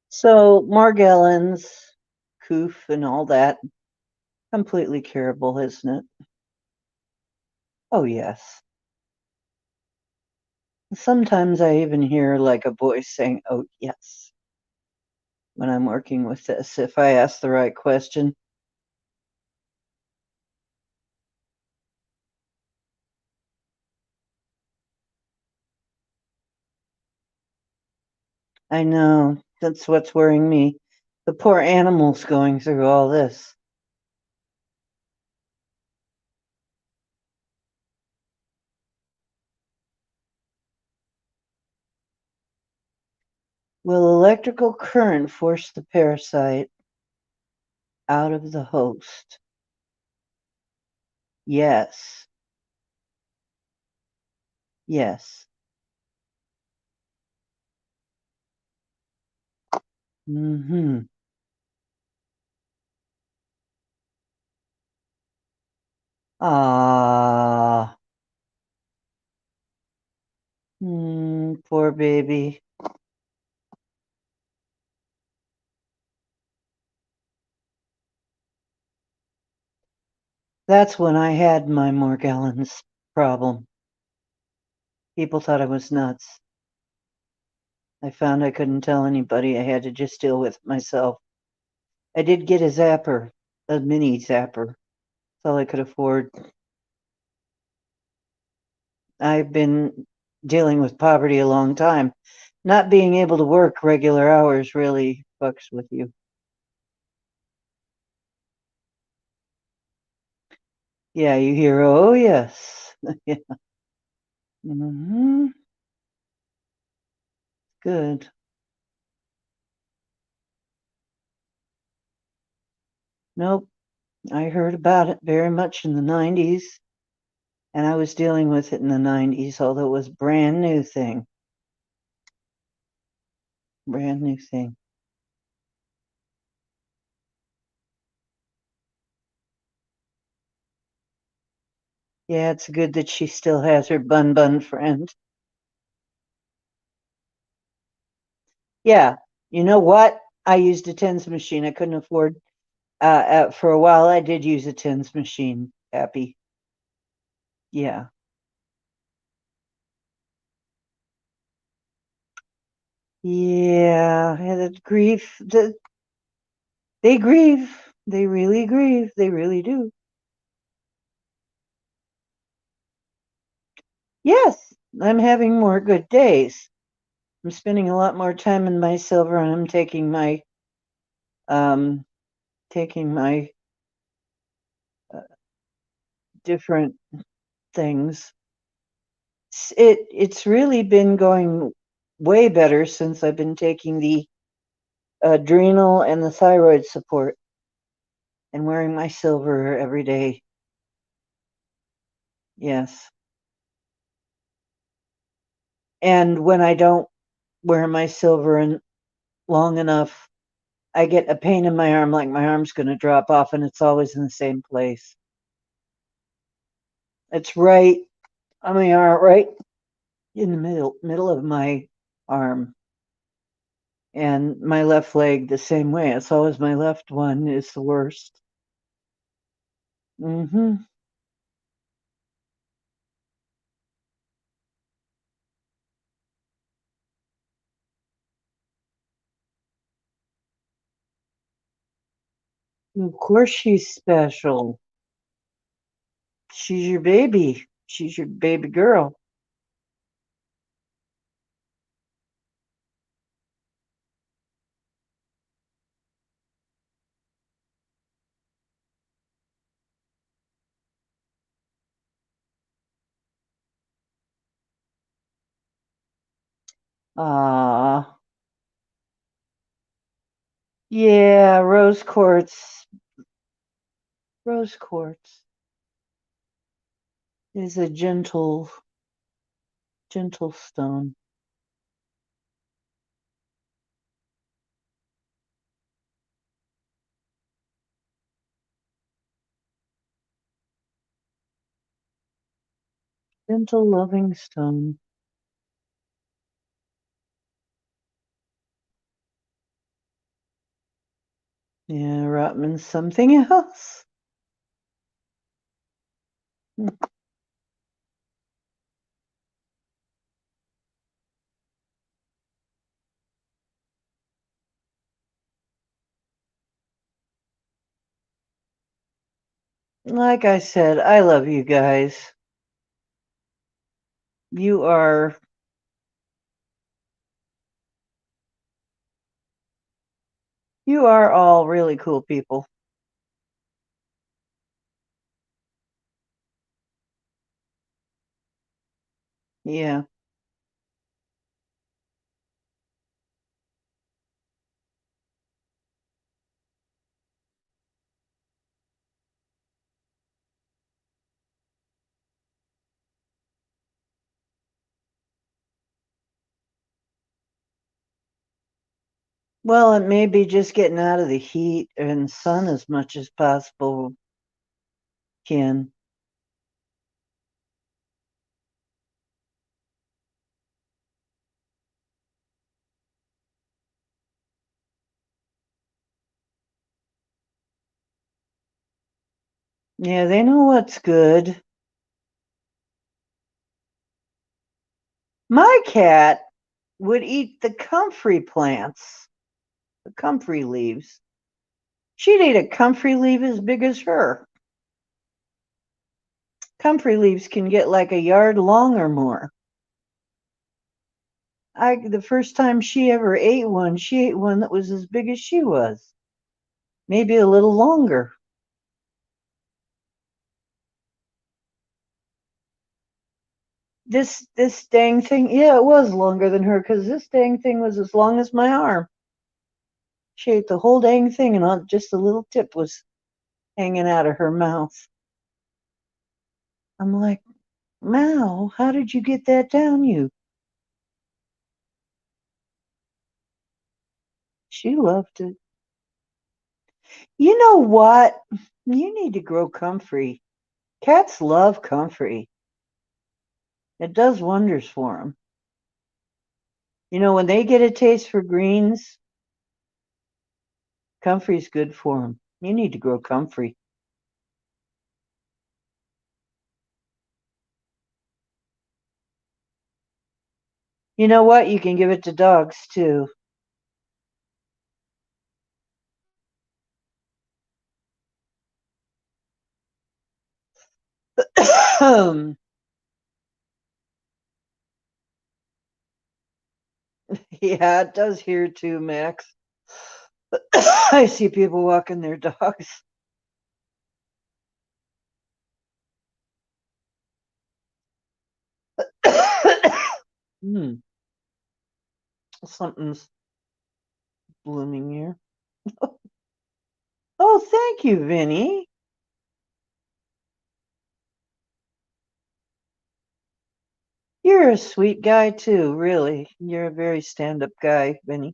[SPEAKER 1] So Morgellons, coof, and all that, completely curable, isn't it? Oh, yes. Sometimes I even hear like a voice saying, oh, yes, when I'm working with this, if I ask the right question. I know, that's what's worrying me. The poor animals going through all this. Will electrical current force the parasite out of the host? Yes. Yes. Mm-hmm. Ah. Poor baby. That's when I had my Morgellons problem. People thought I was nuts. I found I couldn't tell anybody. I had to just deal with it myself. I did get a zapper, a mini zapper. That's all I could afford. I've been dealing with poverty a long time. Not being able to work regular hours really fucks with you. Yeah, you hear, oh, yes. Yeah. Hmm. Good. Nope. I heard about it very much in the 90s, and I was dealing with it in the 90s, although it was a brand new thing. Brand new thing. Yeah, it's good that she still has her bun friend. Yeah. You know what? I used a tens machine. I couldn't afford for a while I did use a tens machine, Happy. Yeah. Yeah. And the grief they grieve. They really grieve. They really do. Yes, I'm having more good days. I'm spending a lot more time in my silver and I'm um taking my uh, different things. It's really been going way better since I've been taking the adrenal and the thyroid support and wearing my silver every day. Yes. And when I don't wear my silver in long enough, I get a pain in my arm like my arm's going to drop off and it's always in the same place. It's right on my arm, right in the middle of my arm. And my left leg the same way. It's always my left one is the worst. Mm-hmm. Of course she's special. She's your baby. She's your baby girl. Ah, yeah, rose quartz. Rose quartz is a gentle stone. Gentle, loving stone. Yeah, Rotman's something else. Like I said, I love you guys. You are you are all really cool people. Yeah. Well, it may be just getting out of the heat and sun as much as possible, Ken. Yeah, they know what's good. My cat would eat the comfrey plants, the comfrey leaves. She'd eat a comfrey leaf as big as her. Comfrey leaves can get like a yard long or more. The first time she ever ate one, she ate one that was as big as she was, maybe a little longer. This dang thing, yeah, it was longer than her because this dang thing was as long as my arm. She ate the whole dang thing, and just a little tip was hanging out of her mouth. I'm like, Mal, how did you get that down you? She loved it. You know what? You need to grow comfrey. Cats love comfrey. It does wonders for them. You know, when they get a taste for greens, comfrey's good for them. You need to grow comfrey. You know what? You can give it to dogs too. Yeah, it does here too, Max. I see people walking their dogs. Hmm, something's blooming here. Oh, thank you, Vinny. You're a sweet guy too, really. You're a very stand-up guy, Vinny.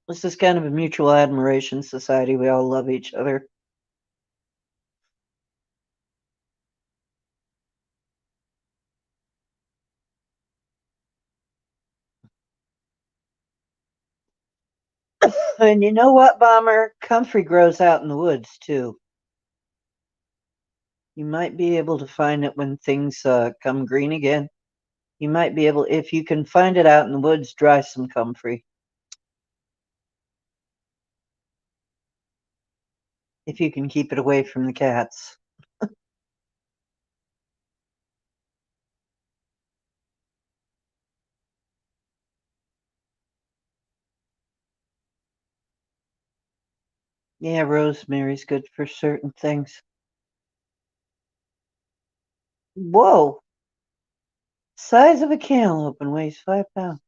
[SPEAKER 1] This is kind of a mutual admiration society. We all love each other. And you know what, Bomber? Comfrey grows out in the woods too. You might be able to find it when things come green again. You might be able, if you can find it out in the woods, dry some comfrey. If you can keep it away from the cats. Yeah, rosemary's good for certain things. Whoa. Size of a cantaloupe and weighs 5 pounds.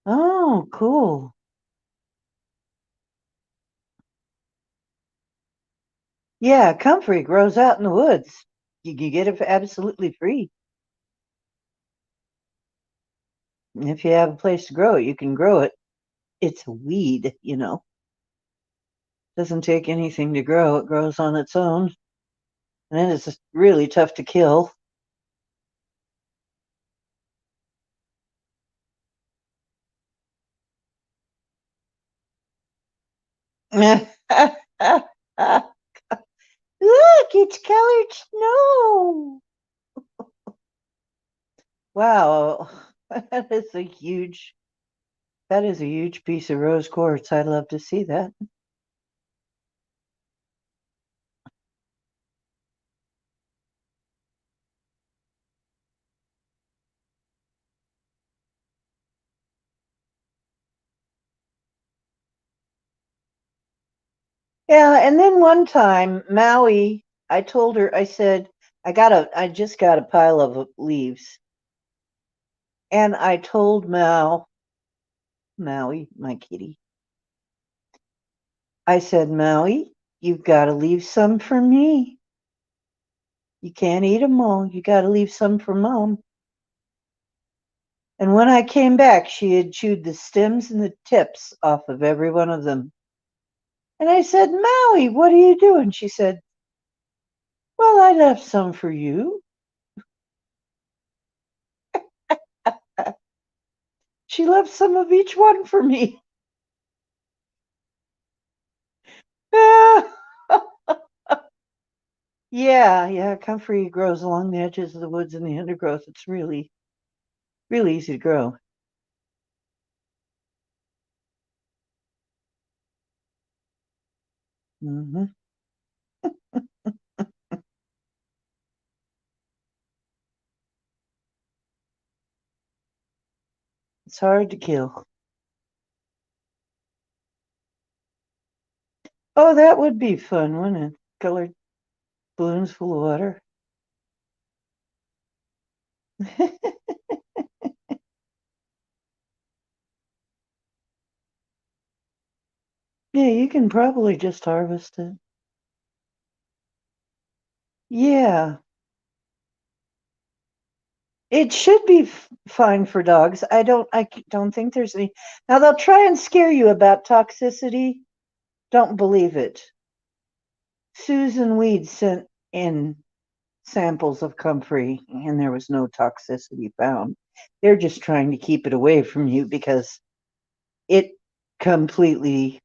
[SPEAKER 1] Oh, cool. Yeah, comfrey grows out in the woods. You can get it for absolutely free. And if you have a place to grow it, you can grow it. It's a weed, you know. Doesn't take anything to grow. It grows on its own. And it is really tough to kill. Look, it's colored snow. Wow. That is a huge piece of rose quartz. I'd love to see that. Yeah, and then one time, Maui, I told her, I said, I just got a pile of leaves. And I told Maui, my kitty, I said, Maui, you've got to leave some for me. You can't eat them all. You got to leave some for mom. And when I came back, she had chewed the stems and the tips off of every one of them. And I said, Maui, what are you doing? She said, well, I left some for you. She left some of each one for me. Yeah, comfrey grows along the edges of the woods and the undergrowth. It's really, really easy to grow. Hmm. It's hard to kill. Oh, that would be fun, wouldn't it? Colored balloons full of water. Yeah, you can probably just harvest it. Yeah, it should be fine for dogs. I don't think there's any. Now they'll try and scare you about toxicity. Don't believe it. Susan Weed sent in samples of comfrey and there was no toxicity found. They're just trying to keep it away from you because it completely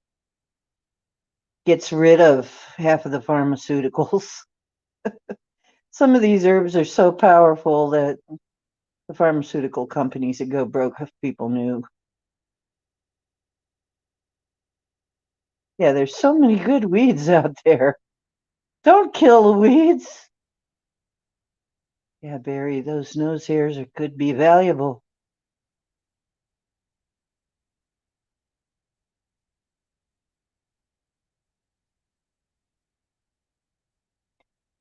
[SPEAKER 1] gets rid of half of the pharmaceuticals. Some of these herbs are so powerful that the pharmaceutical companies would go broke if people knew. Yeah, there's so many good weeds out there. Don't kill the weeds. Yeah, Barry, those nose hairs could be valuable.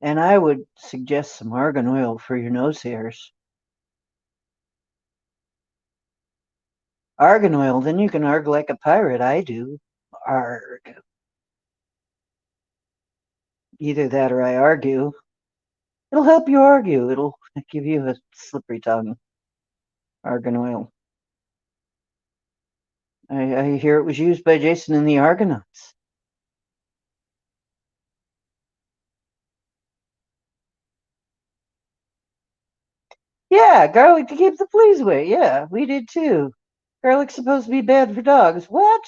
[SPEAKER 1] And I would suggest some argan oil for your nose hairs. Argan oil, then you can arg like a pirate. I do. Arg. Either that or I argue. It'll help you argue. It'll give you a slippery tongue. Argan oil. I hear it was used by Jason in the Argonauts. Yeah, garlic to keep the fleas away. Yeah, we did too. Garlic's supposed to be bad for dogs. What?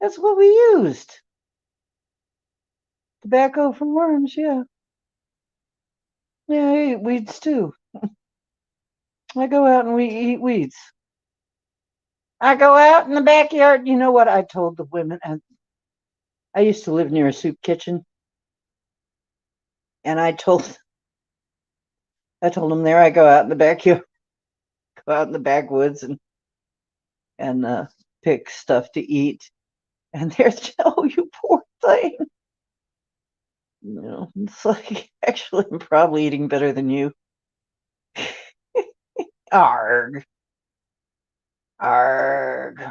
[SPEAKER 1] That's what we used. Tobacco for worms, yeah. Yeah, I eat weeds too. I go out and we eat weeds. I go out in the backyard. You know what I told the women? And I used to live near a soup kitchen, and I told them there I go out in the backyard, go out in the backwoods and pick stuff to eat. And there's oh, you poor thing. It's like actually I'm probably eating better than you. Arg. Arg.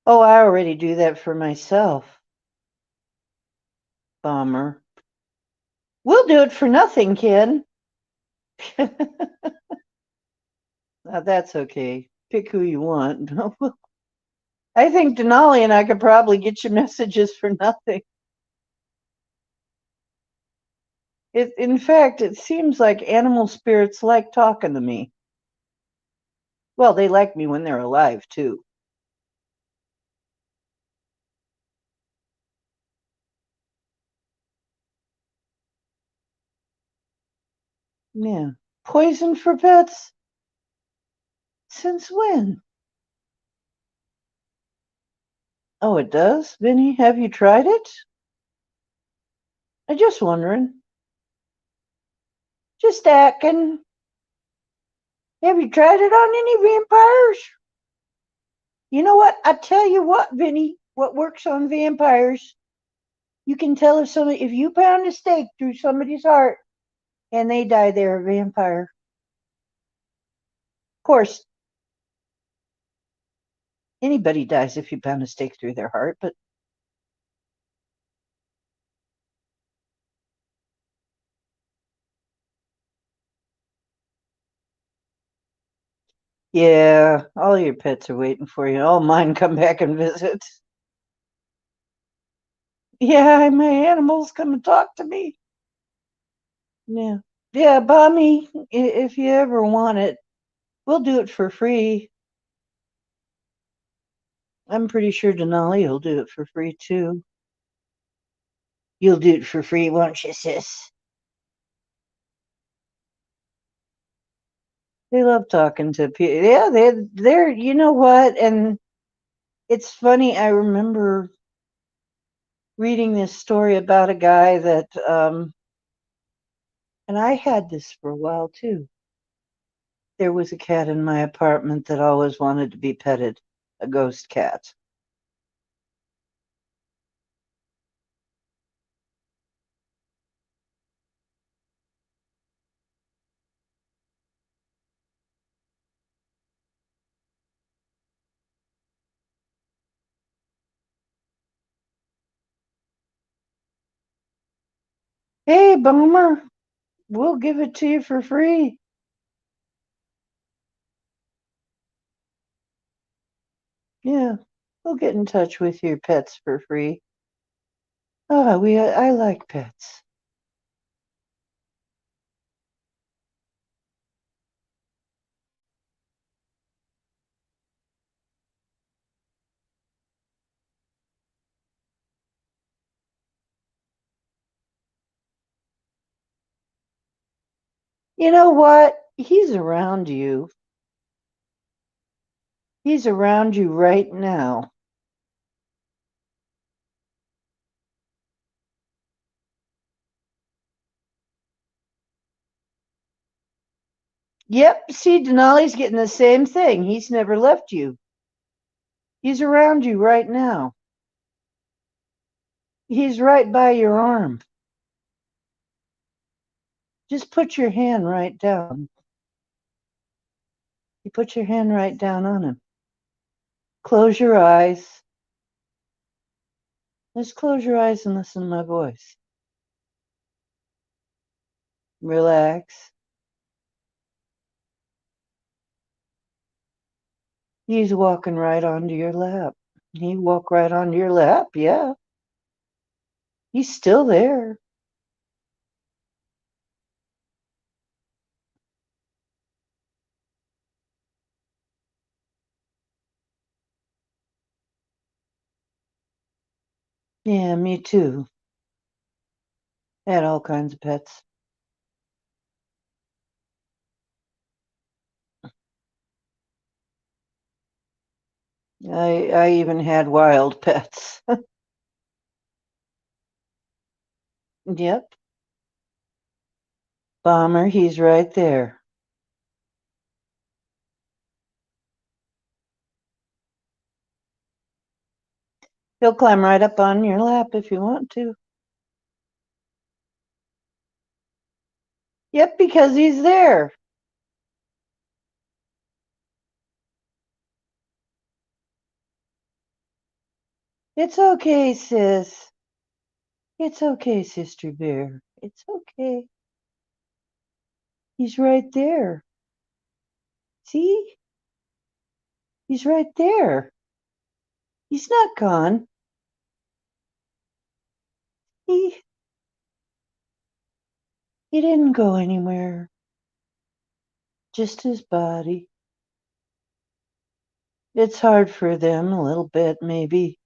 [SPEAKER 1] Oh, I already do that for myself. Bummer. We'll do it for nothing, Ken. That's okay. Pick who you want. I think Denali and I could probably get you messages for nothing. In fact, it seems like animal spirits like talking to me. Well, they like me when they're alive, too. Yeah. Poison for pets? Since when? Oh, it does? Vinny, have you tried it? I'm just wondering. Just asking. Have you tried it on any vampires? You know what? I tell you what, Vinny, what works on vampires, you can tell if you pound a stake through somebody's heart and they die, they're a vampire. Of course, anybody dies if you pound a stake through their heart, but yeah, all your pets are waiting for you. All mine come back and visit. Yeah, my animals come and talk to me. Yeah. Yeah, Bommy, if you ever want it, we'll do it for free. I'm pretty sure Denali will do it for free too. You'll do it for free, won't you, sis? They love talking to people. Yeah, they're you know what? And it's funny, I remember reading this story about a guy that and I had this for a while too. There was a cat in my apartment that always wanted to be petted, a ghost cat. Hey, Boomer, we'll give it to you for free. Yeah, we'll get in touch with your pets for free. Ah, I like pets. You know what? He's around you. He's around you right now. Yep, see, Denali's getting the same thing. He's never left you. He's around you right now. He's right by your arm. Just put your hand right down. You put your hand right down on him. Close your eyes. Just close your eyes and listen to my voice. Relax. He's walking right onto your lap. He walked right onto your lap, yeah. He's still there. Yeah, me too. I had all kinds of pets. I even had wild pets. Yep. Bomber, he's right there. He'll climb right up on your lap if you want to. Yep, because he's there. It's okay, sis. It's okay, Sister Bear. It's okay. He's right there. See? He's right there. He's not gone. He he didn't go anywhere. Just his body. It's hard for them a little bit, maybe.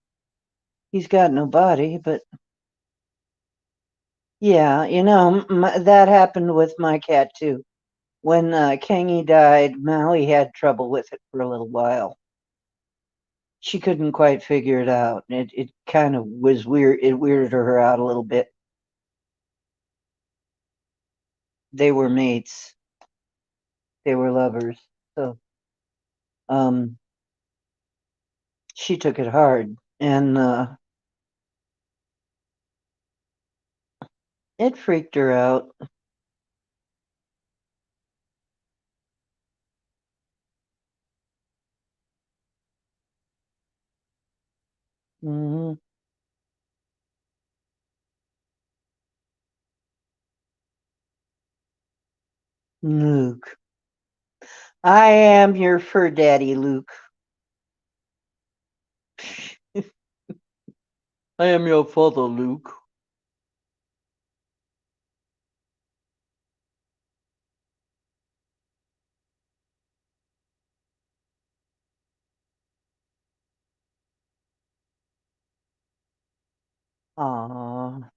[SPEAKER 1] He's got no body, but yeah, that happened with my cat too. When Kangi died, Maui had trouble with it for a little while. She couldn't quite figure it out. It kind of was weird. It weirded her out a little bit. They were mates. They were lovers. So um she took it hard, and it freaked her out. Hmm. Luke. I am your fur daddy, Luke. I am your father, Luke. Aww.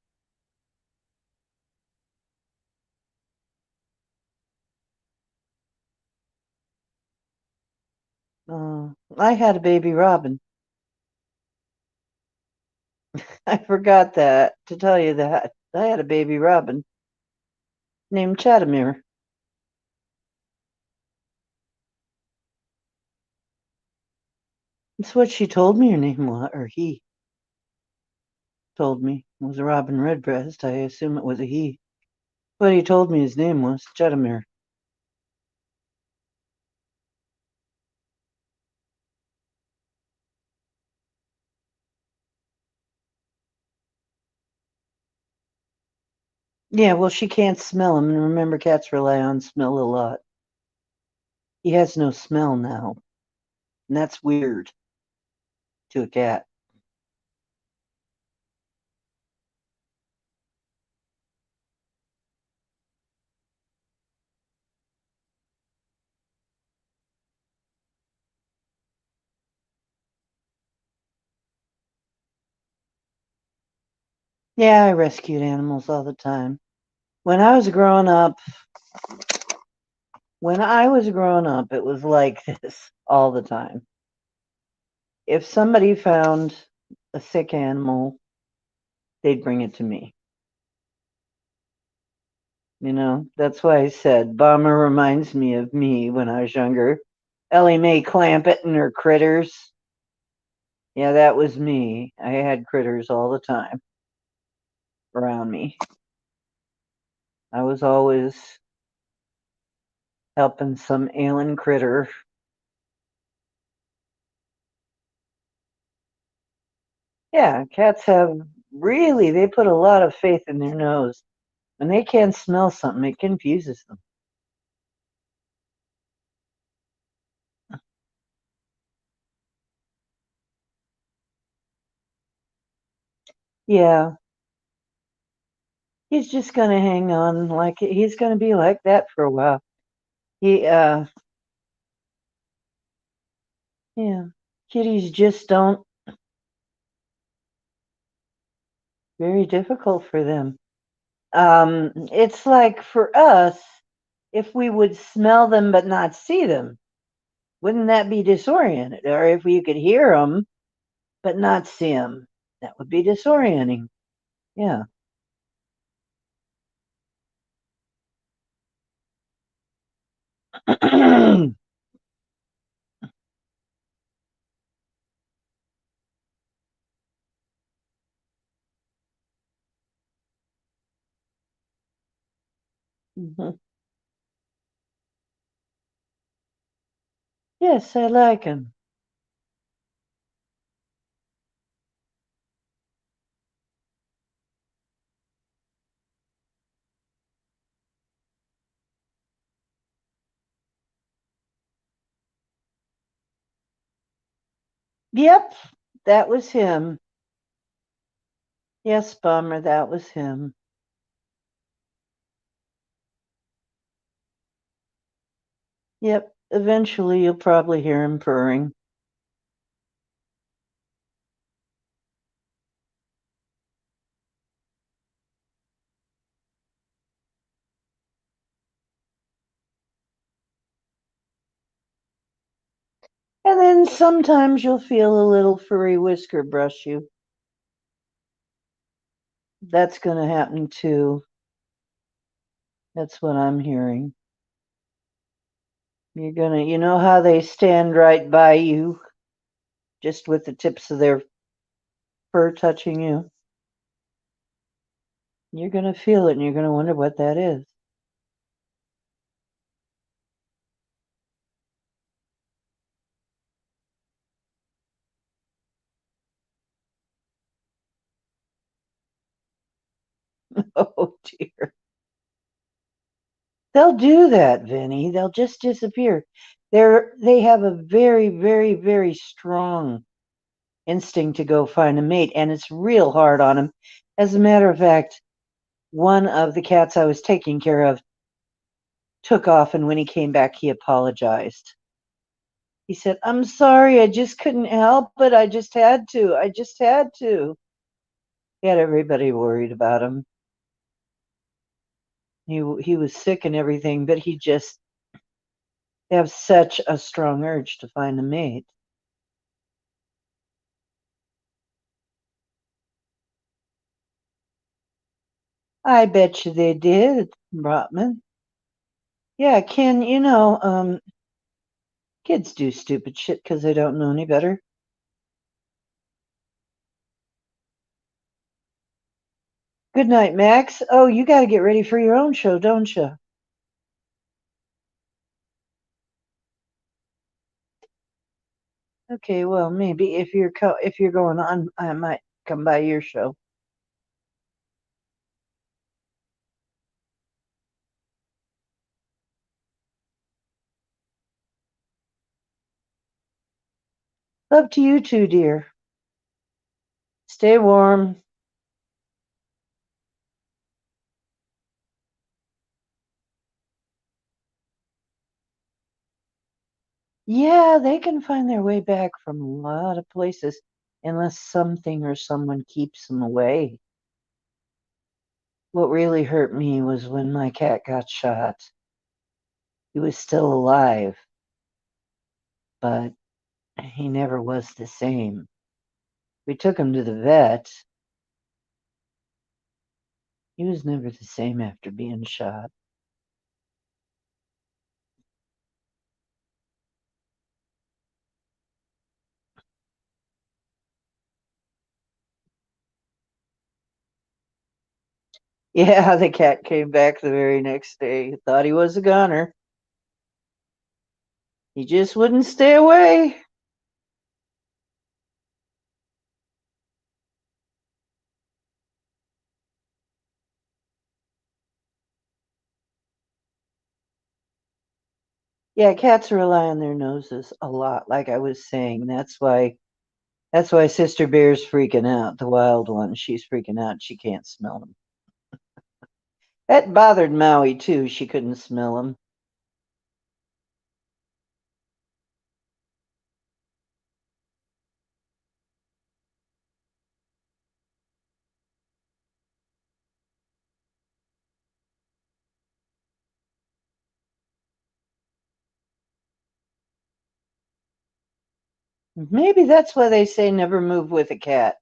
[SPEAKER 1] I had a baby robin. I forgot that to tell you that. I had a baby robin named Chatamir. It's what she told me her name was, or he told me. It was a robin redbreast. I assume it was a he. But he told me his name was Chatamir. Yeah, well, she can't smell him, and remember, cats rely on smell a lot. He has no smell now, and that's weird to a cat. Yeah, I rescued animals all the time. When I was growing up, it was like this all the time. If somebody found a sick animal, they'd bring it to me. That's why I said Bomber reminds me of me when I was younger. Ellie Mae Clampett and her critters. Yeah, that was me. I had critters all the time around me. I was always helping some ailing critter. Yeah, cats they put a lot of faith in their nose. When they can't smell something, it confuses them. Yeah, he's just gonna hang on like he's gonna be like that for a while. He Yeah, kitties just don't, very difficult for them. It's like for us, if we would smell them but not see them, wouldn't that be disoriented? Or if we could hear them but not see them, that would be disorienting. Yeah. Mhm. Yes, I like him. Yep, that was him. Yes, Bummer, that was him. Yep, eventually you'll probably hear him purring. And then sometimes you'll feel a little furry whisker brush you. That's going to happen too. That's what I'm hearing. You know how they stand right by you, just with the tips of their fur touching you? You're going to feel it and you're going to wonder what that is. Oh dear. They'll do that, Vinny. They'll just disappear. They have a very, very, very strong instinct to go find a mate, and it's real hard on them. As a matter of fact, one of the cats I was taking care of took off, and when he came back, he apologized. He said, "I'm sorry, I just couldn't help it. I just had to. I just had to." He had everybody worried about him. He was sick and everything, but he just have such a strong urge to find a mate. I bet you they did, Brotman. Yeah, Ken, kids do stupid shit because they don't know any better. Good night, Max. Oh, you got to get ready for your own show, don't you? Okay, well, maybe if you're going on, I might come by your show. Love to you too, dear. Stay warm. Yeah, they can find their way back from a lot of places unless something or someone keeps them away. What really hurt me was when my cat got shot. He was still alive, but he never was the same. We took him to the vet. He was never the same after being shot. Yeah, the cat came back the very next day. Thought he was a goner. He just wouldn't stay away. Yeah, cats rely on their noses a lot, like I was saying. That's why Sister Bear's freaking out, the wild one. She's freaking out. She can't smell them. That bothered Maui too. She couldn't smell them. Maybe that's why they say never move with a cat.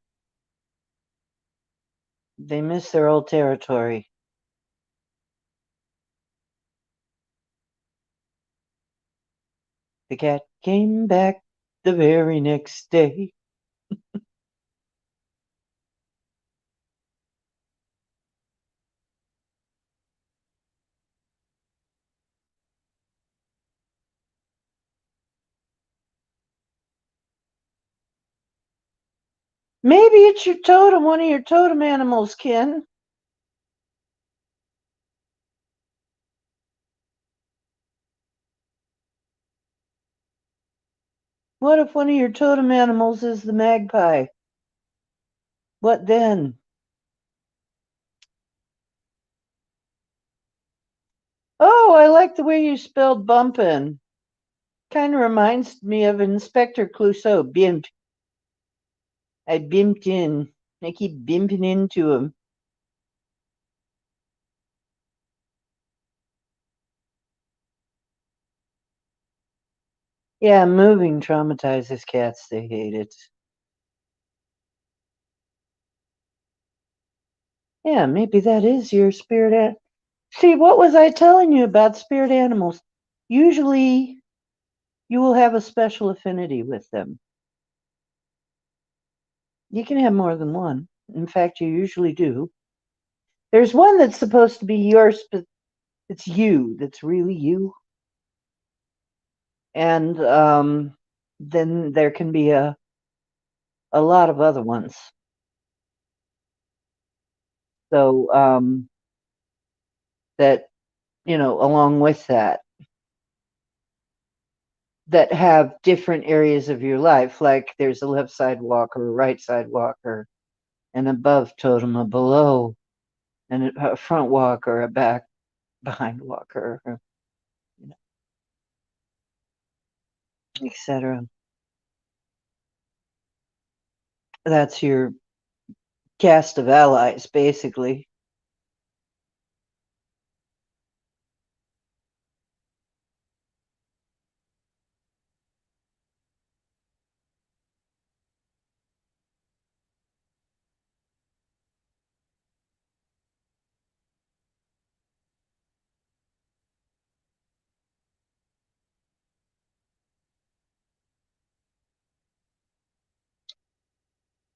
[SPEAKER 1] They miss their old territory. The cat came back the very next day. Maybe it's your totem, one of your totem animals, Ken. What if one of your totem animals is the magpie? What then? Oh, I like the way you spelled bumpin'. Kind of reminds me of Inspector Clouseau. Bimp. I bimped in. I keep bimping into him. Yeah, moving traumatizes cats. They hate it. Yeah, maybe that is your spirit. See, what was I telling you about spirit animals? Usually, you will have a special affinity with them. You can have more than one. In fact, you usually do. There's one that's supposed to be yours, but it's you. That's really you. And then there can be a lot of other ones. So that along with that have different areas of your life. Like there's a left side walker, a right side walker, an above totem, a below, and a front walker, a back behind walker, you know, etc. That's your cast of allies, basically.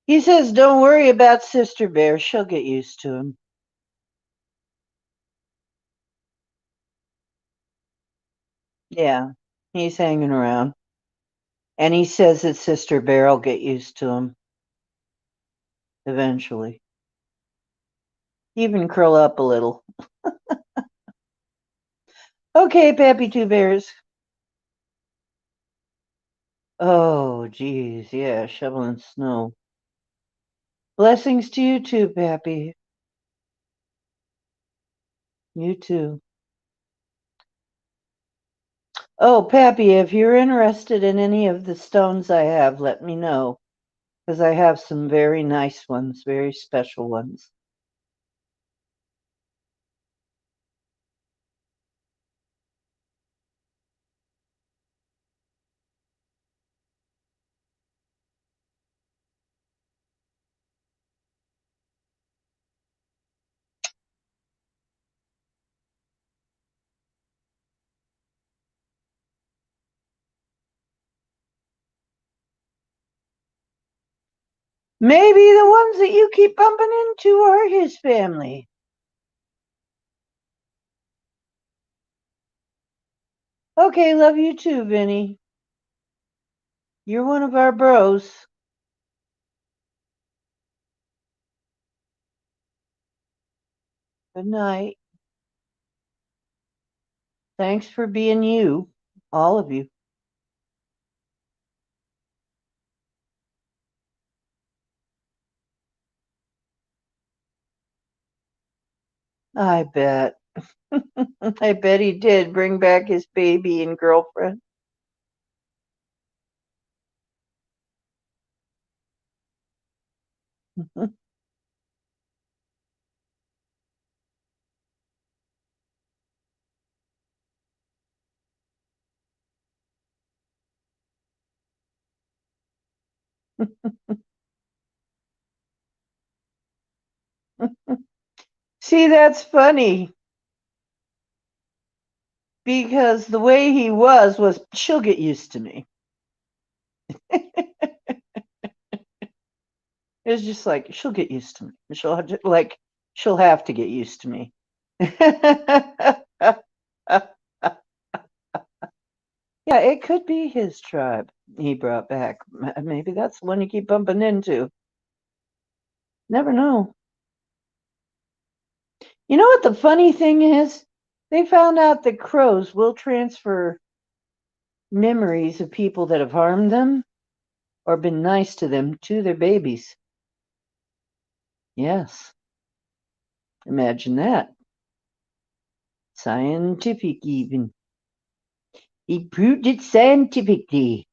[SPEAKER 1] He says, "Don't worry about Sister Bear. She'll get used to him." Yeah, he's hanging around. And he says that Sister Bear will get used to him eventually. Even curl up a little. Okay, Pappy Two Bears. Oh, geez, yeah, shoveling snow. Blessings to you too, Pappy. You too. Oh, Pappy, if you're interested in any of the stones I have, let me know. Because I have some very nice ones, very special ones. Maybe the ones that you keep bumping into are his family. Okay, love you too, Vinny. You're one of our bros. Good night. Thanks for being you, all of you. I bet. I bet he did bring back his baby and girlfriend. See, that's funny because the way he was she'll get used to me. It was just like she'll get used to me. She'll have to get used to me. Yeah, it could be his tribe he brought back. Maybe that's the one you keep bumping into. Never know. You know what the funny thing is? They found out that crows will transfer memories of people that have harmed them or been nice to them to their babies. Yes. Imagine that. Scientific, even. He proved it scientifically.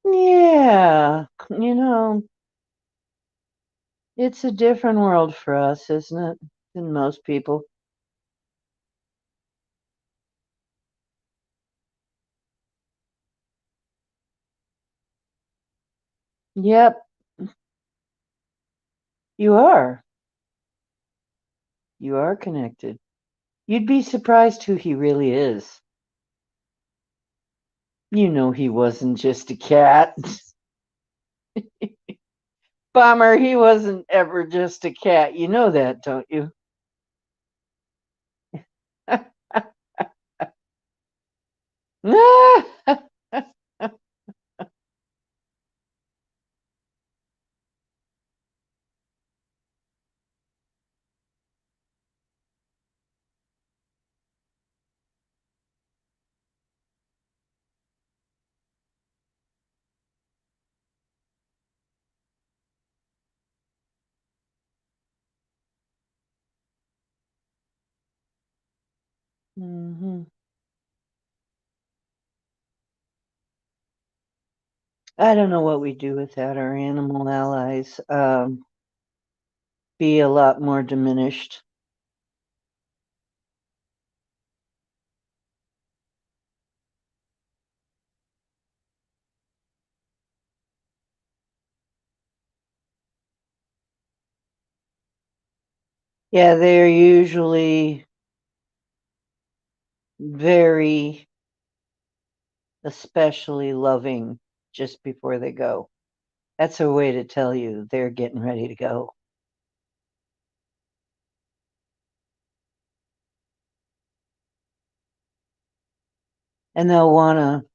[SPEAKER 1] Yeah. It's a different world for us, isn't it? Than most people. Yep, you are. You are connected. You'd be surprised who he really is. You know he wasn't just a cat. Bummer, he wasn't ever just a cat. You know that, don't you? hmm I don't know what we do without our animal allies. Be a lot more diminished. Yeah, they're usually very especially loving just before they go. That's a way to tell you they're getting ready to go. And they'll want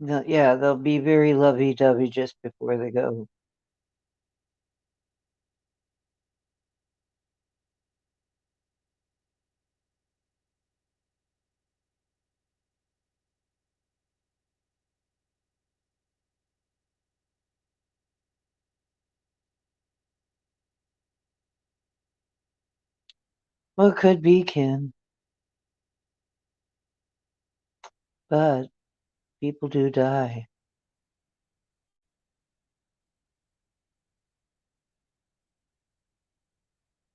[SPEAKER 1] to, yeah, they'll be very lovey dovey just before they go. Well, it could be, Ken, but people do die.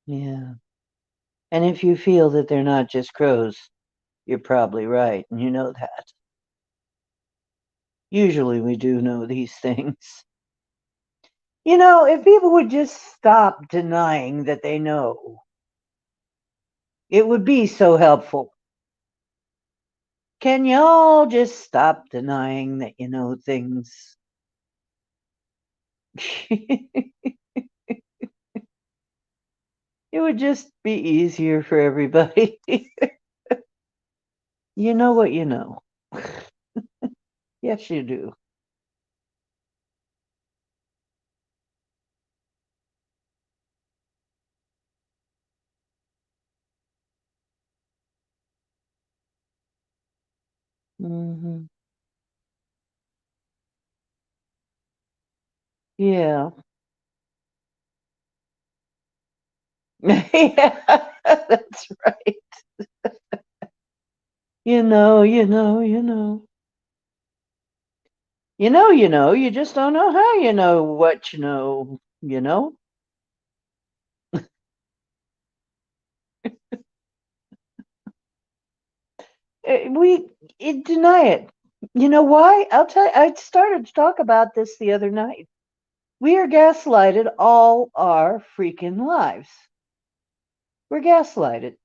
[SPEAKER 1] Yeah. And if you feel that they're not just crows, you're probably right, and you know that. Usually we do know these things. If people would just stop denying that they know, it would be so helpful. Can y'all just stop denying that you know things? It would just be easier for everybody. You know what you know. Yes, you do. hmm Yeah. Yeah, that's right. You know. You just don't know how you know what you know. We deny it. You know why? I'll tell you, I started to talk about this the other night. We are gaslighted all our freaking lives. We're gaslighted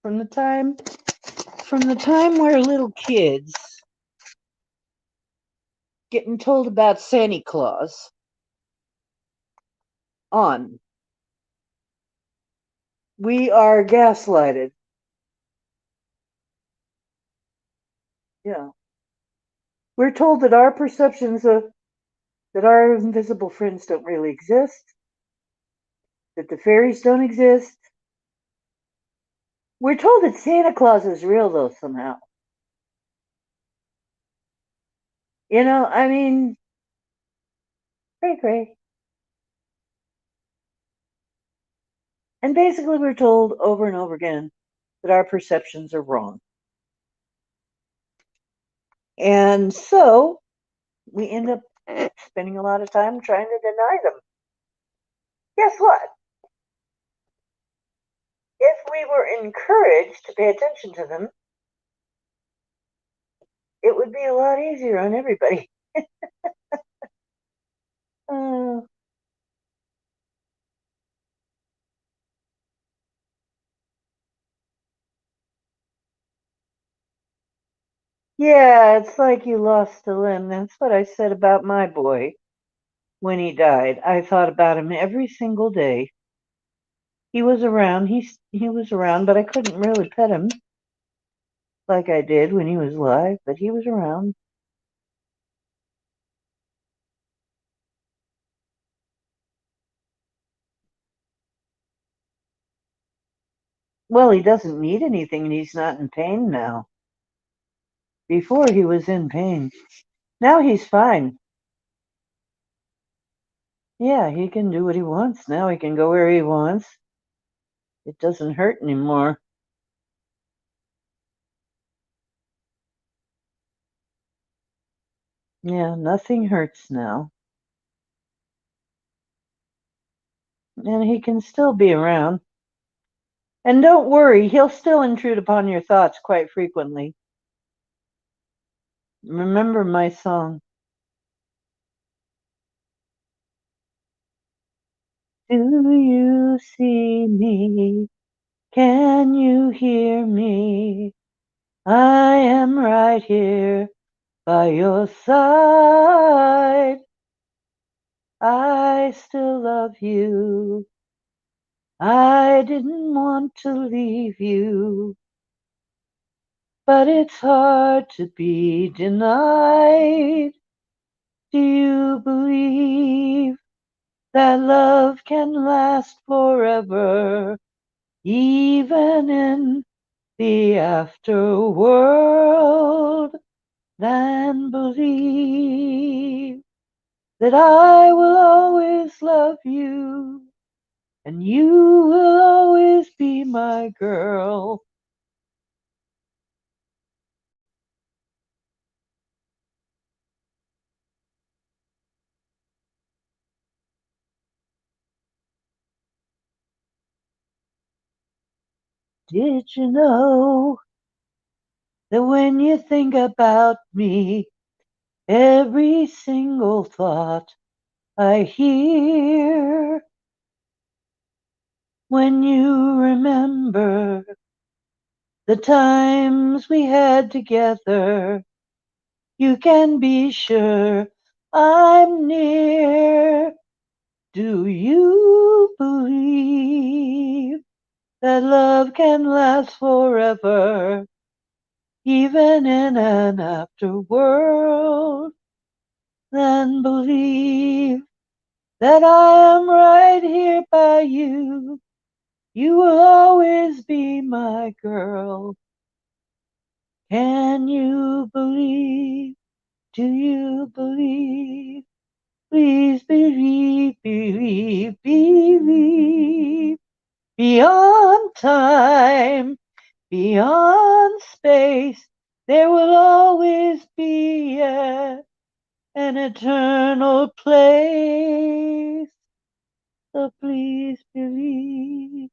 [SPEAKER 1] From the time we're little kids, getting told about Santa Claus on, we are gaslighted. Yeah. We're told that our perceptions of that our invisible friends don't really exist, that the fairies don't exist. We're told that Santa Claus is real, though, somehow. I mean, cray cray. And basically, we're told over and over again that our perceptions are wrong. And so we end up spending a lot of time trying to deny them. Guess what? If we were encouraged to pay attention to them, it would be a lot easier on everybody. uh, yeah, it's like you lost a limb. That's what I said about my boy when he died. I thought about him every single day. He was around. He was around, but I couldn't really pet him like I did when he was alive. But he was around. Well, he doesn't need anything, and he's not in pain now. Before he was in pain. Now he's fine. Yeah, he can do what he wants. Now he can go where he wants. It doesn't hurt anymore. Yeah, nothing hurts now. And he can still be around. And don't worry, he'll still intrude upon your thoughts quite frequently. Remember my song. Do you see me? Can you hear me? I am right here by your side. I still love you. I didn't want to leave you, but it's hard to be denied. Do you believe that love can last forever, even in the afterworld? Then believe that I will always love you, and you will always be my girl. Did you know that when you think about me, every single thought I hear, when you remember the times we had together, you can be sure I'm near. Do you believe that love can last forever, even in an afterworld? Then believe that I am right here by you. You will always be my girl. Can you believe? Do you believe? Please believe, believe, believe. Beyond time, beyond space, there will always be an eternal place. So please believe.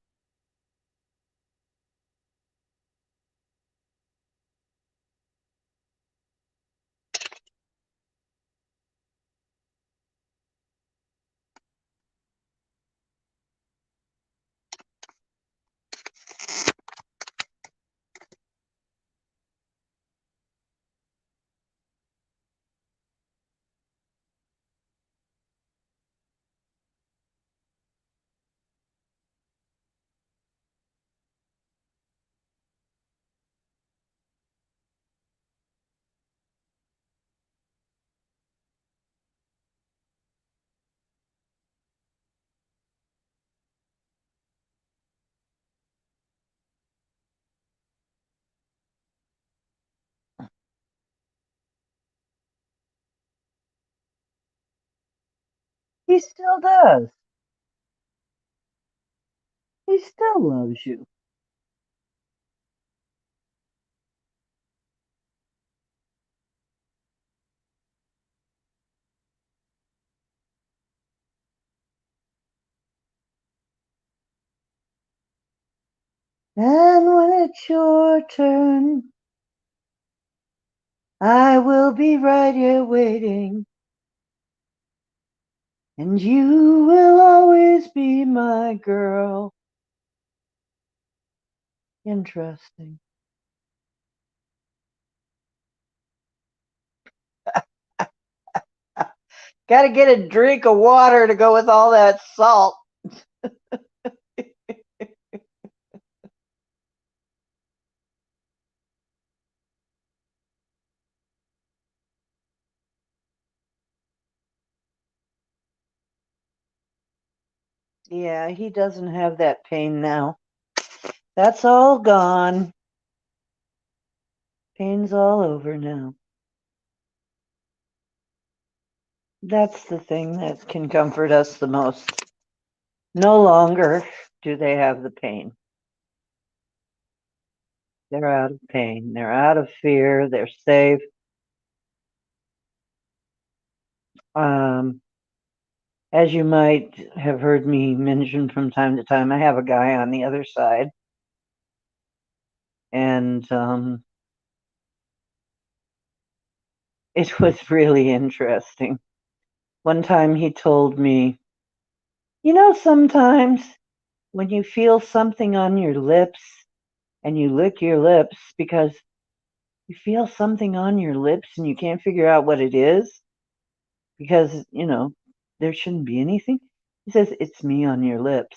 [SPEAKER 1] He still does. He still loves you. And when it's your turn, I will be right here waiting. And you will always be my girl. Interesting. Got to get a drink of water to go with all that salt. Yeah, he doesn't have that pain now. That's all gone. Pain's all over now. That's the thing that can comfort us the most. No longer do they have the pain. They're out of pain. They're out of fear. They're safe. Um, as you might have heard me mention from time to time, I have a guy on the other side. And it was really interesting. One time he told me, sometimes when you feel something on your lips and you lick your lips because you feel something on your lips and you can't figure out what it is because, there shouldn't be anything. He says, it's me on your lips.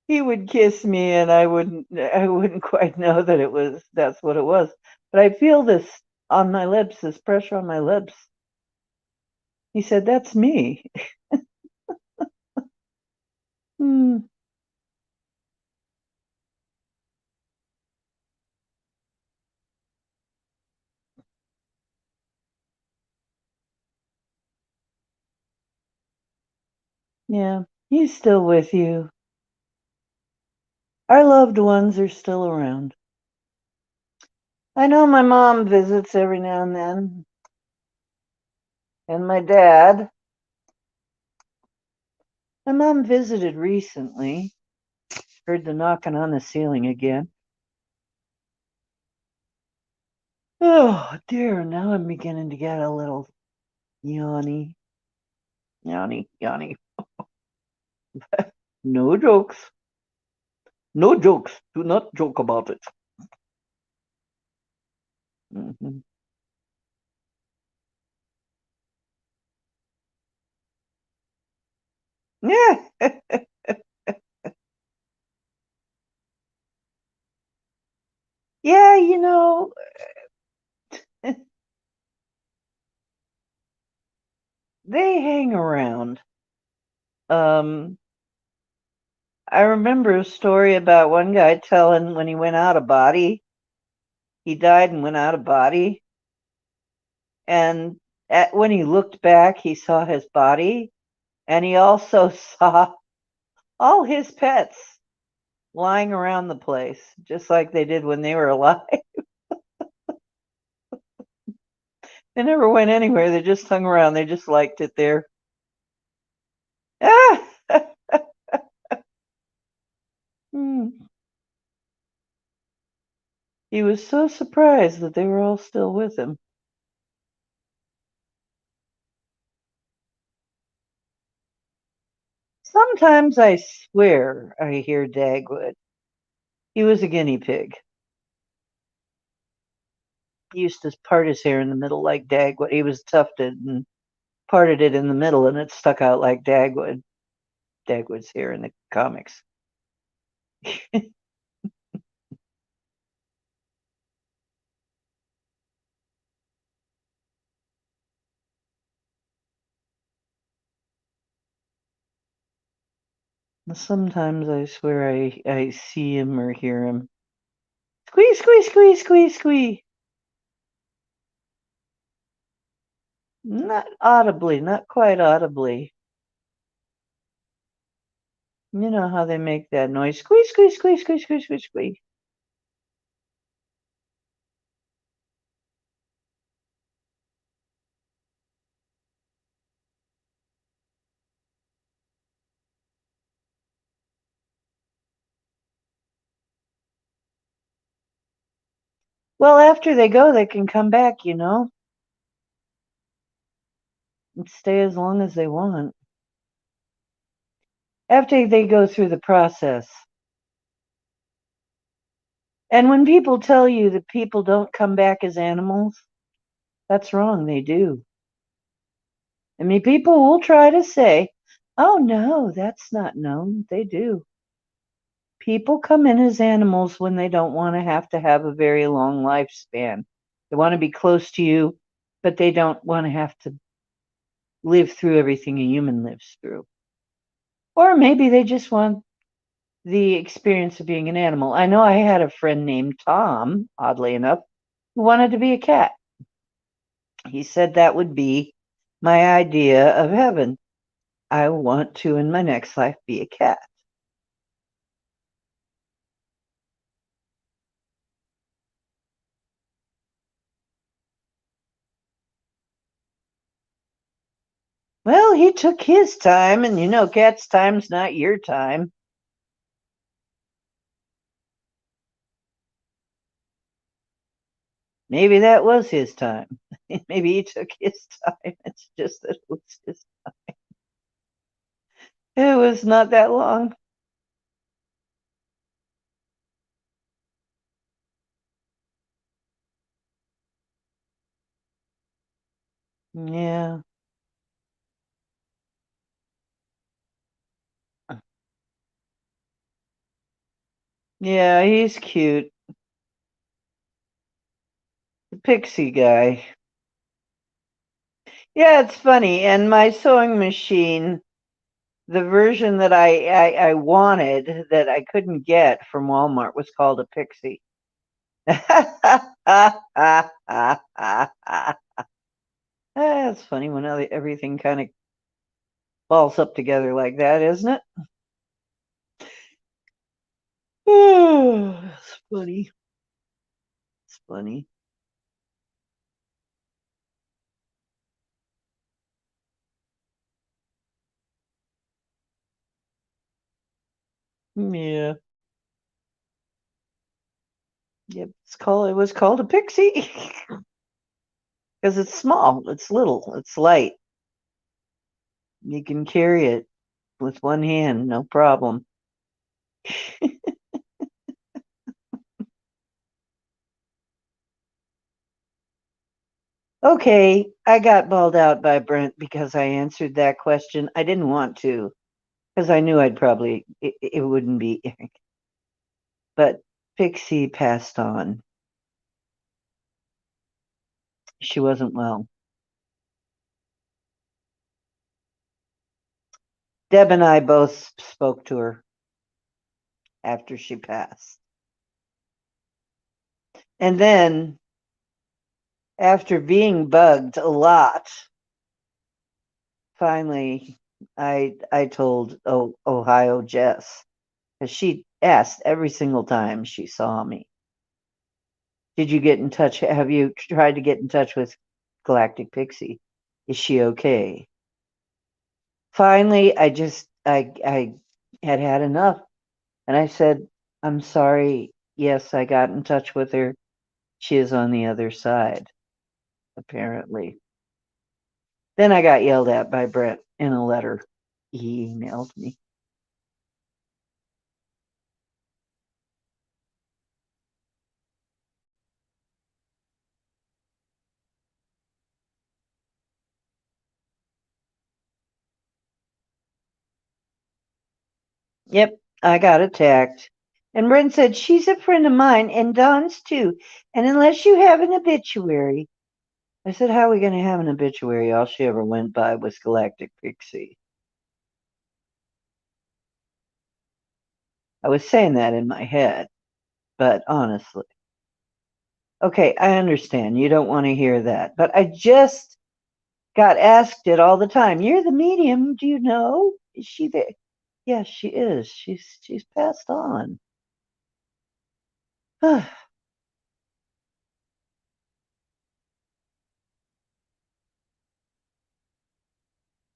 [SPEAKER 1] He would kiss me and I wouldn't quite know that that's what it was. But I feel this on my lips, this pressure on my lips. He said, that's me. Hmm. Yeah, he's still with you. Our loved ones are still around. I know my mom visits every now and then, and my dad. My mom visited recently. Heard the knocking on the ceiling again. Oh dear, now I'm beginning to get a little yawny. Yawny, yawny. No jokes. No jokes. Do not joke about it. Hmm. Yeah. Yeah, they hang around. Um, I remember a story about one guy telling when he went out of body, he died and went out of body. And when he looked back, he saw his body and he also saw all his pets lying around the place, just like they did when they were alive. They never went anywhere. They just hung around. They just liked it there. Ah! Hmm. He was so surprised that they were all still with him. Sometimes I swear I hear Dagwood. He was a guinea pig. He used to part his hair in the middle like Dagwood. He was tufted and parted it in the middle, and it stuck out like Dagwood. Dagwood's hair in the comics. Sometimes I swear I see him or hear him. Squee, squee, squee, squee, squee. Not audibly, not quite audibly. You know how they make that noise. Squeeze, squeeze, squeeze, squeeze, squeeze, squeeze, squeeze. Well, after they go, they can come back, and stay as long as they want. After they go through the process. And when people tell you that people don't come back as animals, that's wrong. They do. I mean, people will try to say, oh, no, that's not known. They do. People come in as animals when they don't want to have a very long lifespan. They want to be close to you, but they don't want to have to live through everything a human lives through. Or maybe they just want the experience of being an animal. I know I had a friend named Tom, oddly enough, who wanted to be a cat. He said that would be my idea of heaven. I want to, in my next life, be a cat. Well, he took his time, and cat's time's not your time. Maybe that was his time. Maybe he took his time. It's just that it was not that long. Yeah. Yeah, he's cute. The pixie guy. Yeah, it's funny. And my sewing machine, the version that I wanted that I couldn't get from Walmart was called a pixie. That's funny when everything kind of falls up together like that, isn't it? Oh, it's funny. It's funny. Yeah. Yep. It was called a pixie because it's small, it's little, it's light. You can carry it with one hand, no problem. Okay, I got balled out by Brent because I answered that question. I didn't want to because I knew it wouldn't be. But Pixie passed on. She wasn't well. Deb and I both spoke to her after she passed. And then after being bugged a lot, finally I told Ohio Jess, because she asked every single time she saw me, did you get in touch? Have you tried to get in touch with Galactic Pixie? Is she okay? Finally, I had had enough, and I said, I'm sorry. Yes, I got in touch with her. She is on the other side, apparently. Then I got yelled at by Brett in a letter he emailed me. Yep, I got attacked. And Brent said, she's a friend of mine and Don's too. And unless you have an obituary, I said, how are we going to have an obituary? All she ever went by was Galactic Pixie. I was saying that in my head, but honestly. Okay, I understand. You don't want to hear that. But I just got asked it all the time. You're the medium. Do you know? Is she there? Yes, she is. She's passed on.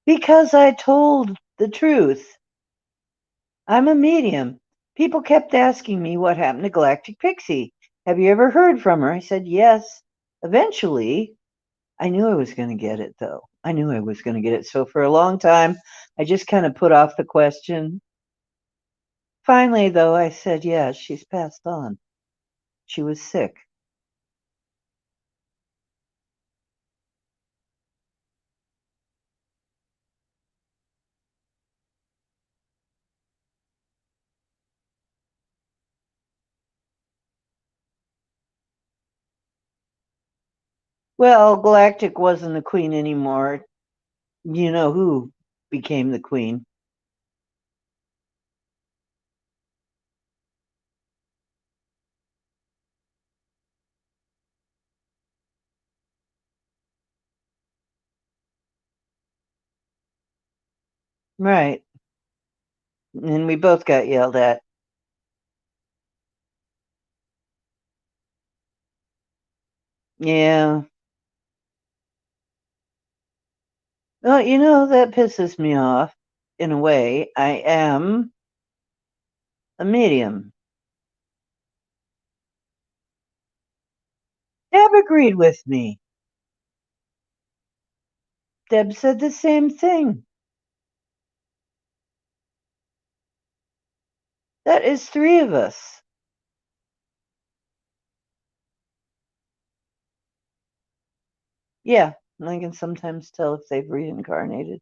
[SPEAKER 1] Because I told the truth. I'm a medium. People kept asking me what happened to Galactic Pixie. Have you ever heard from her? I said yes. Eventually, I knew I was going to get it, though. I knew I was going to get it. So for a long time, I just kind of put off the question. Finally, though, I said, yeah, she's passed on. She was sick. Well, Galactic wasn't the queen anymore. You know who became the queen. Right. And we both got yelled at. Yeah. Well, that pisses me off in a way. I am a medium. Deb agreed with me. Deb said the same thing. That is three of us. Yeah, I can sometimes tell if they've reincarnated.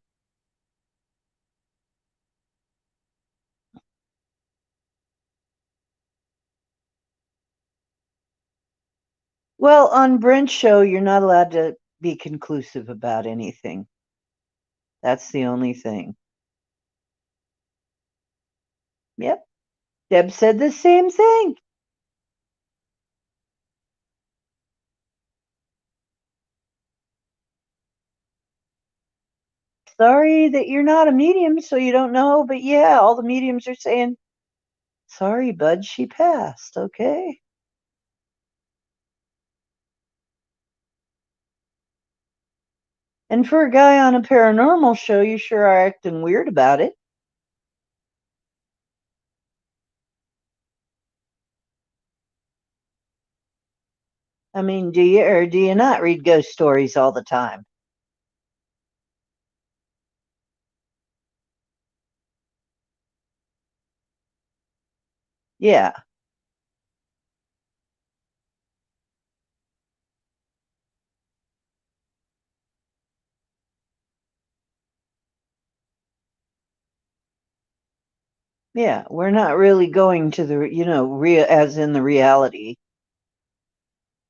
[SPEAKER 1] Well, on Brent's show, you're not allowed to be conclusive about anything. That's the only thing. Yep. Deb said the same thing. Sorry that you're not a medium, so you don't know, but yeah, all the mediums are saying, sorry, bud, she passed, okay? And for a guy on a paranormal show, you sure are acting weird about it. I mean, do you or do you not read ghost stories all the time? Yeah, yeah. We're not really going to the, real as in the reality.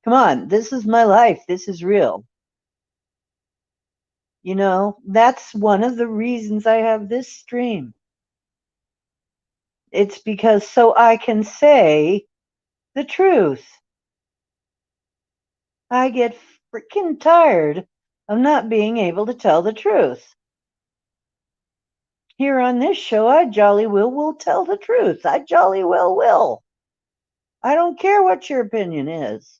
[SPEAKER 1] Come on, this is my life. This is real. That's one of the reasons I have this stream. It's because so I can say the truth. I get freaking tired of not being able to tell the truth. Here on this show, I jolly well will tell the truth. I jolly well will. I don't care what your opinion is.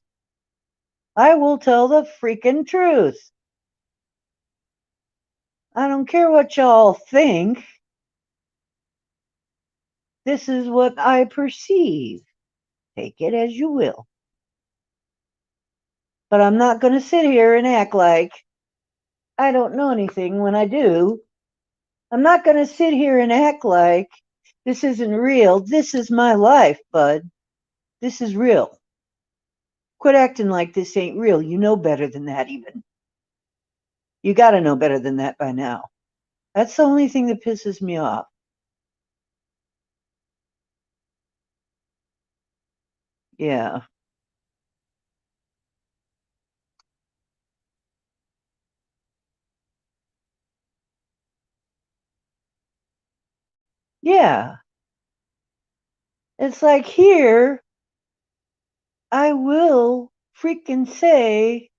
[SPEAKER 1] I will tell the freaking truth. I don't care what y'all think. This is what I perceive. Take it as you will. But I'm not going to sit here and act like I don't know anything when I do. I'm not going to sit here and act like this isn't real. This is my life, bud. This is real. Quit acting like this ain't real. You know better than that, even. You got to know better than that by now. That's the only thing that pisses me off. Yeah. Yeah. It's like here, I will freaking say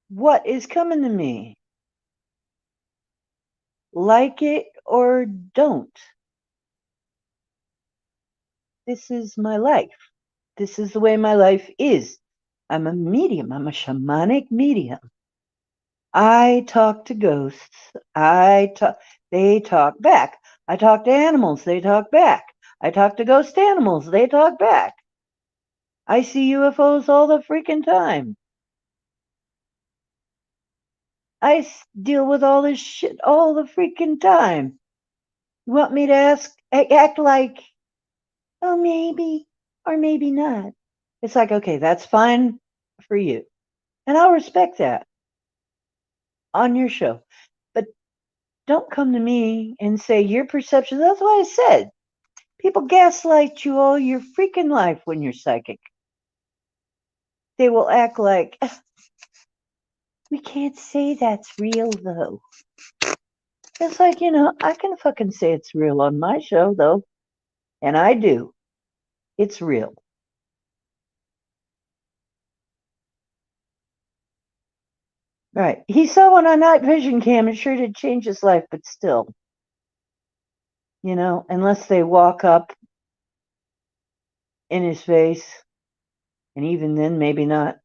[SPEAKER 1] what is coming to me. Like it or don't. This is my life. This is the way my life is. I'm a medium. I'm a shamanic medium. I talk to ghosts. They talk back. I talk to animals. They talk back. I talk to ghost animals. They talk back. I see UFOs all the freaking time. Deal with all this shit all the freaking time. You want me to act like, oh, maybe, or maybe not? It's like, okay, that's fine for you. And I'll respect that on your show. But don't come to me and say your perception. That's what I said. People gaslight you all your freaking life when you're psychic. They will act like, we can't say that's real, though. It's like, I can fucking say it's real on my show, though. And I do. It's real. Right. He saw one on night vision cam. It sure did change his life, but still, unless they walk up in his face, and even then, maybe not.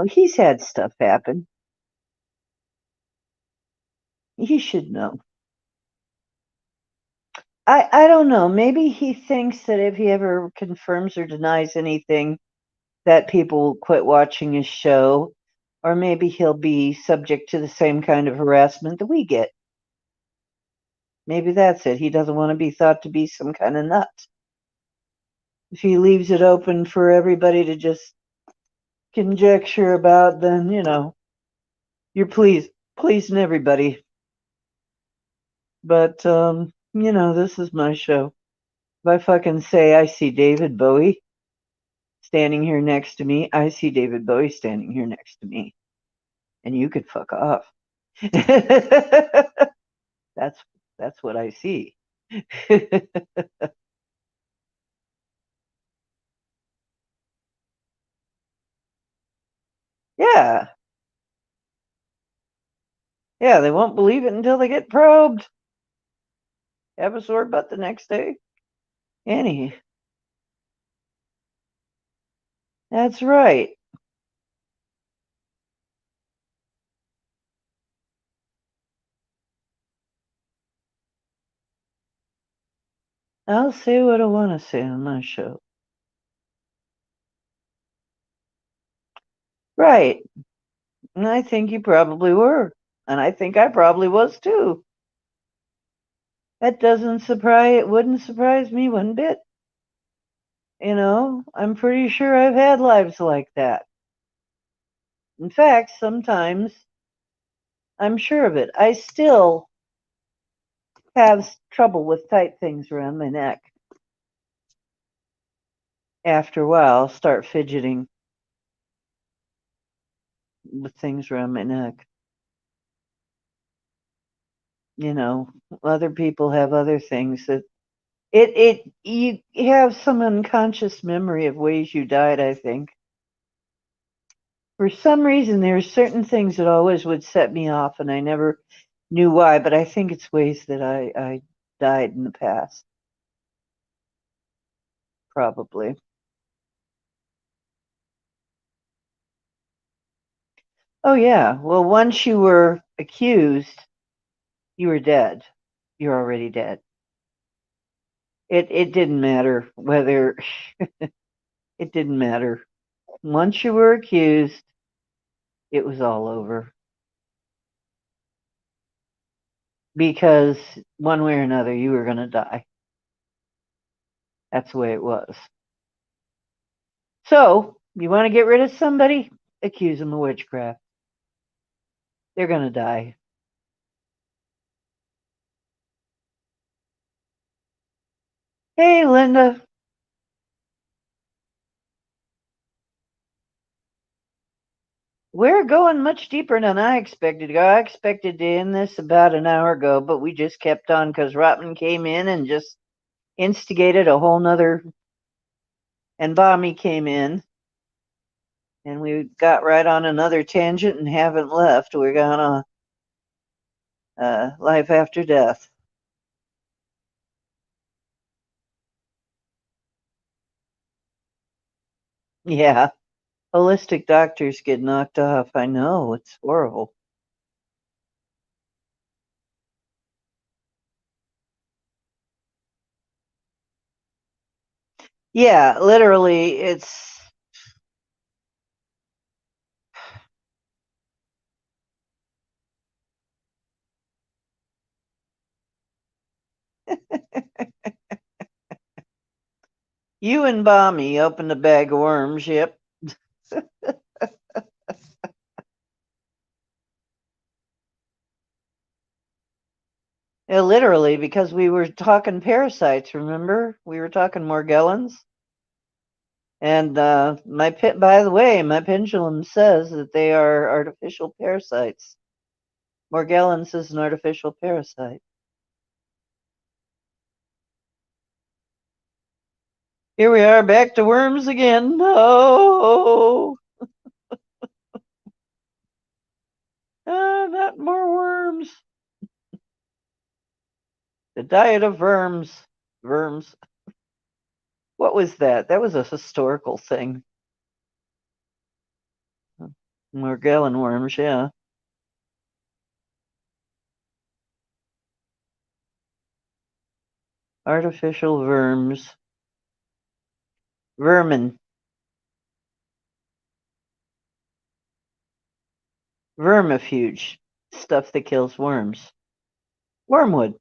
[SPEAKER 1] He's had stuff happen. He should know. I don't know. Maybe he thinks that if he ever confirms or denies anything, that people will quit watching his show, or maybe he'll be subject to the same kind of harassment that we get. Maybe that's it. He doesn't want to be thought to be some kind of nut. If he leaves it open for everybody to just conjecture about, then, you're pleasing everybody. But, this is my show. If I fucking say I see David Bowie standing here next to me, I see David Bowie standing here next to me. And you could fuck off. That's what I see. Yeah. Yeah, they won't believe it until they get probed. Have a sore butt the next day. Annie. That's right. I'll say what I want to say on my show. Right. And I think you probably were. And I think I probably was too. That it wouldn't surprise me one bit. I'm pretty sure I've had lives like that. In fact, sometimes I'm sure of it. I still have trouble with tight things around my neck. After a while, I'll start fidgeting with things around my neck. Other people have other things that you have some unconscious memory of ways you died, I think. For some reason, there are certain things that always would set me off, and I never knew why, but I think it's ways that I died in the past. Probably. Oh, yeah. Well, once you were accused, you were dead. You're already dead. It didn't matter whether it didn't matter. Once you were accused, it was all over. Because one way or another, you were going to die. That's the way it was. So, you want to get rid of somebody? Accuse them of witchcraft. They're going to die. Hey, Linda. We're going much deeper than I expected to go. I expected to end this about an hour ago, but we just kept on because Rotman came in and just instigated a whole nother, and Bami came in. And we got right on another tangent and haven't left. We're gonna life after death. Yeah. Holistic doctors get knocked off. I know, it's horrible. Yeah, literally, it's you and Bommy opened a bag of worms. Yep. Yeah, literally, because we were talking parasites, remember? We were talking Morgellons. And by the way, my pendulum says that they are artificial parasites. Morgellons is an artificial parasite. Here we are back to worms again. No, not more worms. The diet of worms. Worms. What was that? That was a historical thing. Morgellon worms, yeah. Artificial worms. Vermin. Vermifuge. Stuff that kills worms. Wormwood.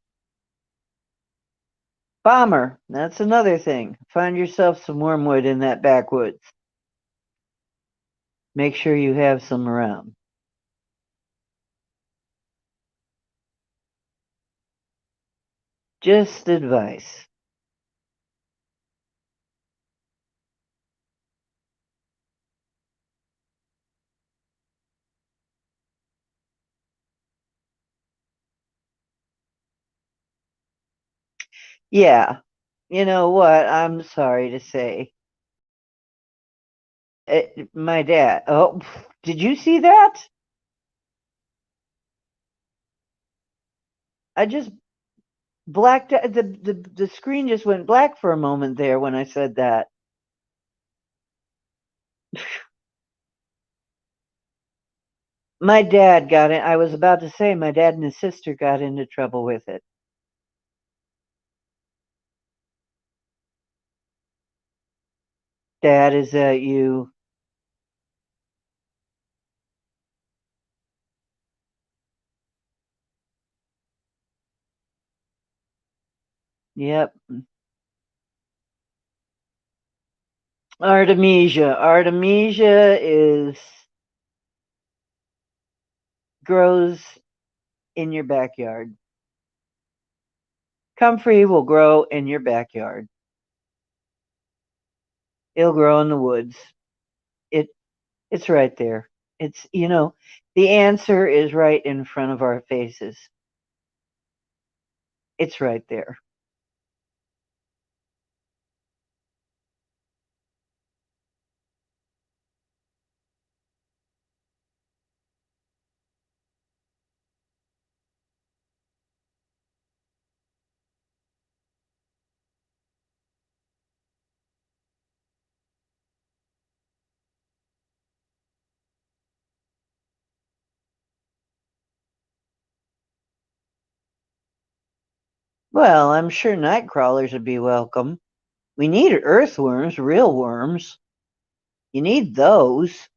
[SPEAKER 1] Bomber. That's another thing. Find yourself some wormwood in that backwoods. Make sure you have some around. Just advice. Yeah. You know what? I'm sorry to say. My dad. Oh, did you see that? I just blacked the screen just went black for a moment there when I said that. My dad got it. I was about to say my dad and his sister got into trouble with it. Dad, is that you? Yep. Artemisia. Artemisia is grows in your backyard. Comfrey will grow in your backyard. It'll grow in the woods. It it's right there. It's the answer is right in front of our faces. It's right there. Well, I'm sure night crawlers would be welcome. We need earthworms, real worms. You need those.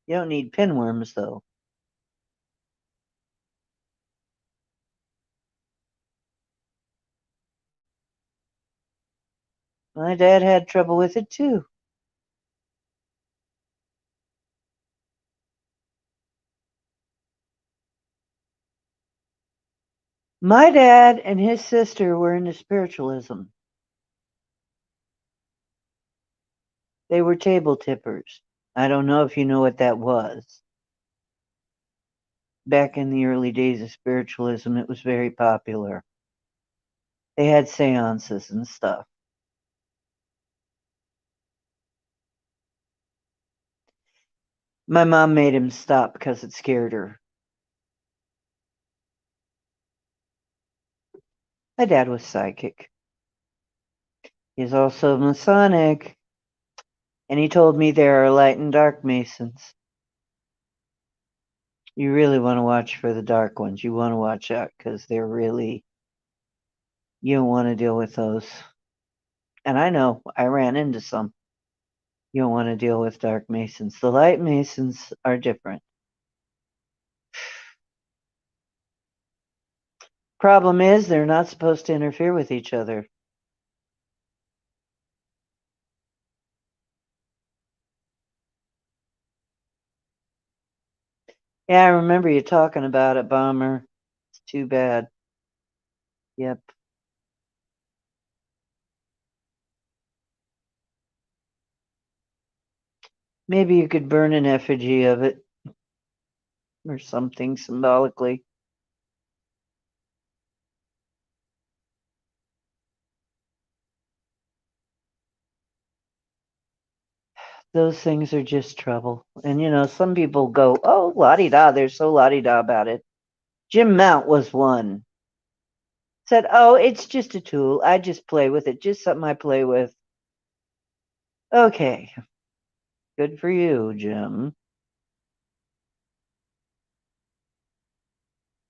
[SPEAKER 1] You don't need pinworms, though. My dad had trouble with it too. My dad and his sister were into spiritualism. They were table tippers. I don't know if you know what that was. Back in the early days of spiritualism, it was very popular. They had seances and stuff. My mom made him stop because it scared her. My dad was psychic. He's also Masonic. And he told me there are light and dark Masons. You really want to watch for the dark ones. You want to watch out because they're really, you don't want to deal with those. And I know I ran into some. You don't want to deal with dark Masons. The light Masons are different. Problem is, they're not supposed to interfere with each other. Yeah, I remember you talking about it, Bomber. It's too bad. Yep. Maybe you could burn an effigy of it or something symbolically. Those things are just trouble. And some people go, oh, la di da, they're so la di da about it. Jim Mount was one. Said, oh, it's just a tool. I just play with it, just something I play with. Okay, good for you, Jim.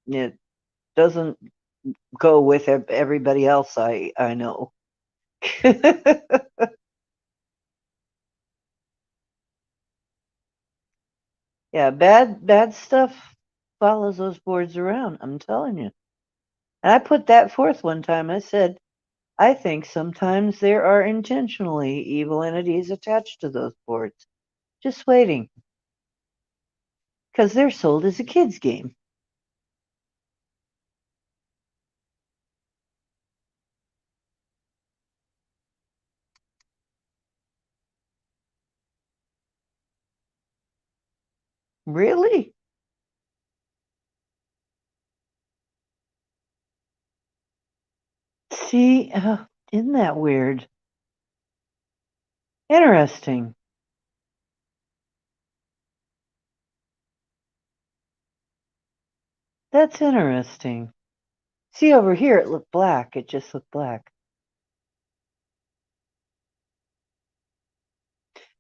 [SPEAKER 1] It doesn't go with everybody else I know. Yeah, bad stuff follows those boards around. I'm telling you. And I put that forth one time. I said, I think sometimes there are intentionally evil entities attached to those boards, just waiting, because they're sold as a kid's game. Really? See, isn't that weird? Interesting. That's interesting. See, over here it looked black. It just looked black.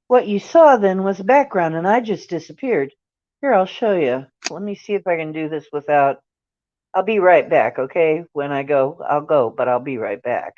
[SPEAKER 1] What you saw then was a background, and I just disappeared. Here, I'll show you. Let me see if I can do this without. I'll be right back, okay? When I go, I'll go, but I'll be right back.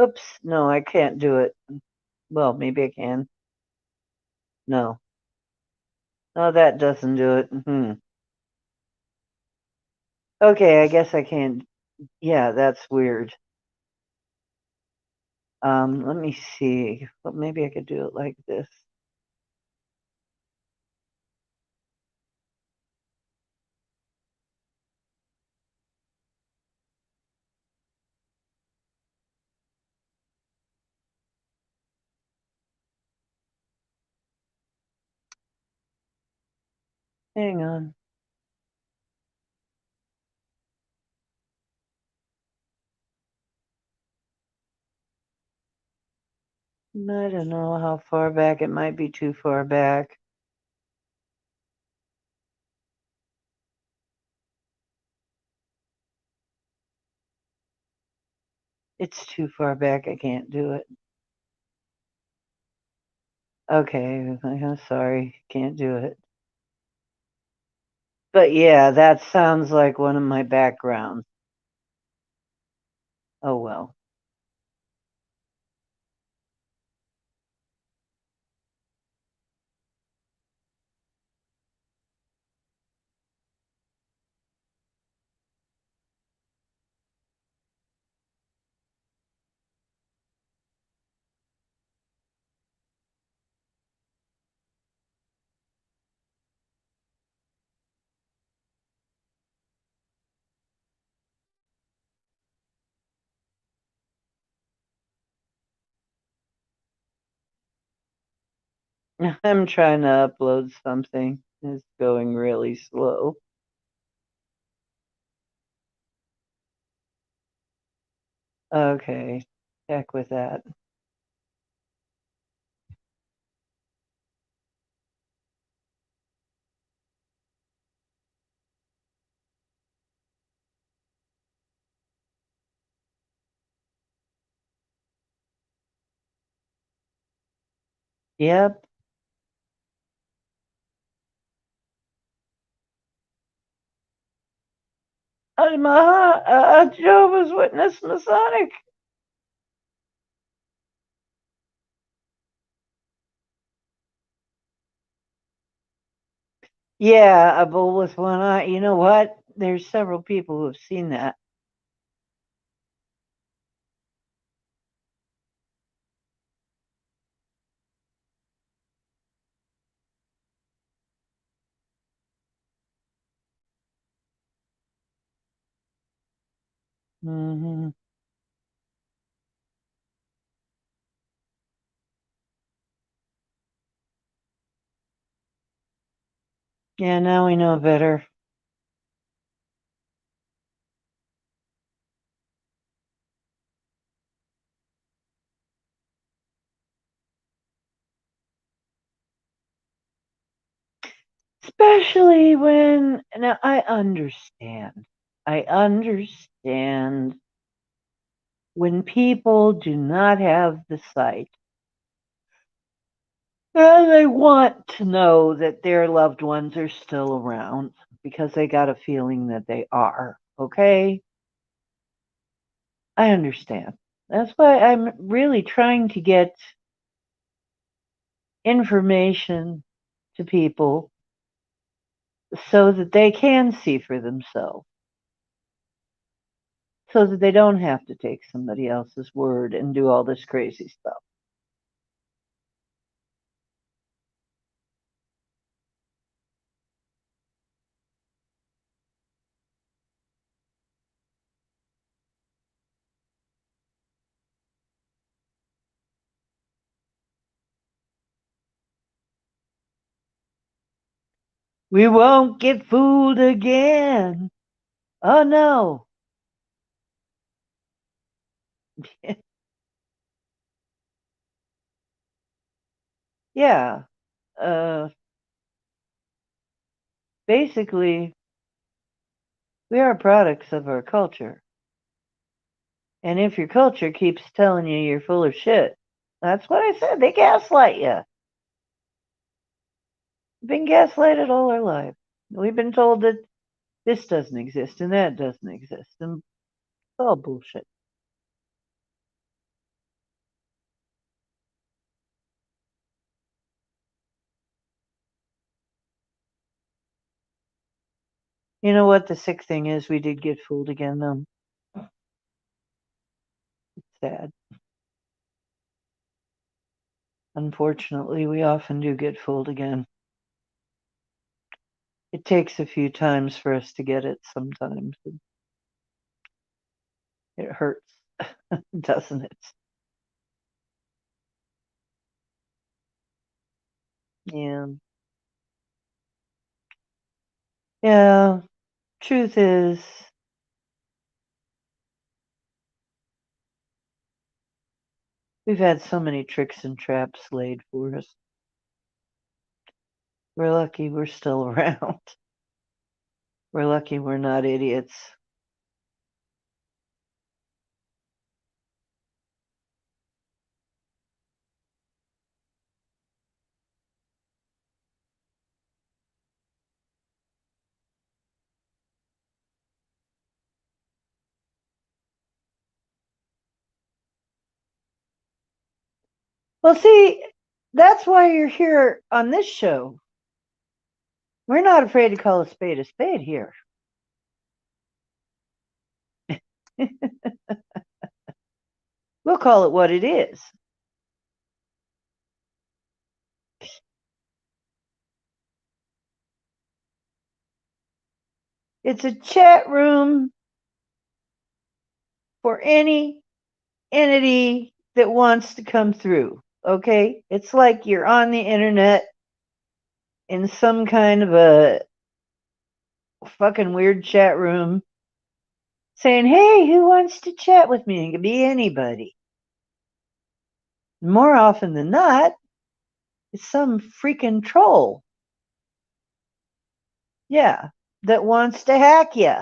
[SPEAKER 1] Oops, no, I can't do it. Well, maybe I can. No. No, that doesn't do it. Okay, I guess I can. Yeah, that's weird. Let me see. Well, maybe I could do it like this. Hang on. I don't know how far back. It might be too far back. It's too far back. I can't do it. Okay, I'm sorry. Can't do it. But yeah, that sounds like one of my backgrounds. Oh well. I'm trying to upload something. It's going really slow. Okay, heck with that. Yep. I'm a Jehovah's Witness Masonic. Yeah, a bull with one eye. You know what? There's several people who have seen that. Hmm. Yeah, now we know better. Especially when, now I understand. I understand when people do not have the sight and they want to know that their loved ones are still around because they got a feeling that they are. Okay? I understand. That's why I'm really trying to get information to people so that they can see for themselves, so that they don't have to take somebody else's word and do all this crazy stuff. We won't get fooled again. Oh no. Yeah. Uh, Basically, we are products of our culture. And if your culture keeps telling you you're full of shit, that's what I said. They gaslight you. We've been gaslighted all our life. We've been told that this doesn't exist and that doesn't exist. And it's all bullshit. You know what? The sick thing is, we did get fooled again, though. It's sad. Unfortunately, we often do get fooled again. It takes a few times for us to get it sometimes. It hurts, doesn't it? Yeah. Yeah. Truth is, we've had so many tricks and traps laid for us. We're lucky we're still around. We're lucky we're not idiots. Well, see, that's why you're here on this show. We're not afraid to call a spade here. We'll call it what it is. It's a chat room for any entity that wants to come through. okay? It's like you're on the internet in some kind of a fucking weird chat room saying, hey, who wants to chat with me? It could be anybody. More often than not, it's some freaking troll. Yeah, that wants to hack you.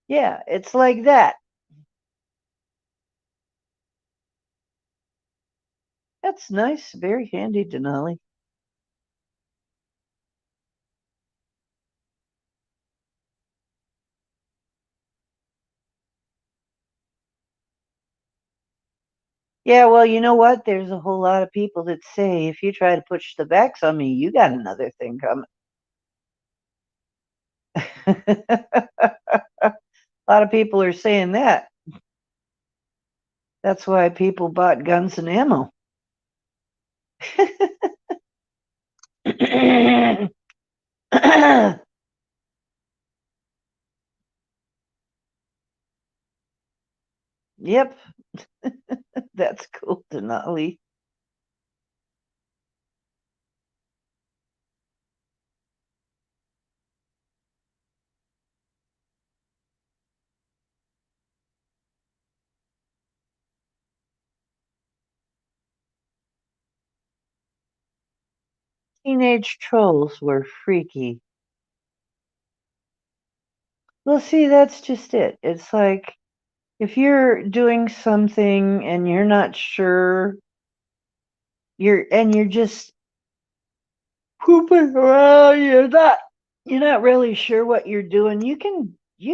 [SPEAKER 1] Yeah, it's like that. That's nice. Very handy, Denali. Yeah, well, you know what? There's a whole lot of people that say if you try to push the backs on me, you got another thing coming. A lot of people are saying that. That's why people bought guns and ammo. Yep, that's cool, Denali. Teenage trolls were freaky. Well, see, that's just it. It's like if you're doing something and you're not sure, you're just pooping around, you're not really sure what you're doing. You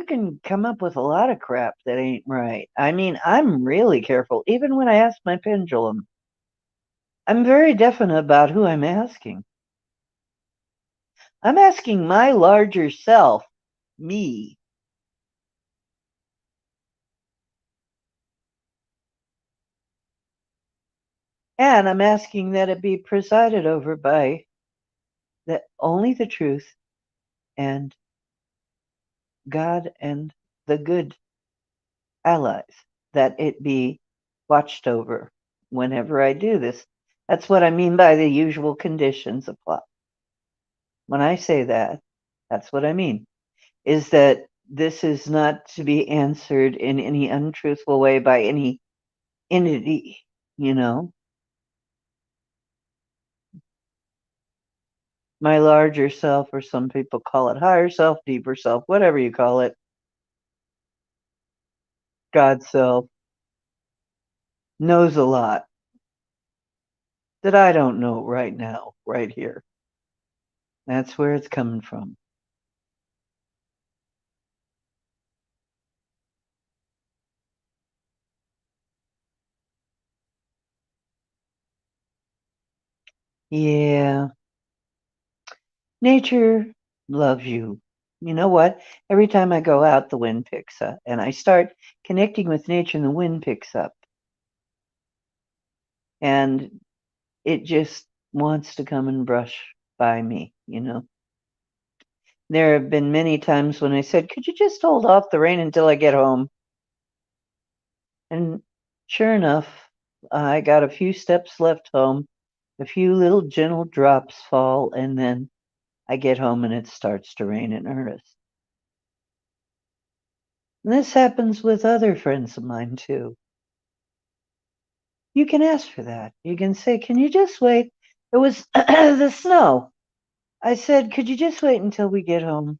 [SPEAKER 1] can come up with a lot of crap that ain't right. I mean, I'm really careful. Even when I ask my pendulum, I'm very definite about who I'm asking. I'm asking my larger self, me, and I'm asking that it be presided over by the only the truth and God and the good allies, that it be watched over whenever I do this. That's what I mean by the usual conditions apply. When I say that, that's what I mean, is that this is not to be answered in any untruthful way by any entity, you know? My larger self, or some people call it higher self, deeper self, whatever you call it, God self, knows a lot that I don't know right now, right here. That's where it's coming from. Yeah, nature loves you. You know what? Every time I go out, the wind picks up, and I start connecting with nature, and the wind picks up, and it just wants to come and brush by me. There have been many times when I said, could you just hold off the rain until I get home? And sure enough, I got a few steps left home, a few little gentle drops fall, and then I get home and it starts to rain in earnest. And this happens with other friends of mine too. You can ask for that. You can say, can you just wait? It was the snow. I said, could you just wait until we get home?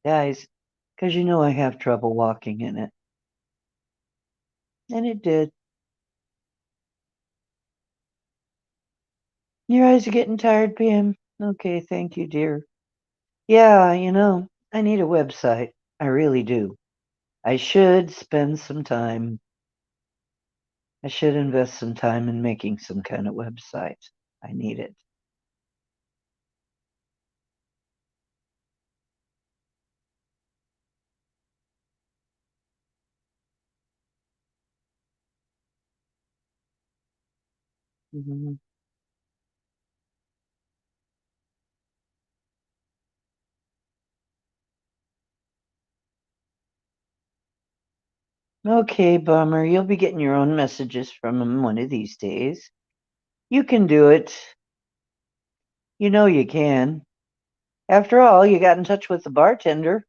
[SPEAKER 1] Guys, because you know I have trouble walking in it. And it did. Your eyes are getting tired, Pam. Okay, thank you, dear. Yeah, I need a website. I really do. I should spend some time. I should invest some time in making some kind of website. I need it. Mhm. Okay, bummer. You'll be getting your own messages from him one of these days. You can do it. You know you can. After all, you got in touch with the bartender.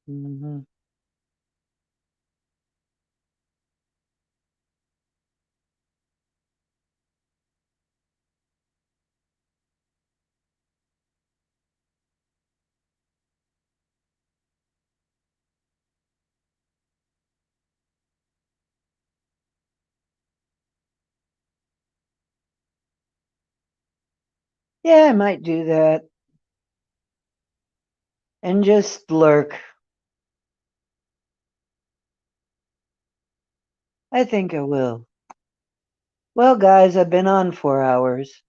[SPEAKER 1] Hmm. Yeah, I might do that. And just lurk. I think I will. Well, guys, I've been on 4 hours.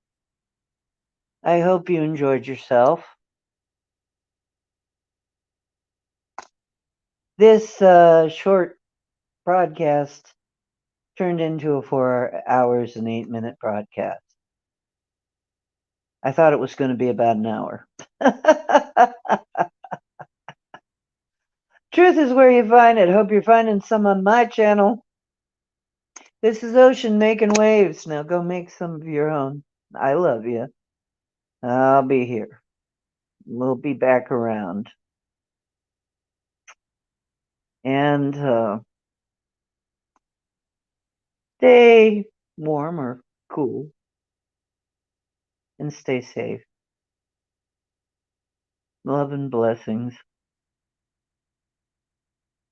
[SPEAKER 1] I hope you enjoyed yourself. This short broadcast turned into a 4 hours and 8 minute broadcast. I thought it was going to be about an hour. Truth is where you find it. Hope you're finding some on my channel. This is Ocean making waves. Now go make some of your own. I love you. I'll be here. We'll be back around. And stay warm or cool and stay safe. Love and blessings.